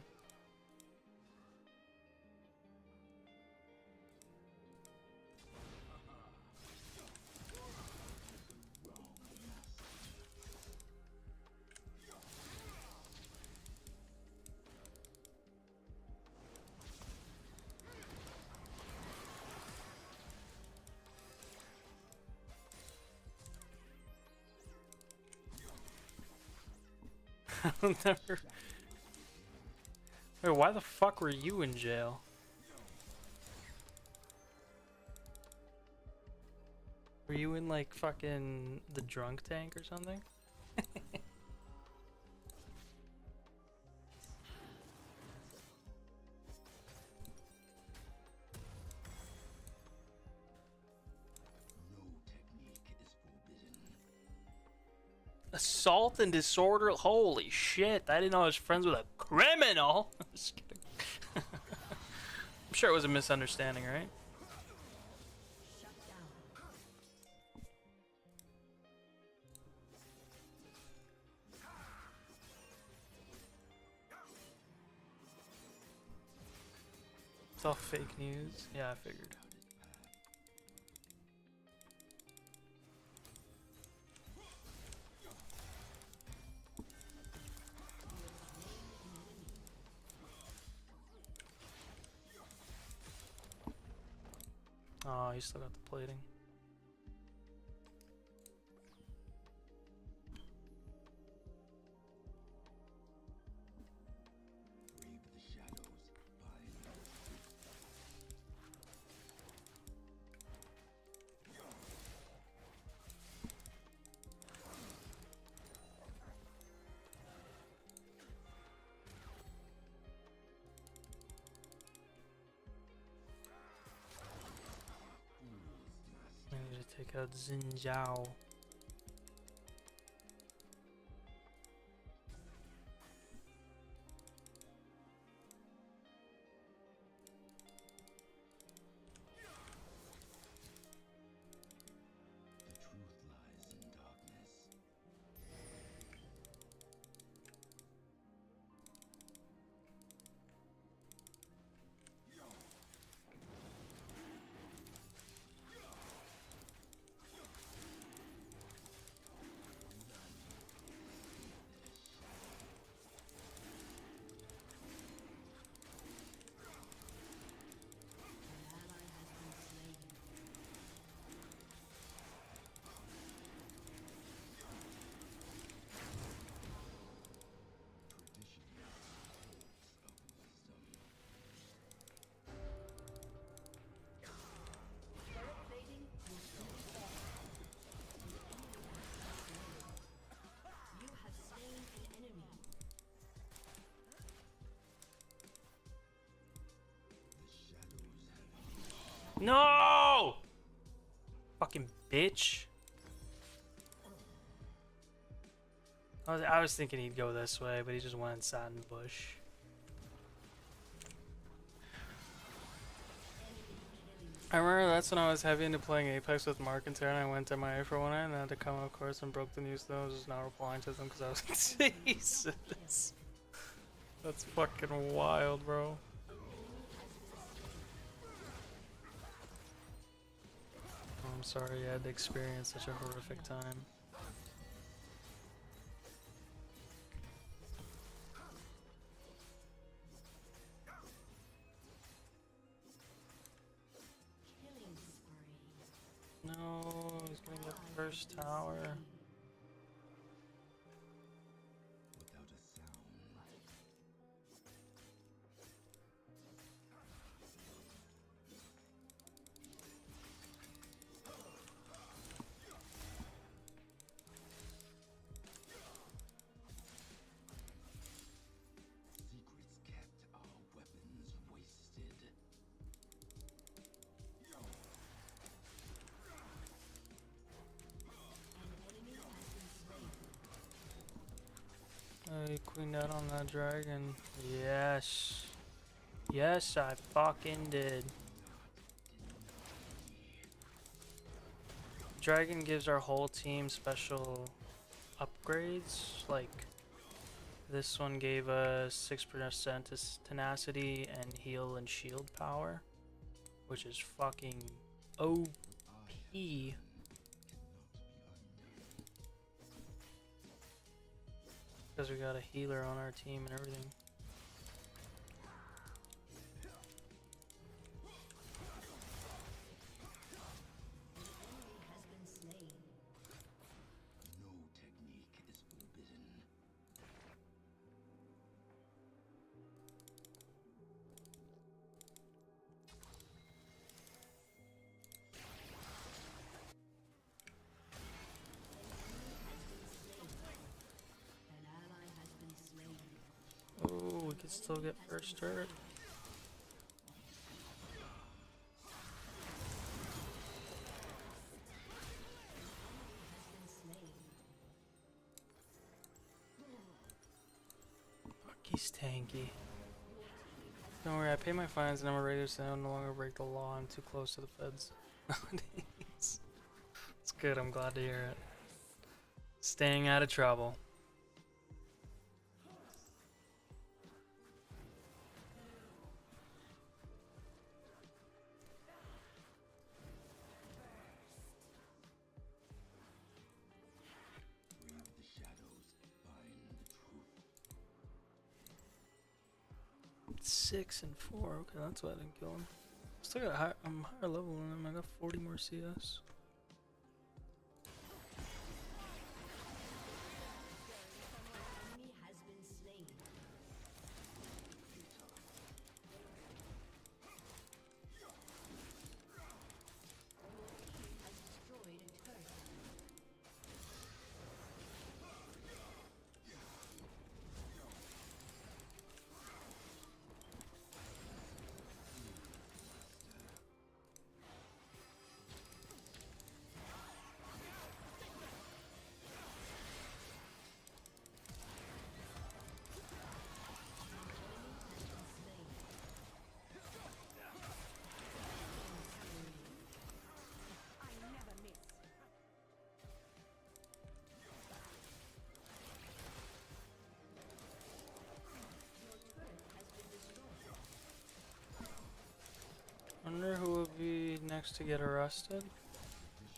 I'll never... Wait, why the fuck were you in jail? Were you in like fucking the drunk tank or something? Assault and disorder. Holy shit. I didn't know I was friends with a criminal. I'm just kidding. I'm sure it was a misunderstanding, right? It's all fake news. Yeah, I figured. Oh, you still got the plating. I need to take out Xin Zhao. No! Fucking bitch. I was thinking he'd go this way, but he just went and sat in the bush. I remember that's when I was heavy into playing Apex with Mark and Tara, and I went MIA for one night, and I had to come, of course, and broke the news. Though I was just not replying to them because I was like, Jesus. That's fucking wild, bro. I'm sorry you had to experience such a horrific time. No, he's gonna get first tower. I queened out on that dragon. Yes. Yes, I fucking did. Dragon gives our whole team special upgrades. Like, this one gave us 6% tenacity and heal and shield power, which is fucking OP. Because we got a healer on our team and everything. Oh, we could still get first turret. Fuck, he's tanky. Don't worry, I pay my fines and I'm a radio, so I no longer break the law. I'm too close to the feds nowadays. It's good, I'm glad to hear it. Staying out of trouble. Six and 4. Okay, that's why I didn't kill him. Still got high, I'm higher level than him. I got 40 more CS. Wonder who will be next to get arrested.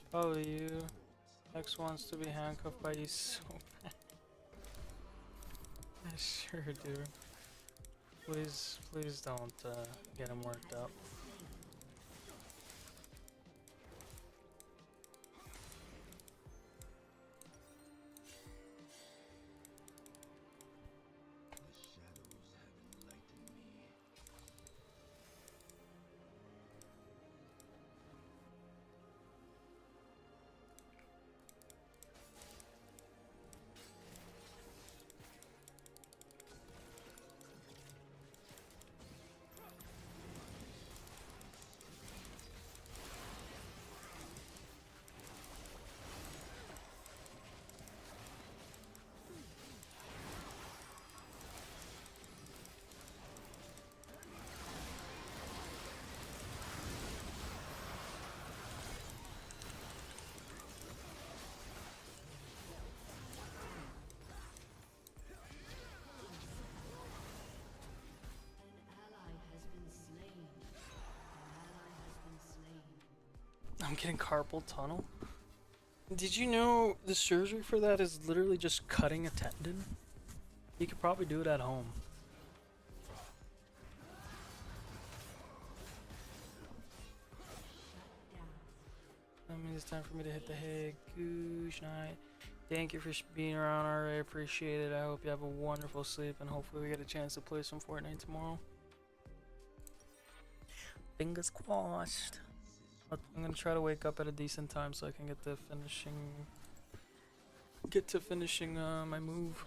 Probably you. X wants to be handcuffed by you so bad. I sure do. Please, please don't get him worked up. I'm getting carpal tunnel. Did you know the surgery for that is literally just cutting a tendon? You could probably do it at home. I mean, it's time for me to hit the hay. Good night. Thank you for being around, I appreciate it. I hope you have a wonderful sleep, and hopefully we get a chance to play some Fortnite tomorrow. Fingers crossed. I'm gonna try to wake up at a decent time so I can get to finishing my move.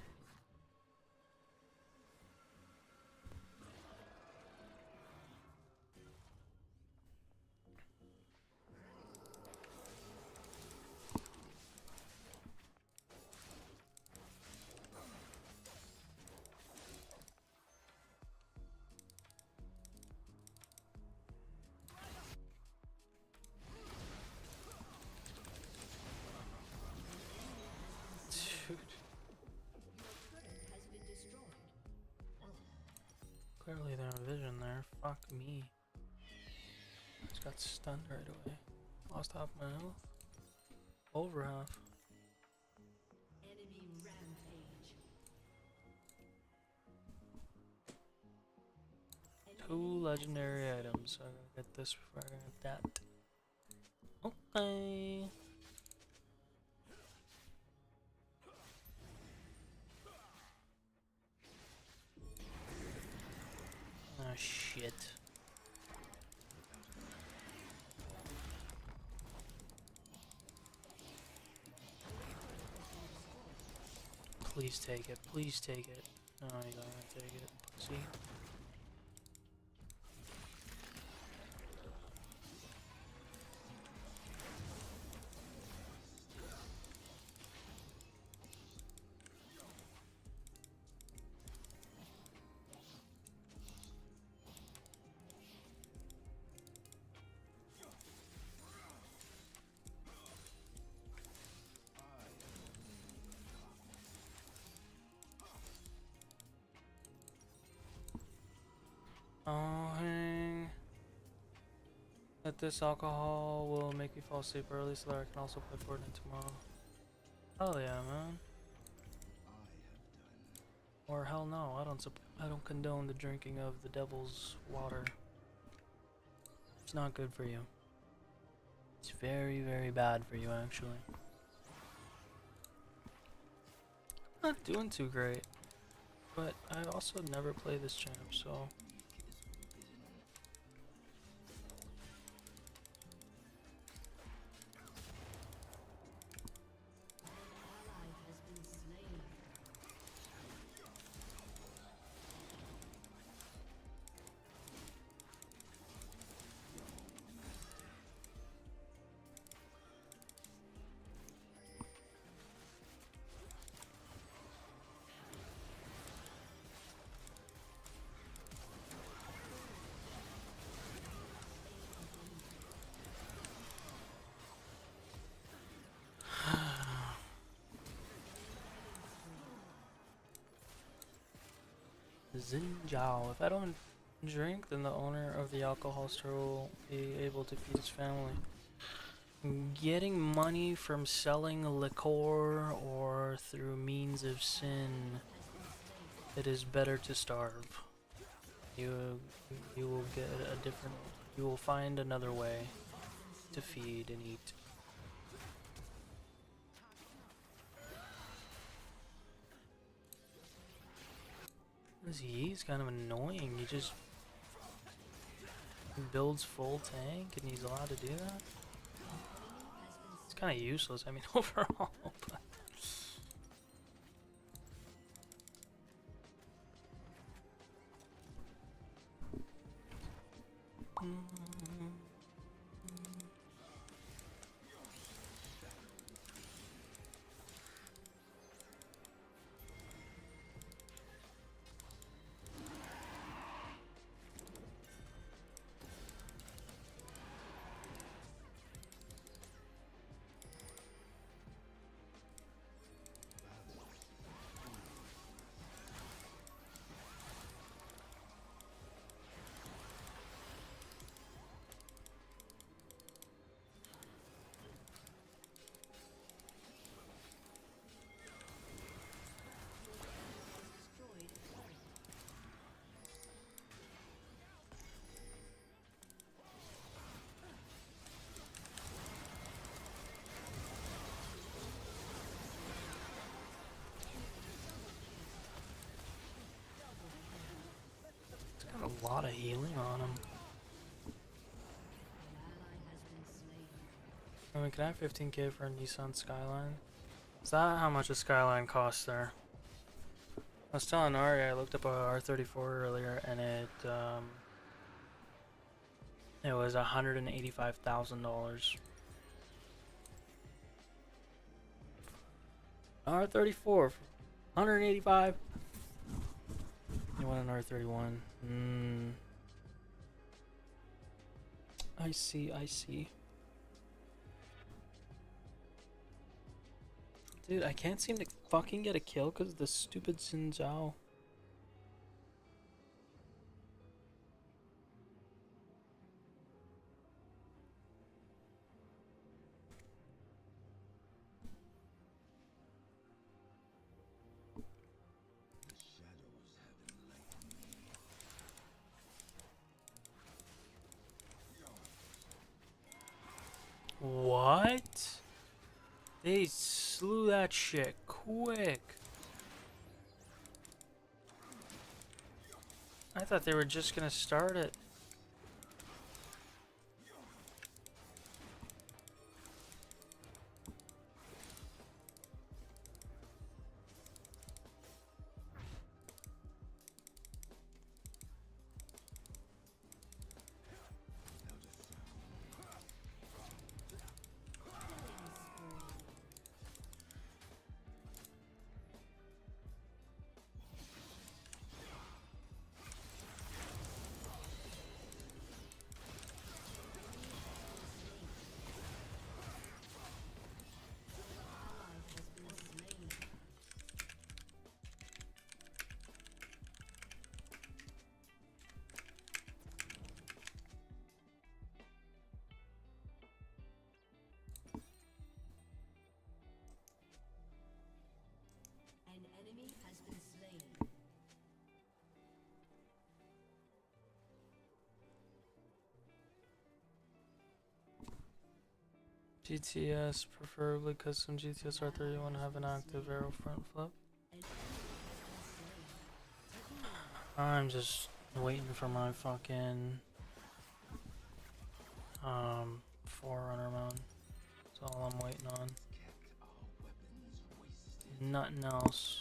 Dude. Clearly there's no vision there. Fuck me. Just got stunned right away. Lost half my health. Over half. Enemy rampage. 2 legendary items. So I'm gonna get this before I get that. Okay. Oh shit. Please take it. Please take it. No, you're not gonna take it. See? Oh, hang. That this alcohol will make me fall asleep early so that I can also play Fortnite tomorrow. Hell yeah, man. Or hell no, I don't condone the drinking of the devil's water. It's not good for you. It's very, very bad for you, actually. Not doing too great, but I also never play this champ, so. Xinjiao. If I don't drink, then the owner of the alcohol store will be able to feed his family. Getting money from selling liquor or through means of sin, it is better to starve. You will get a different. You will find another way to feed and eat. He's kind of annoying. He just builds full tank and he's allowed to do that. It's kind of useless. I mean, overall. But a lot of healing on him. I mean, can I have 15k for a Nissan Skyline? Is that how much a Skyline costs there? I was telling Ari, I looked up a R34 earlier, and it was $185,000. R34, 185. You want an R31? I see, I see. Dude, I can't seem to fucking get a kill because of the stupid Xin Zhao. What? They slew that shit quick. I thought they were just gonna start it. An enemy has been slain. GTS, preferably custom GTS R31, have an active arrow front flip. I'm just waiting for my fucking Forerunner mount. That's all I'm waiting on. Nothing else.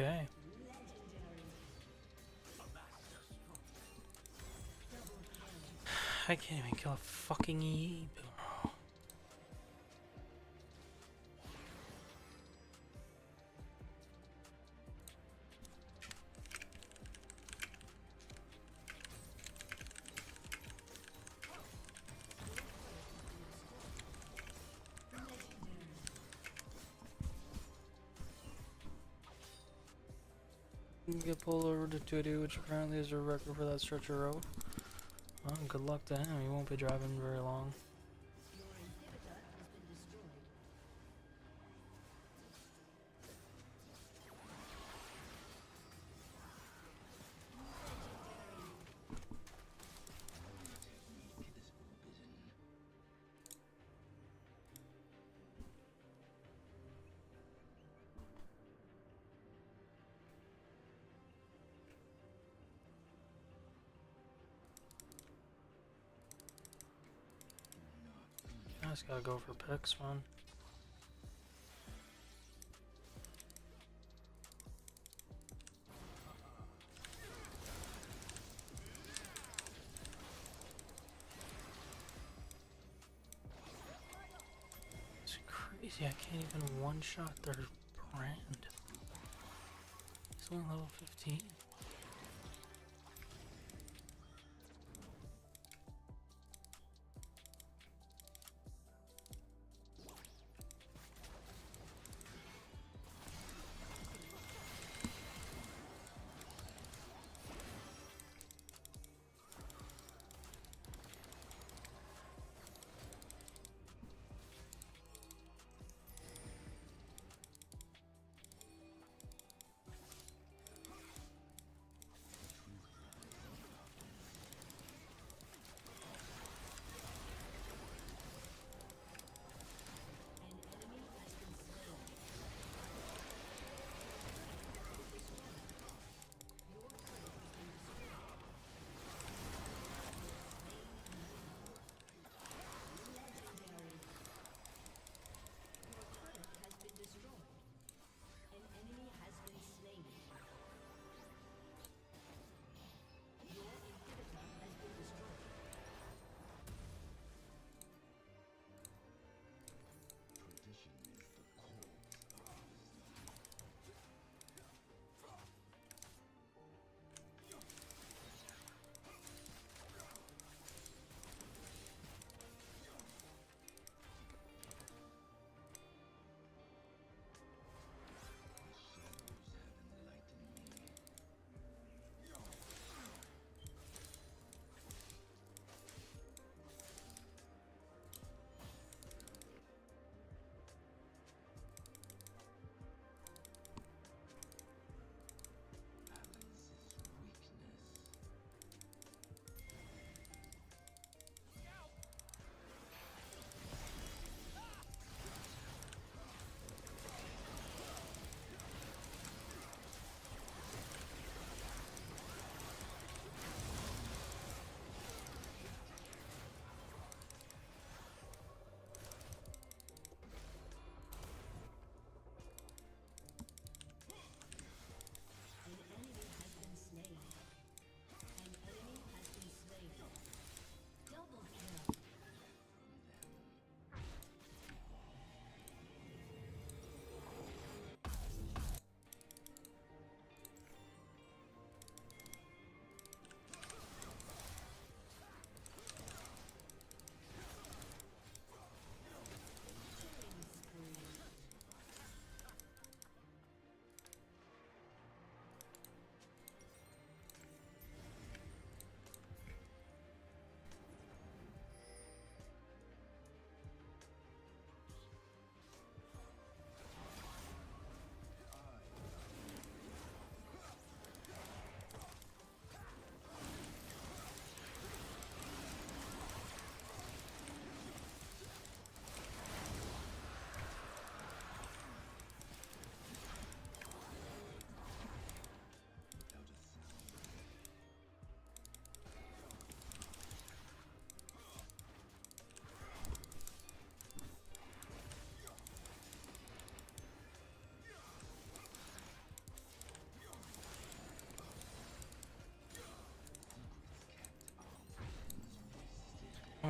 Okay. I can't even kill a fucking E, bro. You can get pulled over to Twitty, which apparently is a record for that stretch of road. Well, good luck to him. He won't be driving very long. Your inhibitor has been destroyed. I just gotta go for picks, man. It's crazy, I can't even one-shot their brand. He's only level 15.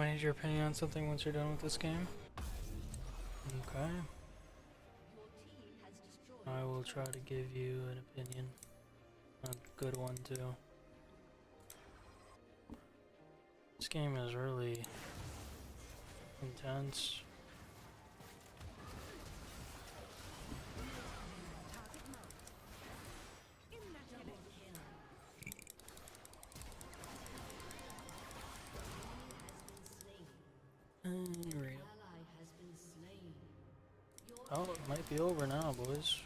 I need your opinion on something once you're done with this game. Okay. Your team has destroyed. I will try to give you an opinion. A good one, too. This game is really intense. Unreal. Ally has been slain. Your Oh, it might be over now, boys.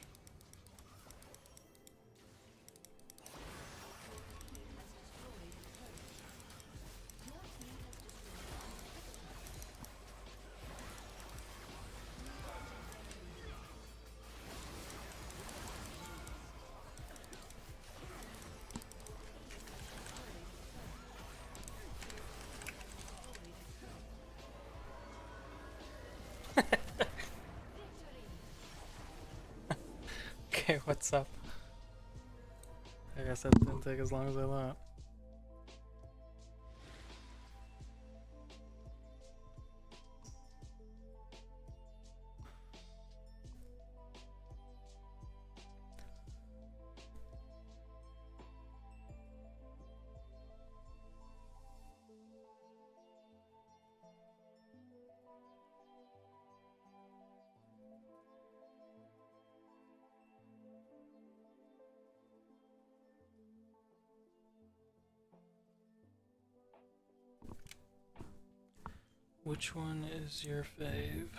Okay, what's up? I guess that didn't take as long as I thought. Which one is your fave?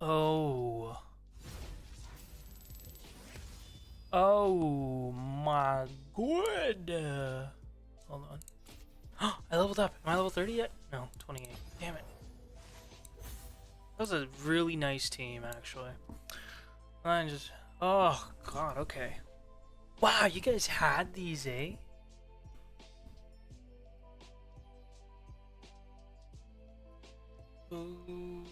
Oh. Oh my god. Hold on. I leveled up. Am I level 30 yet? No, 28. Damn it. That was a really nice team, actually. I just... Oh, god, okay. Wow, you guys had these, eh? Ooh.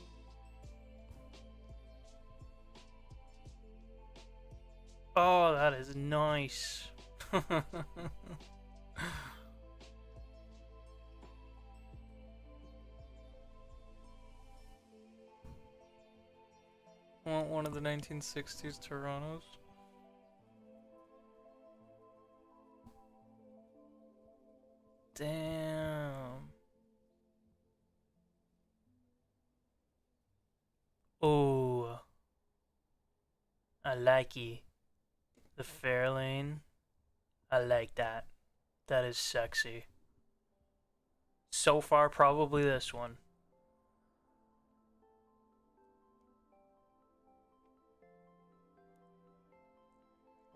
Oh, that is nice. Want one of the 1960s Torontos? Damn. Oh, I like it. The Fairlane. I like that. That is sexy. So far, probably this one.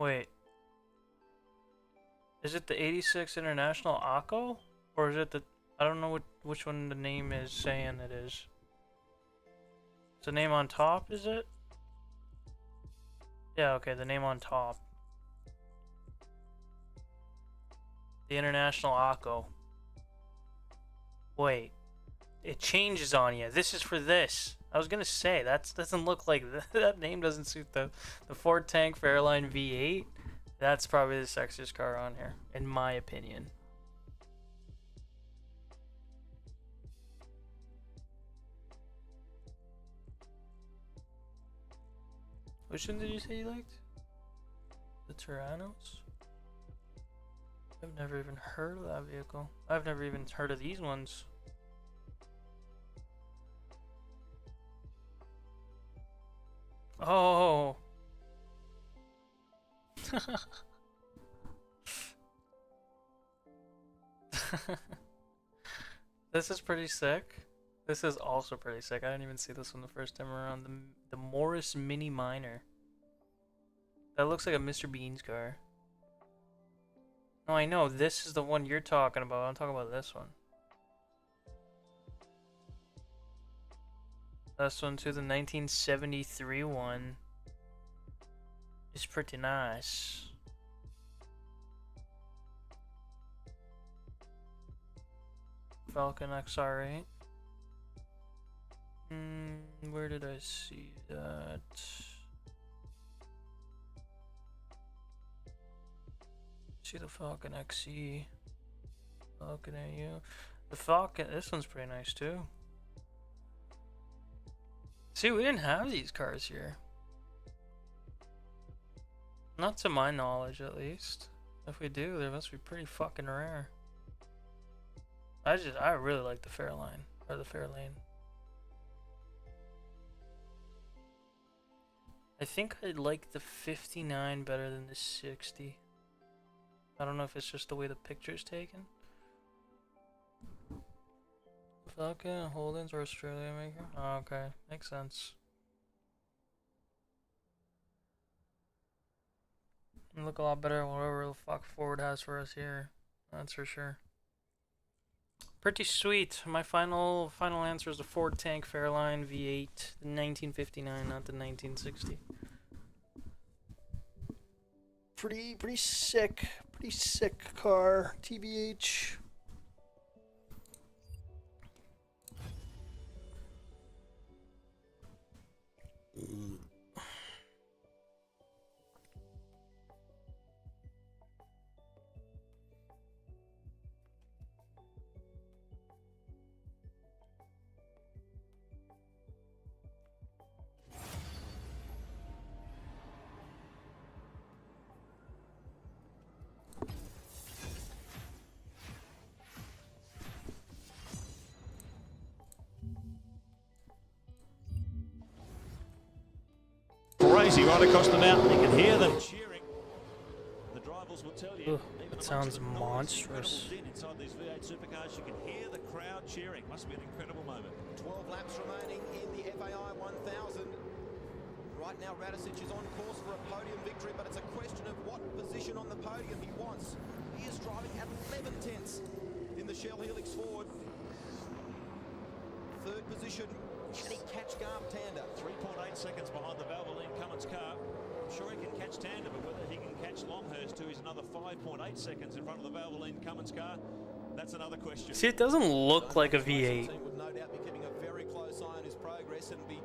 Wait. Is it the 86 International Akko? Or is it the... I don't know which one the name is saying it is. It's the name on top, is it? Yeah, okay, the name on top. The International Akko. Wait. It changes on you. This is for this. I was gonna say, that doesn't look like... that name doesn't suit the Ford Tank Fairlane V8. That's probably the sexiest car on here, in my opinion. Which one did you say you liked? The Tyrannos? I've never even heard of that vehicle. I've never even heard of these ones. Oh! This is pretty sick. This is also pretty sick. I didn't even see this one the first time around. The Morris Mini Miner. That looks like a Mr. Bean's car. No, I know. This is the one you're talking about. I'm talking about this one. This one too, the 1973 one. Is pretty nice. Falcon XR8. Where did I see that? See the Falcon XE. Falcon AU. The Falcon, this one's pretty nice too. See, we didn't have these cars here. Not to my knowledge, at least. If we do, they must be pretty fucking rare. I really like the Fairline, or the Fairlane. I think I like the 59 better than the 60. I don't know if it's just the way the picture's taken. Falcon, Holdens, or Australia maker? Oh, okay, makes sense. And look a lot better than whatever the fuck Ford has for us here. That's for sure. Pretty sweet. My final answer is the Ford Tank Fairline V8, the 1959, not the 1960. Pretty sick car, TBH. Crazy right across the mountain. You can hear them cheering. The drivers will tell you. It sounds monstrous. Inside these V8 supercars, you can hear the crowd cheering. Must be an incredible moment. 12 laps remaining in the FAI 1000. Right now, Radicic is on course for a podium victory, but it's a question of what position on the podium he wants. He is driving at 11 tenths in the Shell Helix Ford. Third position. Can he catch Garm Tander? 3.8 seconds behind the Valvoline Cummins car. I'm sure he can catch Tander, but whether he can catch Longhurst, who is another 5.8 seconds in front of the Valvoline Cummins car, that's another question. See, it doesn't look like a V8. Would no doubt be keeping a very close eye on his progress and be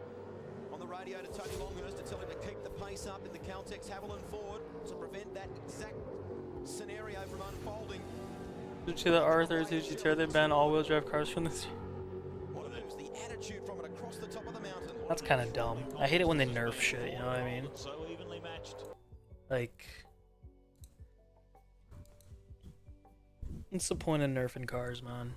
on the radio to Tony Longhurst to tell him to keep the pace up in the Caltex Haviland Ford to prevent that exact scenario from unfolding. Did you see that Arthur tear they ban all-wheel drive cars from this? That's kind of dumb. I hate it when they nerf shit, you know what I mean? So evenly matched. Like, what's the point of nerfing cars, man?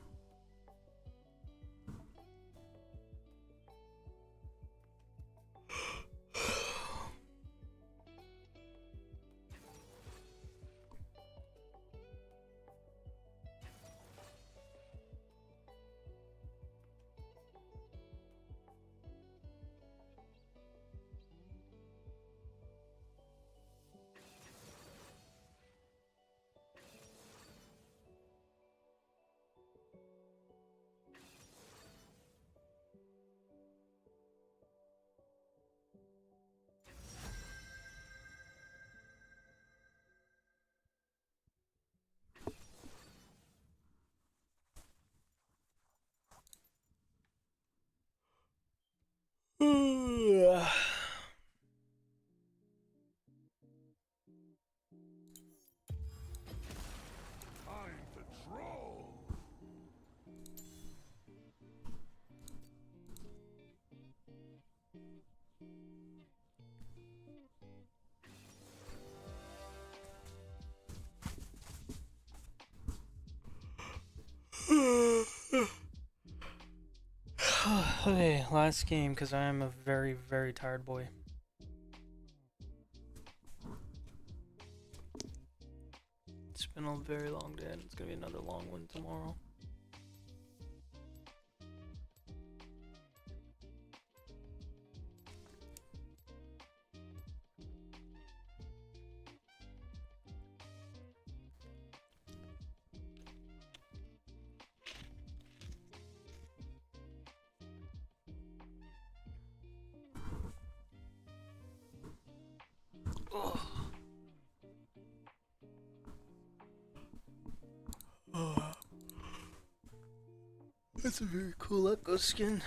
Okay, last game, because I am a very, very tired boy. It's been a very long day, and it's going to be another long one tomorrow. That's a very cool Echo skin.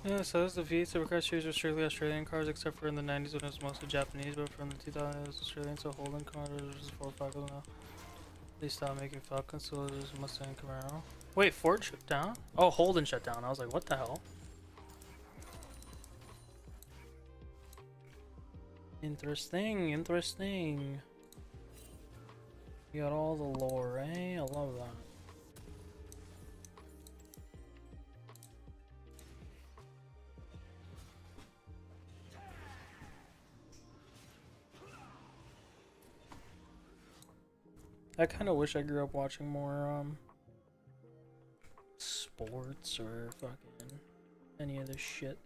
Yeah, so this defeats the request series were strictly Australian cars, except for in the 90s when it was mostly Japanese, but from the 2000s it was Australian, so Holden cars was 4 or 5 now. They stopped making Falcons, so it was Mustang Camaro. Wait, Ford shut down? Oh, Holden shut down. I was like, what the hell? Interesting, interesting. You got all the lore, eh? I love that. I kind of wish I grew up watching more sports or fucking any of this shit.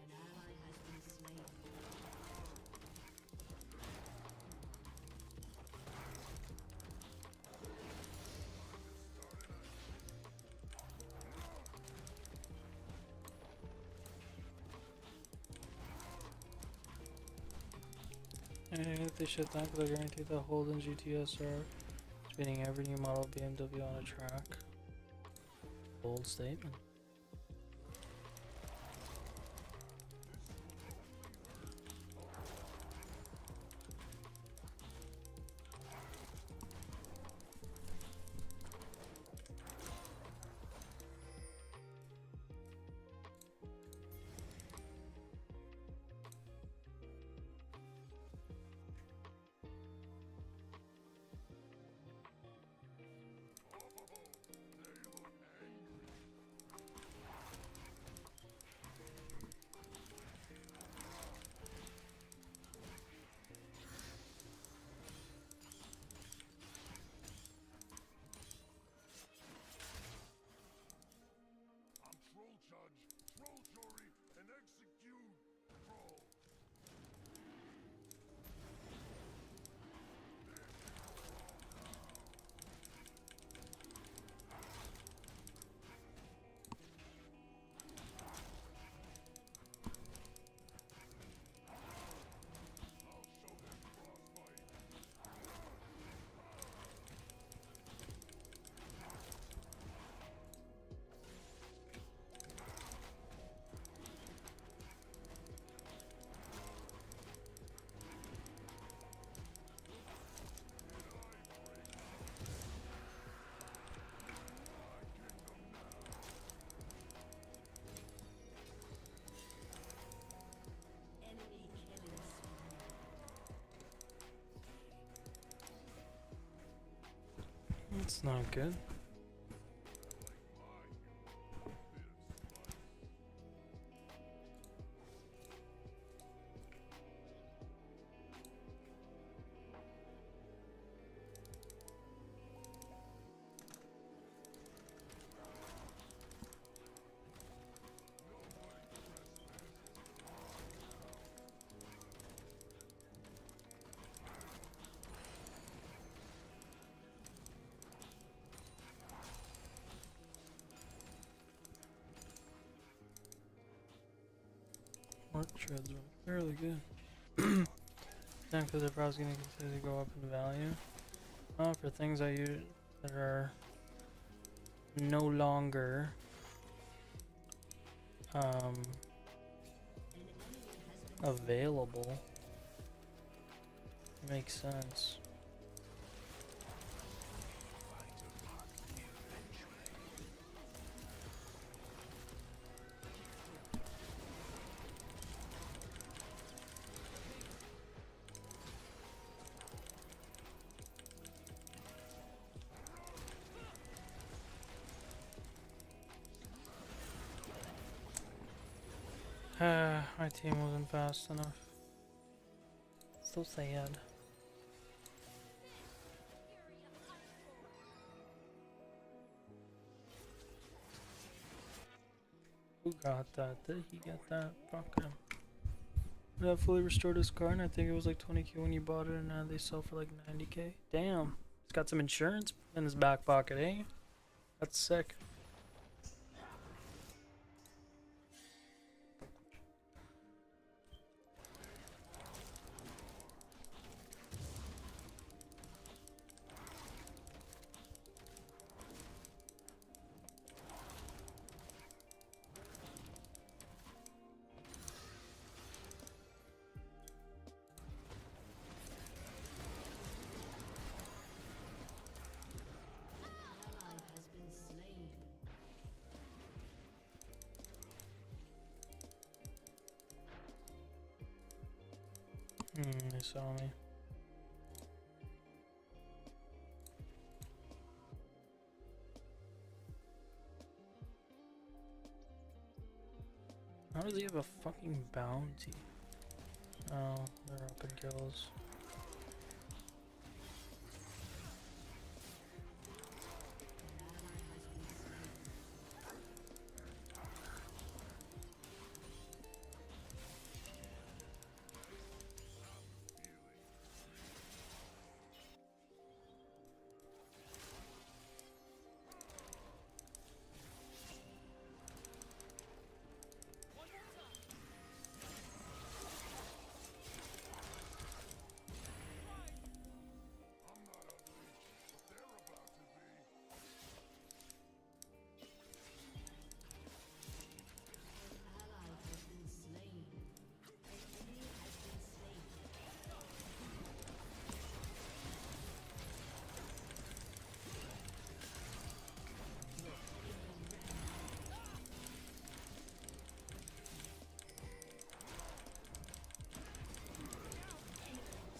An ally has been slain. And they shut down because I guarantee that Holden GTS are beating every new model BMW on a track. Bold statement. Enemy killing spree. It's not good. Work treads are fairly good. Then because they're probably going to continue to go up in value. For things I use that are no longer available. Makes sense. My team wasn't fast enough. So sad. Who got that? Did he get that? Fuck him. I fully restored his car and I think it was like 20k when you bought it and now they sell for like 90k. Damn. He's got some insurance in his back pocket, eh? That's sick. They saw me. How does he have a fucking bounty? Oh, they're up in kills.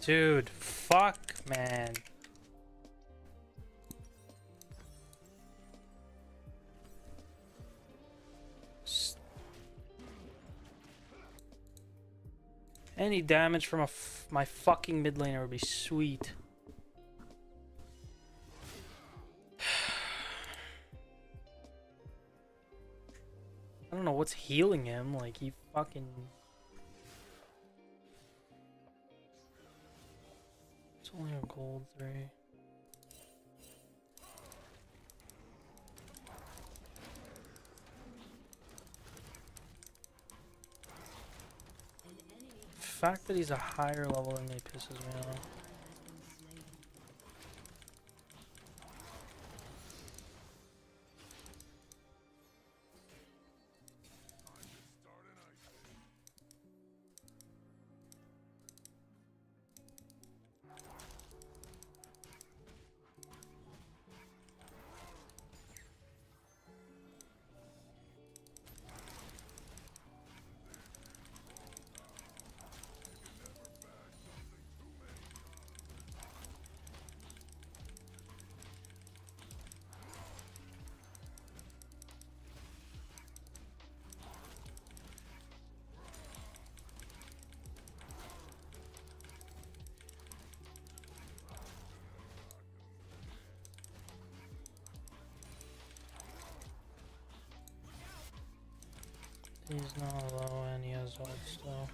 Dude, fuck, man. Any damage from my fucking mid laner would be sweet. I don't know what's healing him, like he fucking... It's only a gold 3. The fact that he's a higher level than me pisses me off. He's not low and he has ult still.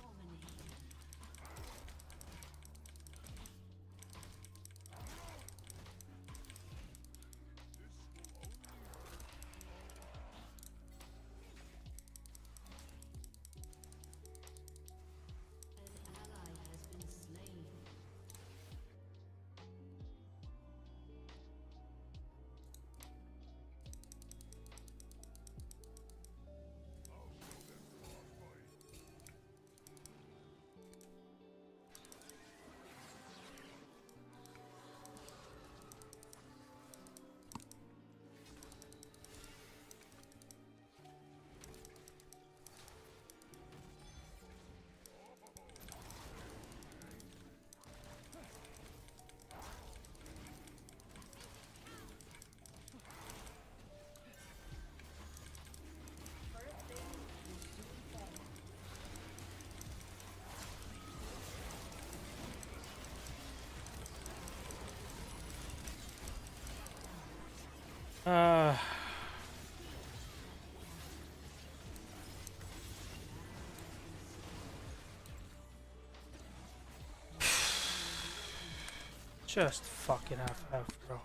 Just fucking half, bro.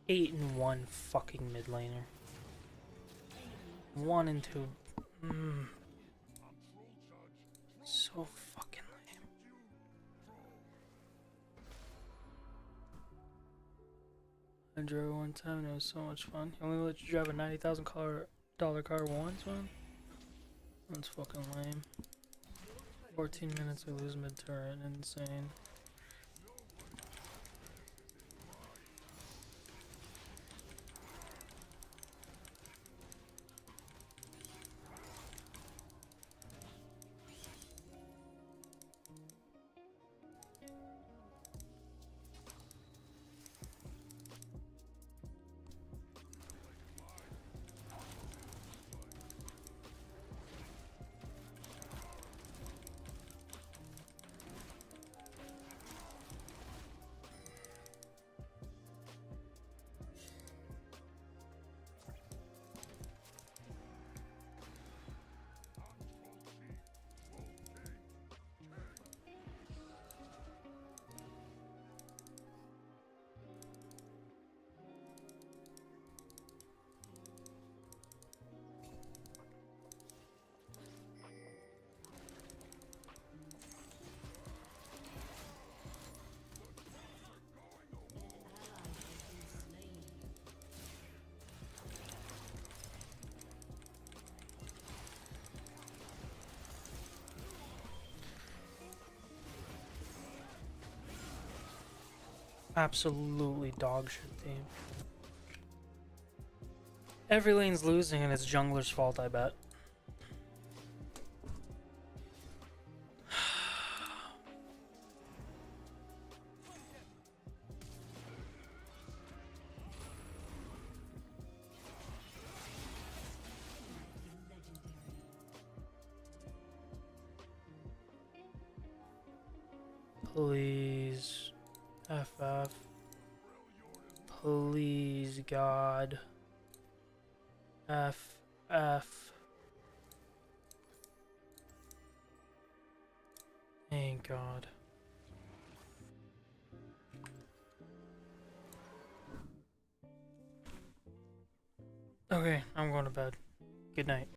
8-1 fucking mid laner. 1 and 2. So fucking lame. I drove one time and it was so much fun. You only let you drive a $90,000 car once, man? That's fucking lame. 14 minutes we lose mid turret, insane. Absolutely dog shit team. Every lane's losing and it's jungler's fault, I bet. Please. FF. Please, God. FF. Thank God. Okay, I'm going to bed. Good night.